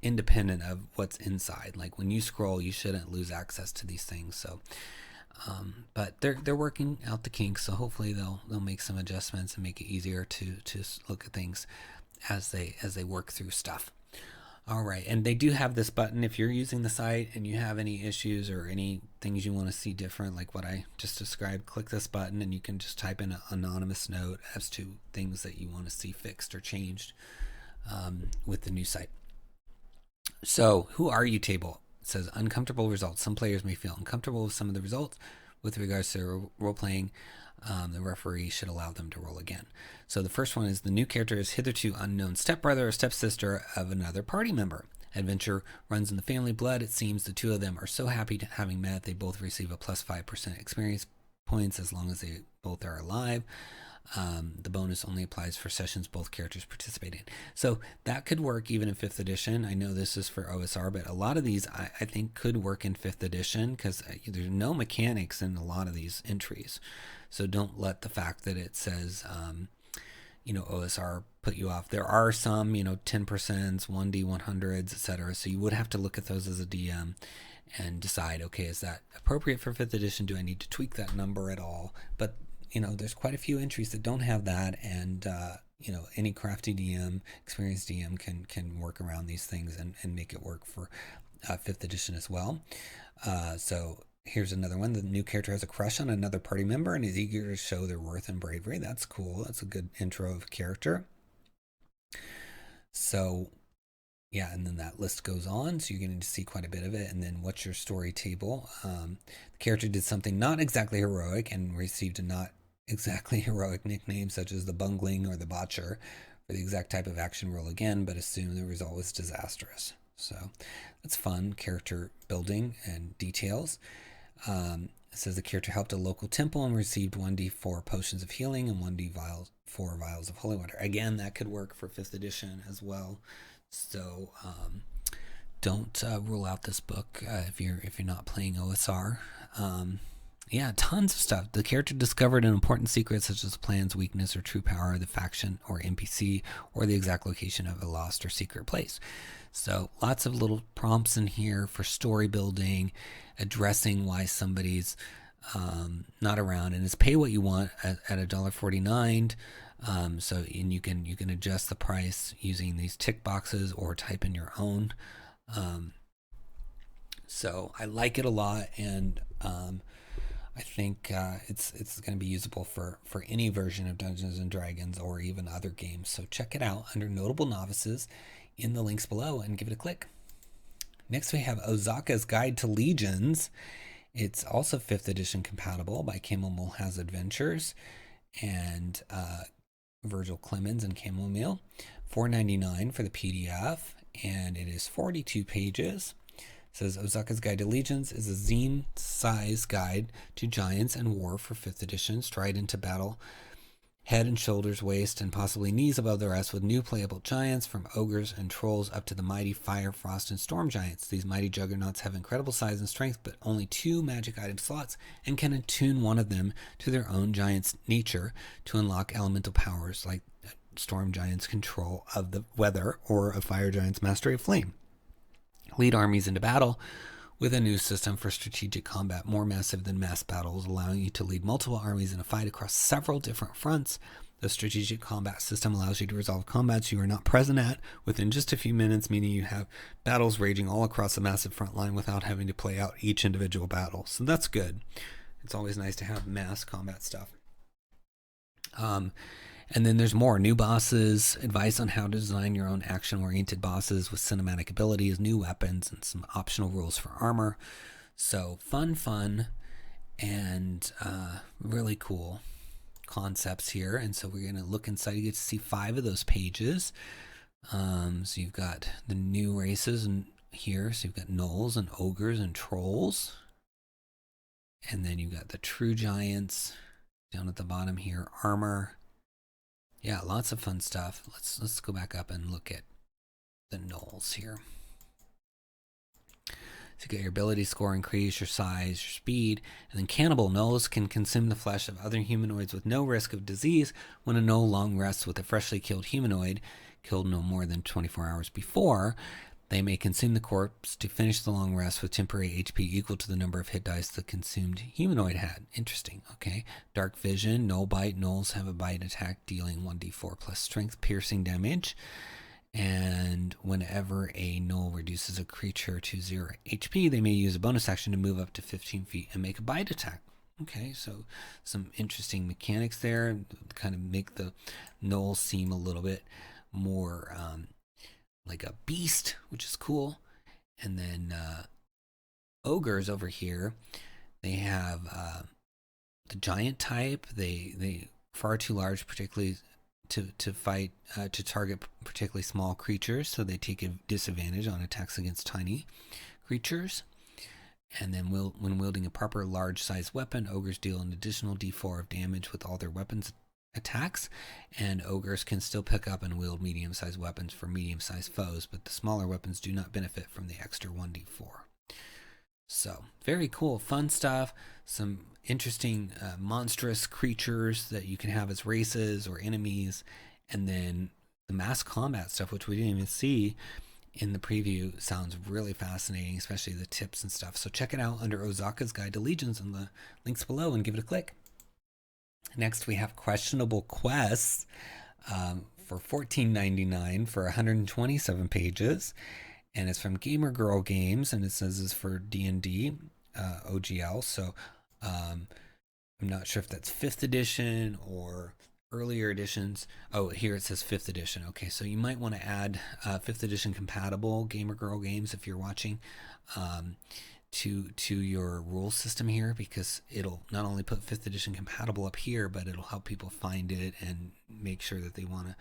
independent of what's inside. Like when you scroll, you shouldn't lose access to these things. So but they're working out the kinks, so hopefully they'll make some adjustments and make it easier to look at things as they work through stuff. All right, and they do have this button if you're using the site and you have any issues or any things you want to see different, like what I just described. Click this button and you can just type in an anonymous note as to things that you want to see fixed or changed with the new site. So, Who Are You table? It says uncomfortable results. Some players may feel uncomfortable with some of the results. With regards to role-playing, the referee should allow them to roll again. So the first one is the new character is hitherto unknown stepbrother or stepsister of another party member. Adventure runs in the family blood. It seems the two of them are so happy to having met, they both receive a plus 5% experience points as long as they both are alive. The bonus only applies for sessions both characters participate in. So that could work even in 5th edition. I know this is for OSR, but a lot of these I think could work in 5th edition because there's no mechanics in a lot of these entries. So don't let the fact that it says, OSR put you off. There are some, 10%, 1D 100s, etc. So you would have to look at those as a DM and decide, okay, is that appropriate for 5th edition? Do I need to tweak that number at all? But there's quite a few entries that don't have that, and any crafty DM, experienced DM can work around these things and make it work for 5th edition as well. So here's another one. The new character has a crush on another party member and is eager to show their worth and bravery. That's cool. That's a good intro of character. So yeah, and then that list goes on, so you're getting to see quite a bit of it. And then What's Your Story table. The character did something not exactly heroic and received a not exactly heroic nickname, such as the Bungling or the Botcher, for the exact type of action roll again, but assume the result was disastrous. So that's fun character building and details. It says the character helped a local temple and received 1d4 potions of healing and 1d4 vials of holy water. Again, that could work for 5th edition as well. So don't rule out this book if you're not playing OSR. Yeah, tons of stuff. The character discovered an important secret such as plan's weakness or true power of the faction or NPC or the exact location of a lost or secret place. So lots of little prompts in here for story building, addressing why somebody's not around, and it's pay what you want at $1.49. And you can adjust the price using these tick boxes or type in your own. So I like it a lot, and I think it's going to be usable for any version of Dungeons and Dragons or even other games. So check it out under Notable Novices in the links below and give it a click. Next we have Ozaka's Guide to Legions. It's also 5th edition compatible by Chamomile Has Adventures and Virgil Clemens and Chamomile. $4.99 for the PDF, and it is 42 pages. It says Ozaka's Guide to Legions is a zine-size guide to giants and war for 5th edition. Stride into battle, head and shoulders, waist, and possibly knees above the rest, with new playable giants from ogres and trolls up to the mighty fire, frost, and storm giants. These mighty juggernauts have incredible size and strength, but only 2 magic item slots, and can attune one of them to their own giant's nature to unlock elemental powers like storm giant's control of the weather or a fire giant's mastery of flame. Lead armies into battle with a new system for strategic combat, more massive than mass battles, allowing you to lead multiple armies in a fight across several different fronts. The strategic combat system allows you to resolve combats you are not present at within just a few minutes, meaning you have battles raging all across a massive front line without having to play out each individual battle. So that's good. It's always nice to have mass combat stuff. And then there's more new bosses, advice on how to design your own action-oriented bosses with cinematic abilities, new weapons, and some optional rules for armor. So fun, and really cool concepts here. And so we're going to look inside. You get to see 5 of those pages. So you've got the new races in here. So you've got gnolls and ogres and trolls. And then you've got the true giants down at the bottom here, armor. Yeah, lots of fun stuff. Let's go back up and look at the gnolls here. So you get your ability score increase, your size, your speed, and then cannibal gnolls can consume the flesh of other humanoids with no risk of disease. When a gnoll long rests with a freshly killed humanoid, killed no more than 24 hours before, they may consume the corpse to finish the long rest with temporary HP equal to the number of hit dice the consumed humanoid had. Interesting. Okay. Dark vision, no bite. Gnolls have a bite attack dealing 1d4 plus strength piercing damage. And whenever a gnoll reduces a creature to 0 HP, they may use a bonus action to move up to 15 feet and make a bite attack. Okay, so some interesting mechanics there. Kind of make the gnoll seem a little bit more like a beast, which is cool. And then ogres over here, they have the giant type. They far too large, particularly to fight to target particularly small creatures, so they take a disadvantage on attacks against tiny creatures. And then when wielding a proper large size weapon, ogres deal an additional d4 of damage with all their weapons attacks, and ogres can still pick up and wield medium-sized weapons for medium-sized foes, but the smaller weapons do not benefit from the extra 1d4. So very cool, fun stuff. Some interesting monstrous creatures that you can have as races or enemies, and then the mass combat stuff, which we didn't even see in the preview, sounds really fascinating, especially the tips and stuff. So check it out under Ozaka's Guide to Legions in the links below and give it a click. Next, we have Questionable Quests for $14.99 for 127 pages. And it's from Gamer Girl Games, and it says it's for D&D OGL. So I'm not sure if that's 5th edition or earlier editions. Oh, here it says 5th edition. Okay, so you might want to add 5th edition compatible Gamer Girl Games if you're watching to your rule system here, because it'll not only put 5th edition compatible up here, but it'll help people find it and make sure that they want to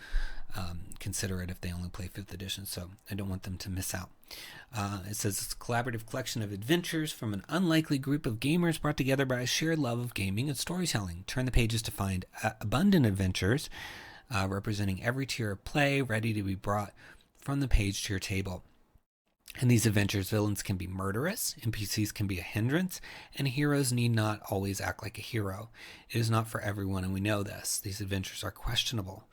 consider it if they only play 5th edition. So I don't want them to miss out. It says it's a collaborative collection of adventures from an unlikely group of gamers brought together by a shared love of gaming and storytelling. Turn the pages to find abundant adventures representing every tier of play, ready to be brought from the page to your table. In these adventures, villains can be murderous, NPCs can be a hindrance, and heroes need not always act like a hero. It is not for everyone, and we know this. These adventures are questionable.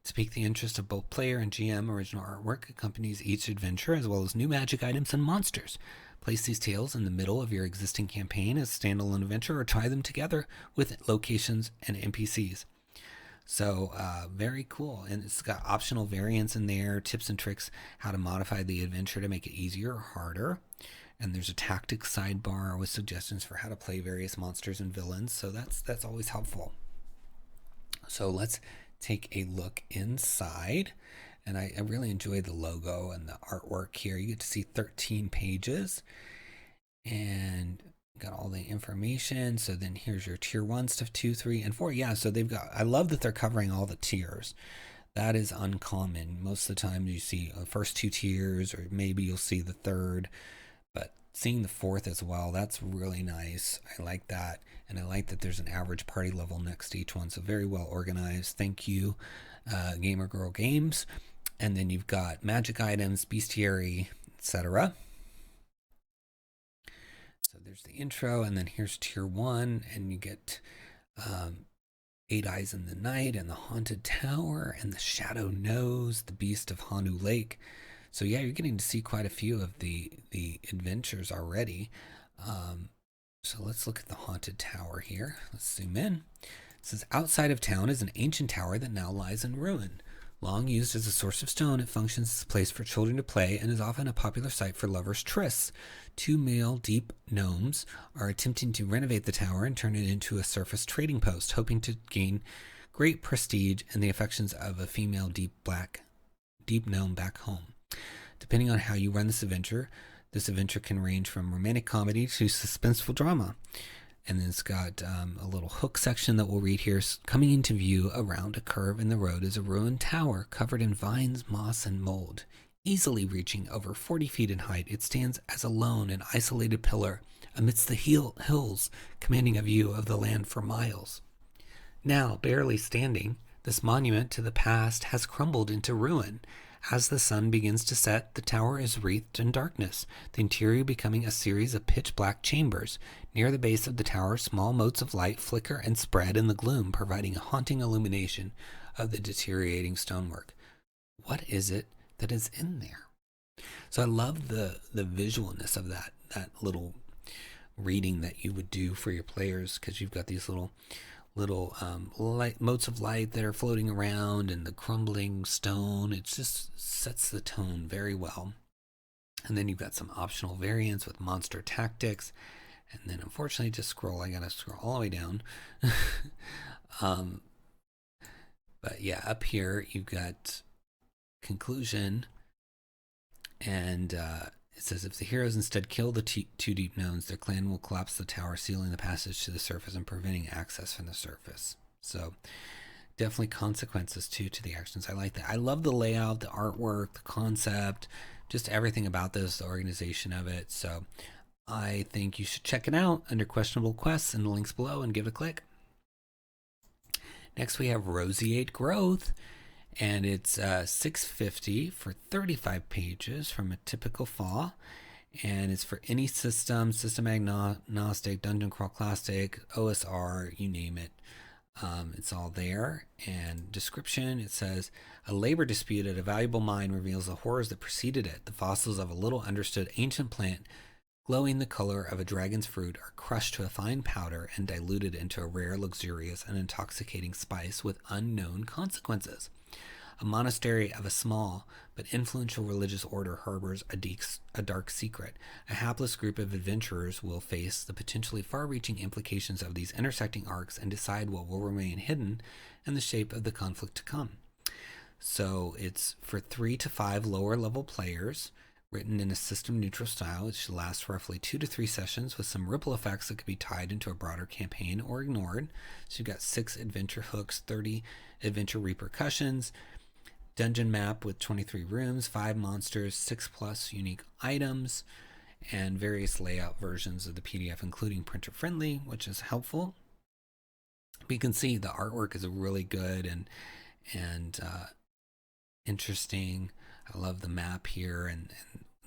To pique the interest of both player and GM, original artwork accompanies each adventure, as well as new magic items and monsters. Place these tales in the middle of your existing campaign as a standalone adventure, or tie them together with locations and NPCs. So very cool. And it's got optional variants in there, tips and tricks, how to modify the adventure to make it easier or harder. And there's a tactics sidebar with suggestions for how to play various monsters and villains. So that's always helpful. So let's take a look inside. And I really enjoy the logo and the artwork here. You get to see 13 pages. And got all the information. So then here's your tier 1 stuff, 2, 3, and 4. Yeah, so they've got, I love that they're covering all the tiers. That is uncommon. Most of the time you see the first 2 tiers, or maybe you'll see the 3rd, but seeing the 4th as well, that's really nice. I like that. And I like that there's an average party level next to each one. So very well organized. Thank you, Gamer Girl Games. And then you've got magic items, bestiary, etc. So there's the intro, and then here's tier 1, and you get 8 Eyes in the Night, and the Haunted Tower, and the Shadow Nose, the Beast of Honu Lake. So yeah, you're getting to see quite a few of the adventures already. So let's look at the Haunted Tower here. Let's zoom in. It says, outside of town is an ancient tower that now lies in ruin. Long used as a source of stone, it functions as a place for children to play and is often a popular site for lovers' trysts. 2 male deep gnomes are attempting to renovate the tower and turn it into a surface trading post, hoping to gain great prestige and the affections of a female deep gnome back home. Depending on how you run this adventure can range from romantic comedy to suspenseful drama. And then it's got a little hook section that we'll read here. Coming into view around a curve in the road is a ruined tower covered in vines, moss, and mold. Easily reaching over 40 feet in height, it stands as a lone and isolated pillar amidst the hills, commanding a view of the land for miles. Now, barely standing, this monument to the past has crumbled into ruin. As the sun begins to set, the tower is wreathed in darkness, the interior becoming a series of pitch-black chambers. Near the base of the tower, small motes of light flicker and spread in the gloom, providing a haunting illumination of the deteriorating stonework. What is it that is in there? So I love the visualness of that little reading that you would do for your players, because you've got these little light motes of light that are floating around, and the crumbling stone. It just sets the tone very well. And then you've got some optional variants with monster tactics. And then unfortunately, I gotta scroll all the way down. But yeah, up here you've got conclusion, and it says, if the heroes instead kill the 2 deep gnomes, their clan will collapse the tower, sealing the passage to the surface and preventing access from the surface. So definitely consequences to the actions. I like that. I love the layout, the artwork, the concept, just everything about this, the organization of it. So I think you should check it out under questionable quests in the links below and give it a click. Next we have Roseate Growth, and it's $6.50 for 35 pages from a typical fall, and it's for any system agnostic, dungeon crawl classic, OSR, you name it. It's all there. And description, it says, a labor dispute at a valuable mine reveals the horrors that preceded it. The fossils of a little understood ancient plant glowing the color of a dragon's fruit are crushed to a fine powder and diluted into a rare, luxurious, and intoxicating spice with unknown consequences. A monastery of a small but influential religious order harbors a dark secret. A hapless group of adventurers will face the potentially far-reaching implications of these intersecting arcs and decide what will remain hidden in the shape of the conflict to come. So it's for 3 to 5 lower-level players, written in a system-neutral style. It should last roughly 2 to 3 sessions with some ripple effects that could be tied into a broader campaign or ignored. So you've got 6 adventure hooks, 30 adventure repercussions, dungeon map with 23 rooms, 5 monsters, 6+ unique items, and various layout versions of the PDF, including printer-friendly, which is helpful. But you can see the artwork is really good and interesting. I love the map here, and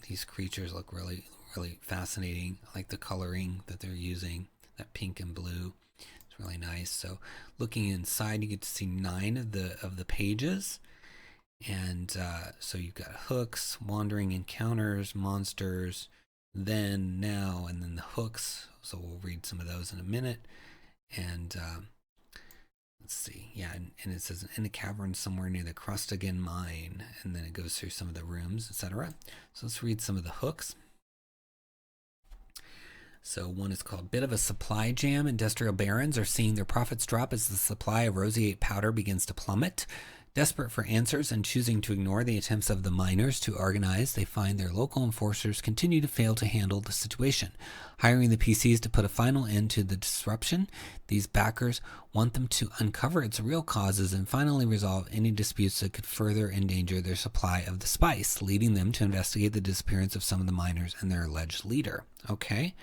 these creatures look really, really fascinating. I like the coloring that they're using, that pink and blue. It's really nice. So looking inside, you get to see 9 of the pages. And so you've got hooks, wandering encounters, monsters, then, now, and then the hooks. So we'll read some of those in a minute. And let's see. Yeah, and it says in a cavern somewhere near the 𝙽𝙤𝙤 mine. And then it goes through some of the rooms, etc. So let's read some of the hooks. So one is called Bit of a Supply Jam. Industrial barons are seeing their profits drop as the supply of roseate powder begins to plummet. Desperate for answers and choosing to ignore the attempts of the miners to organize, they find their local enforcers continue to fail to handle the situation. Hiring the PCs to put a final end to the disruption, these backers want them to uncover its real causes and finally resolve any disputes that could further endanger their supply of the spice, leading them to investigate the disappearance of some of the miners and their alleged leader. Okay.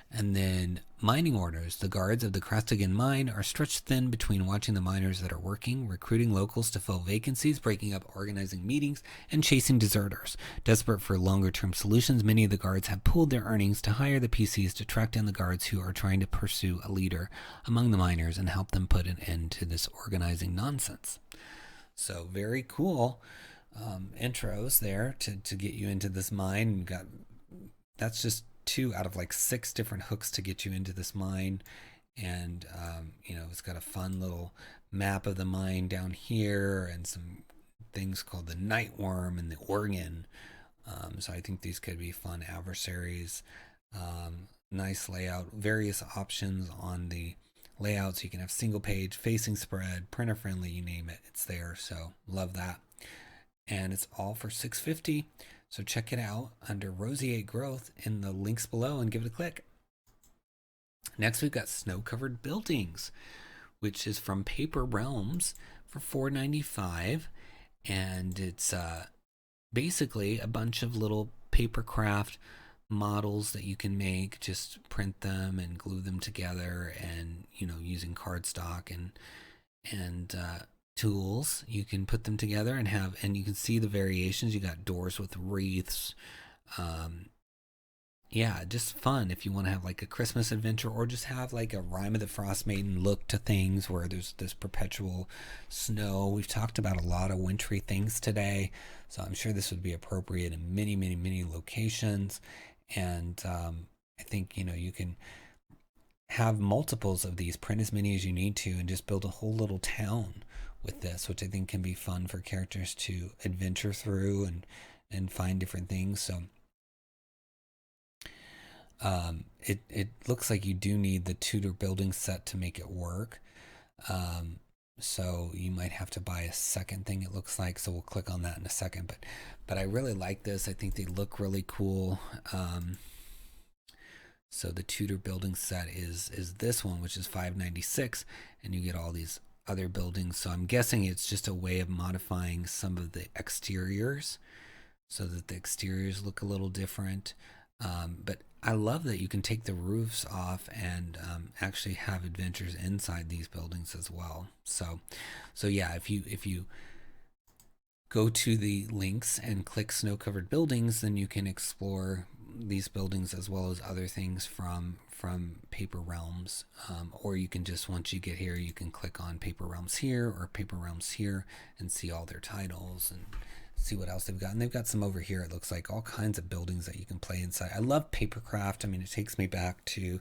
And then mining orders. The guards of the 𝙬𝙤𝙤 mine are stretched thin between watching the miners that are working, recruiting locals to fill vacancies, breaking up organizing meetings, and chasing deserters. Desperate for longer-term solutions, many of the guards have pooled their earnings to hire the PCs to track down the guards who are trying to pursue a leader among the miners and help them put an end to this organizing nonsense. So very cool intros there to get you into this mine. That's just 2 out of like 6 different hooks to get you into this mine. And it's got a fun little map of the mine down here and some things called the Nightworm and the Organ. So I think these could be fun adversaries. Nice layout, various options on the layout, so you can have single page, facing spread, printer friendly, you name it, it's there. So love that. And it's all for $6.50. So check it out under Roseate Growth in the links below and give it a click. Next, we've got Snow-Covered Buildings, which is from Paper Realms for $4.95. And it's basically a bunch of little papercraft models that you can make. Just print them and glue them together, and using cardstock and tools, you can put them together and you can see the variations. You got doors with wreaths. Yeah, just fun if you want to have like a Christmas adventure, or just have like a Rime of the Frostmaiden look to things where there's this perpetual snow. We've talked about a lot of wintry things today, so I'm sure this would be appropriate in many, many, many locations. And I think you can have multiples of these, print as many as you need to, and just build a whole little town with this, which I think can be fun for characters to adventure through and find different things. So it looks like you do need the Tudor building set to make it work. So you might have to buy a second thing, it looks like. So we'll click on that in a second. But I really like this. I think they look really cool. So the Tudor building set is this one, which is $5.96, and you get all these other buildings. So I'm guessing it's just a way of modifying some of the exteriors so that the exteriors look a little different. But I love that you can take the roofs off and actually have adventures inside these buildings as well. So yeah, if you go to the links and click Snow-Covered Buildings, then you can explore these buildings as well as other things from Paper Realms. Or you can just, once you get here, you can click on Paper Realms here or Paper Realms here and see all their titles and see what else they've got. And they've got some over here, it looks like, all kinds of buildings that you can play inside. I love papercraft. I mean, it takes me back to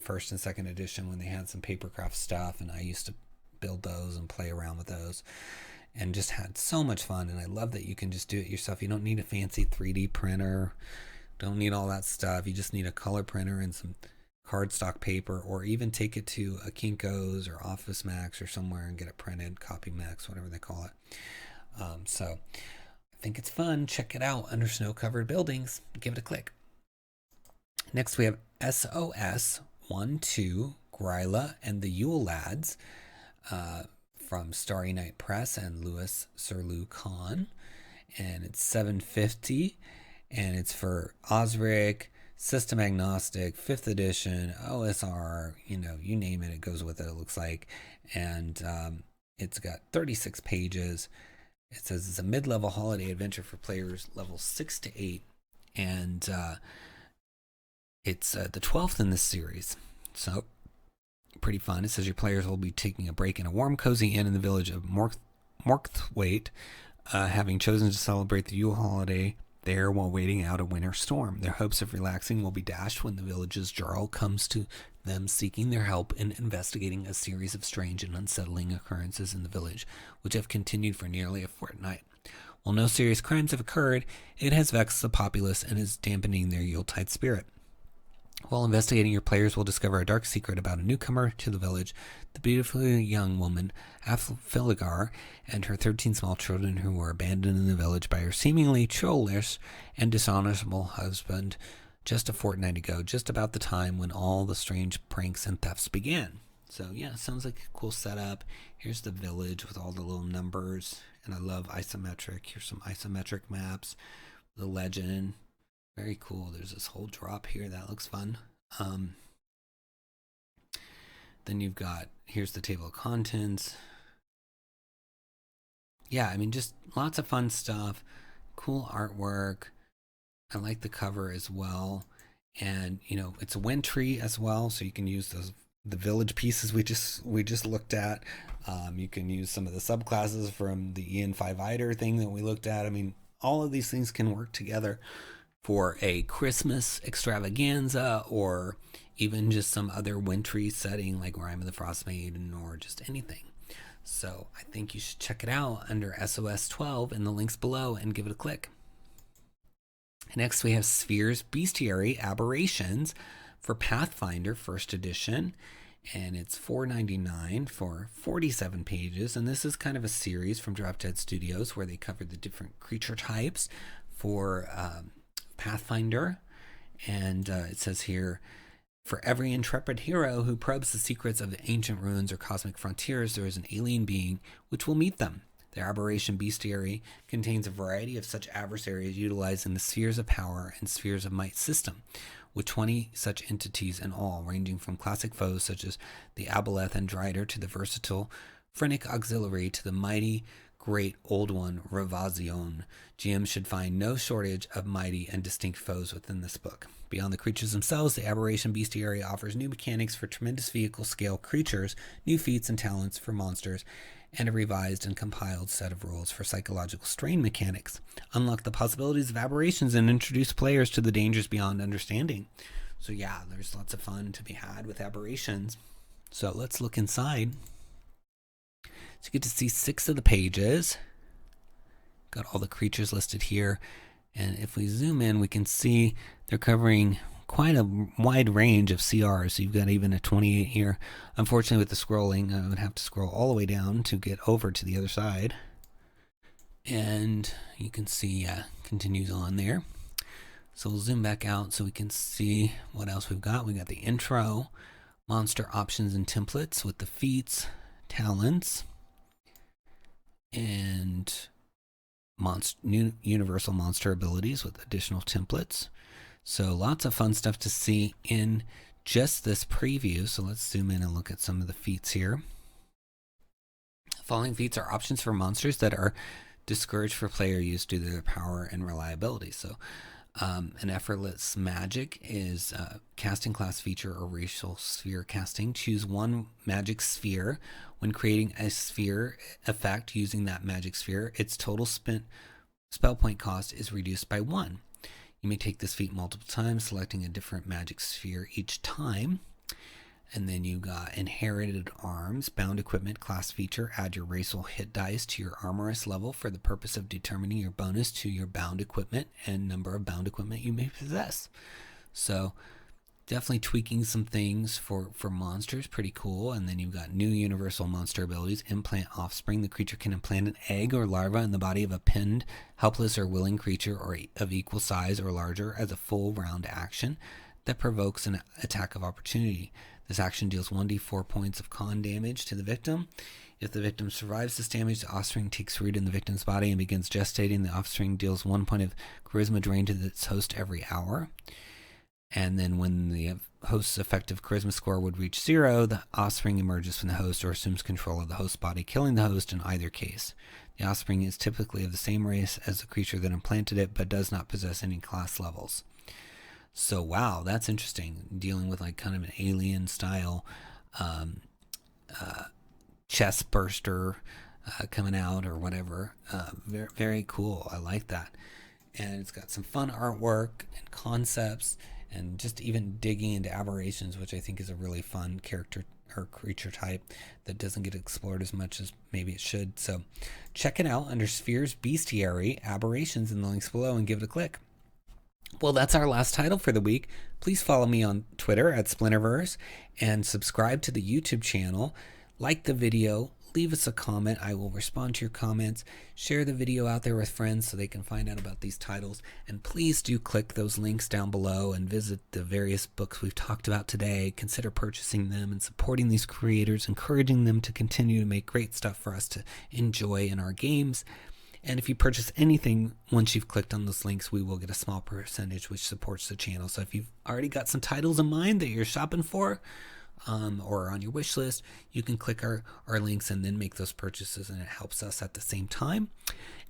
first and second edition when they had some papercraft stuff, and I used to build those and play around with those and just had so much fun. And I love that you can just do it yourself. You don't need a fancy 3D printer, don't need all that stuff. You just need a color printer and some cardstock paper, or even take it to a Kinko's or Office Max or somewhere and get it printed, Copy Max, whatever they call it. So I think it's fun. Check it out under Snow-Covered Buildings. Give it a click. Next, we have SOS 1-2 Gryla and the Yule Lads from Starry Night Press and Louis Sirlew Khan. And it's $7.50. And it's for Osric, System Agnostic, 5th edition, OSR, you name it, it goes with it, it looks like. And it's got 36 pages. It says it's a mid-level holiday adventure for players levels 6 to 8, and it's the 12th in this series. So pretty fun. It says your players will be taking a break in a warm, cozy inn in the village of Morkthwaite, having chosen to celebrate the Yule holiday there while waiting out a winter storm. Their hopes of relaxing will be dashed when the village's Jarl comes to them seeking their help in investigating a series of strange and unsettling occurrences in the village, which have continued for nearly a fortnight. While no serious crimes have occurred, it has vexed the populace and is dampening their Yuletide spirit. While investigating, your players will discover a dark secret about a newcomer to the village, the beautifully young woman, Athvilgar, and her 13 small children who were abandoned in the village by her seemingly churlish and dishonorable husband just a fortnight ago, just about the time when all the strange pranks and thefts began. So yeah, sounds like a cool setup. Here's the village with all the little numbers, and I love isometric. Here's some isometric maps, the legend. Very cool. There's this whole drop here. That looks fun. Then you've got, here's the table of contents. Yeah, I mean, just lots of fun stuff. Cool artwork. I like the cover as well. And, you know, it's a wintry as well, so you can use the village pieces we just looked at. You can use some of the subclasses from the 𝙤𝙤𝙬𝙬𝙧𝙬 thing that we looked at. I mean, all of these things can work together for a Christmas extravaganza, or even just some other wintry setting like Rime of the Frost Maiden, or just anything. So I think you should check it out under SOS 12 in the links below and give it a click. Next we have Sphere's Bestiary Aberrations for Pathfinder 1st edition, and it's $4.99 for 47 pages, and this is kind of a series from Drop Dead Studios where they covered the different creature types for Pathfinder. And it says here, for every intrepid hero who probes the secrets of the ancient ruins or cosmic frontiers, there is an alien being which will meet them. The Aberration Bestiary contains a variety of such adversaries utilized in the Spheres of Power and Spheres of Might system, with 20 such entities in all, ranging from classic foes such as the Aboleth and Drider to the versatile Phrenic Auxiliary to the mighty great old one, Ravazion. GMs should find no shortage of mighty and distinct foes within this book. Beyond the creatures themselves, the Aberration Bestiary offers new mechanics for tremendous vehicle scale creatures, new feats and talents for monsters, and a revised and compiled set of rules for psychological strain mechanics. Unlock the possibilities of aberrations and introduce players to the dangers beyond understanding. So yeah, there's lots of fun to be had with aberrations. So let's look inside. So you get to see 6 of the pages. Got all the creatures listed here. And if we zoom in, we can see they're covering quite a wide range of CRs. So you've got even a 28 here. Unfortunately, with the scrolling, I would have to scroll all the way down to get over to the other side. And you can see, continues on there. So we'll zoom back out so we can see what else we've got. We got the intro, monster options and templates with the feats, talents, and new universal monster abilities with additional templates. So lots of fun stuff to see in just this preview. So let's zoom in and look at some of the feats here. The following feats are options for monsters that are discouraged for player use due to their power and reliability. So an effortless magic is a casting class feature or racial sphere casting. Choose one magic sphere. When creating a sphere effect using that magic sphere, its total spent spell point cost is reduced by 1. You may take this feat multiple times, selecting a different magic sphere each time. And then you got Inherited Arms, Bound Equipment class feature. Add your racial hit dice to your Armorous level for the purpose of determining your bonus to your bound equipment and number of bound equipment you may possess. So definitely tweaking some things for monsters, pretty cool. And then you've got new universal monster abilities. Implant Offspring. The creature can implant an egg or larva in the body of a pinned, helpless, or willing creature or of equal size or larger as a full round action that provokes an attack of opportunity. This action deals 1d4 points of con damage to the victim. If the victim survives this damage, the offspring takes root in the victim's body and begins gestating. The offspring deals 1 point of charisma drain to its host every hour. And then when the host's effective charisma score would reach 0, the offspring emerges from the host or assumes control of the host body, killing the host in either case. The offspring is typically of the same race as the creature that implanted it, but does not possess any class levels. So wow, that's interesting. Dealing with like kind of an alien style chest burster coming out or whatever. Very, very cool. I like that. And it's got some fun artwork and concepts, and just even digging into aberrations, which I think is a really fun character or creature type that doesn't get explored as much as maybe it should. So check it out under Sphere's Bestiary, Aberrations, in the links below, and give it a click. Well, that's our last title for the week. Please follow me on Twitter at Splinterverse and subscribe to the YouTube channel. Like the video, leave us a comment. I will respond to your comments. Share the video out there with friends so they can find out about these titles. And please do click those links down below and visit the various books we've talked about today. Consider purchasing them and supporting these creators, encouraging them to continue to make great stuff for us to enjoy in our games. And if you purchase anything, once you've clicked on those links, we will get a small percentage which supports the channel. So if you've already got some titles in mind that you're shopping for, or on your wish list, you can click our links and then make those purchases, and it helps us at the same time.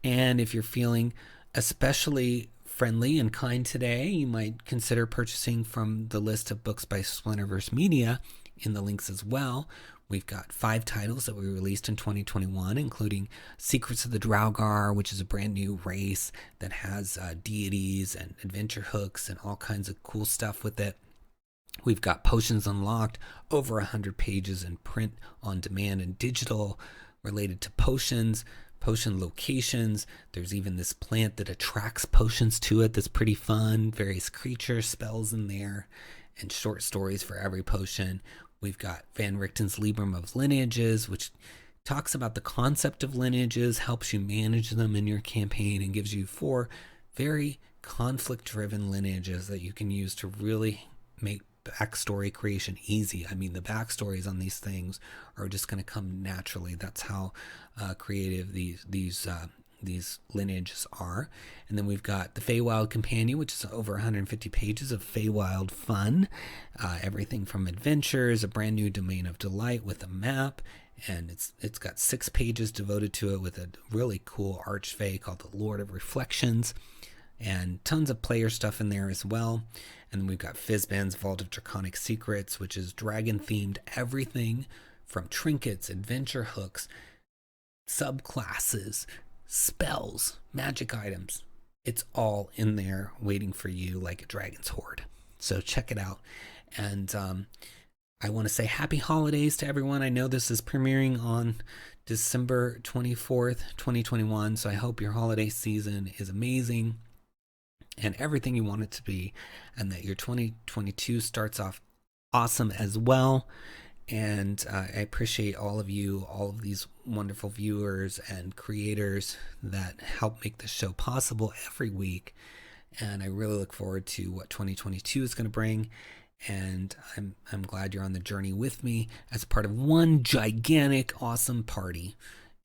And if you're feeling especially friendly and kind today, you might consider purchasing from the list of books by Splinterverse Media in the links as well. We've got 5 titles that we released in 2021, including Secrets of the Draugr, which is a brand new race that has deities and adventure hooks and all kinds of cool stuff with it. We've got Potions Unlocked, over 100 pages in print, on demand, and digital related to potions, potion locations. There's even this plant that attracts potions to it that's pretty fun. Various creature spells in there, and short stories for every potion. We've got Van Richten's Librum of Lineages, which talks about the concept of lineages, helps you manage them in your campaign, and gives you 4 very conflict-driven lineages that you can use to really make backstory creation easy. I mean, the backstories on these things are just going to come naturally. That's how creative these lineages are. And then we've got the Feywild Companion, which is over 150 pages of Feywild fun. Everything from adventures, a brand new Domain of Delight with a map, and it's got 6 pages devoted to it with a really cool archfey called the Lord of Reflections, and tons of player stuff in there as well. And then we've got Fizban's Vault of Draconic Secrets, which is dragon-themed. Everything from trinkets, adventure hooks, subclasses, spells, magic items. It's all in there waiting for you like a dragon's hoard. So check it out. And I want to say happy holidays to everyone. I know this is premiering on December 24th, 2021. So I hope your holiday season is amazing and everything you want it to be, and that your 2022 starts off awesome as well. And I appreciate all of you, all of these wonderful viewers and creators that help make the show possible every week. And I really look forward to what 2022 is going to bring. And I'm glad you're on the journey with me as part of one gigantic, awesome party.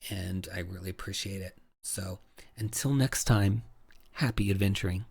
And I really appreciate it. So until next time, happy adventuring.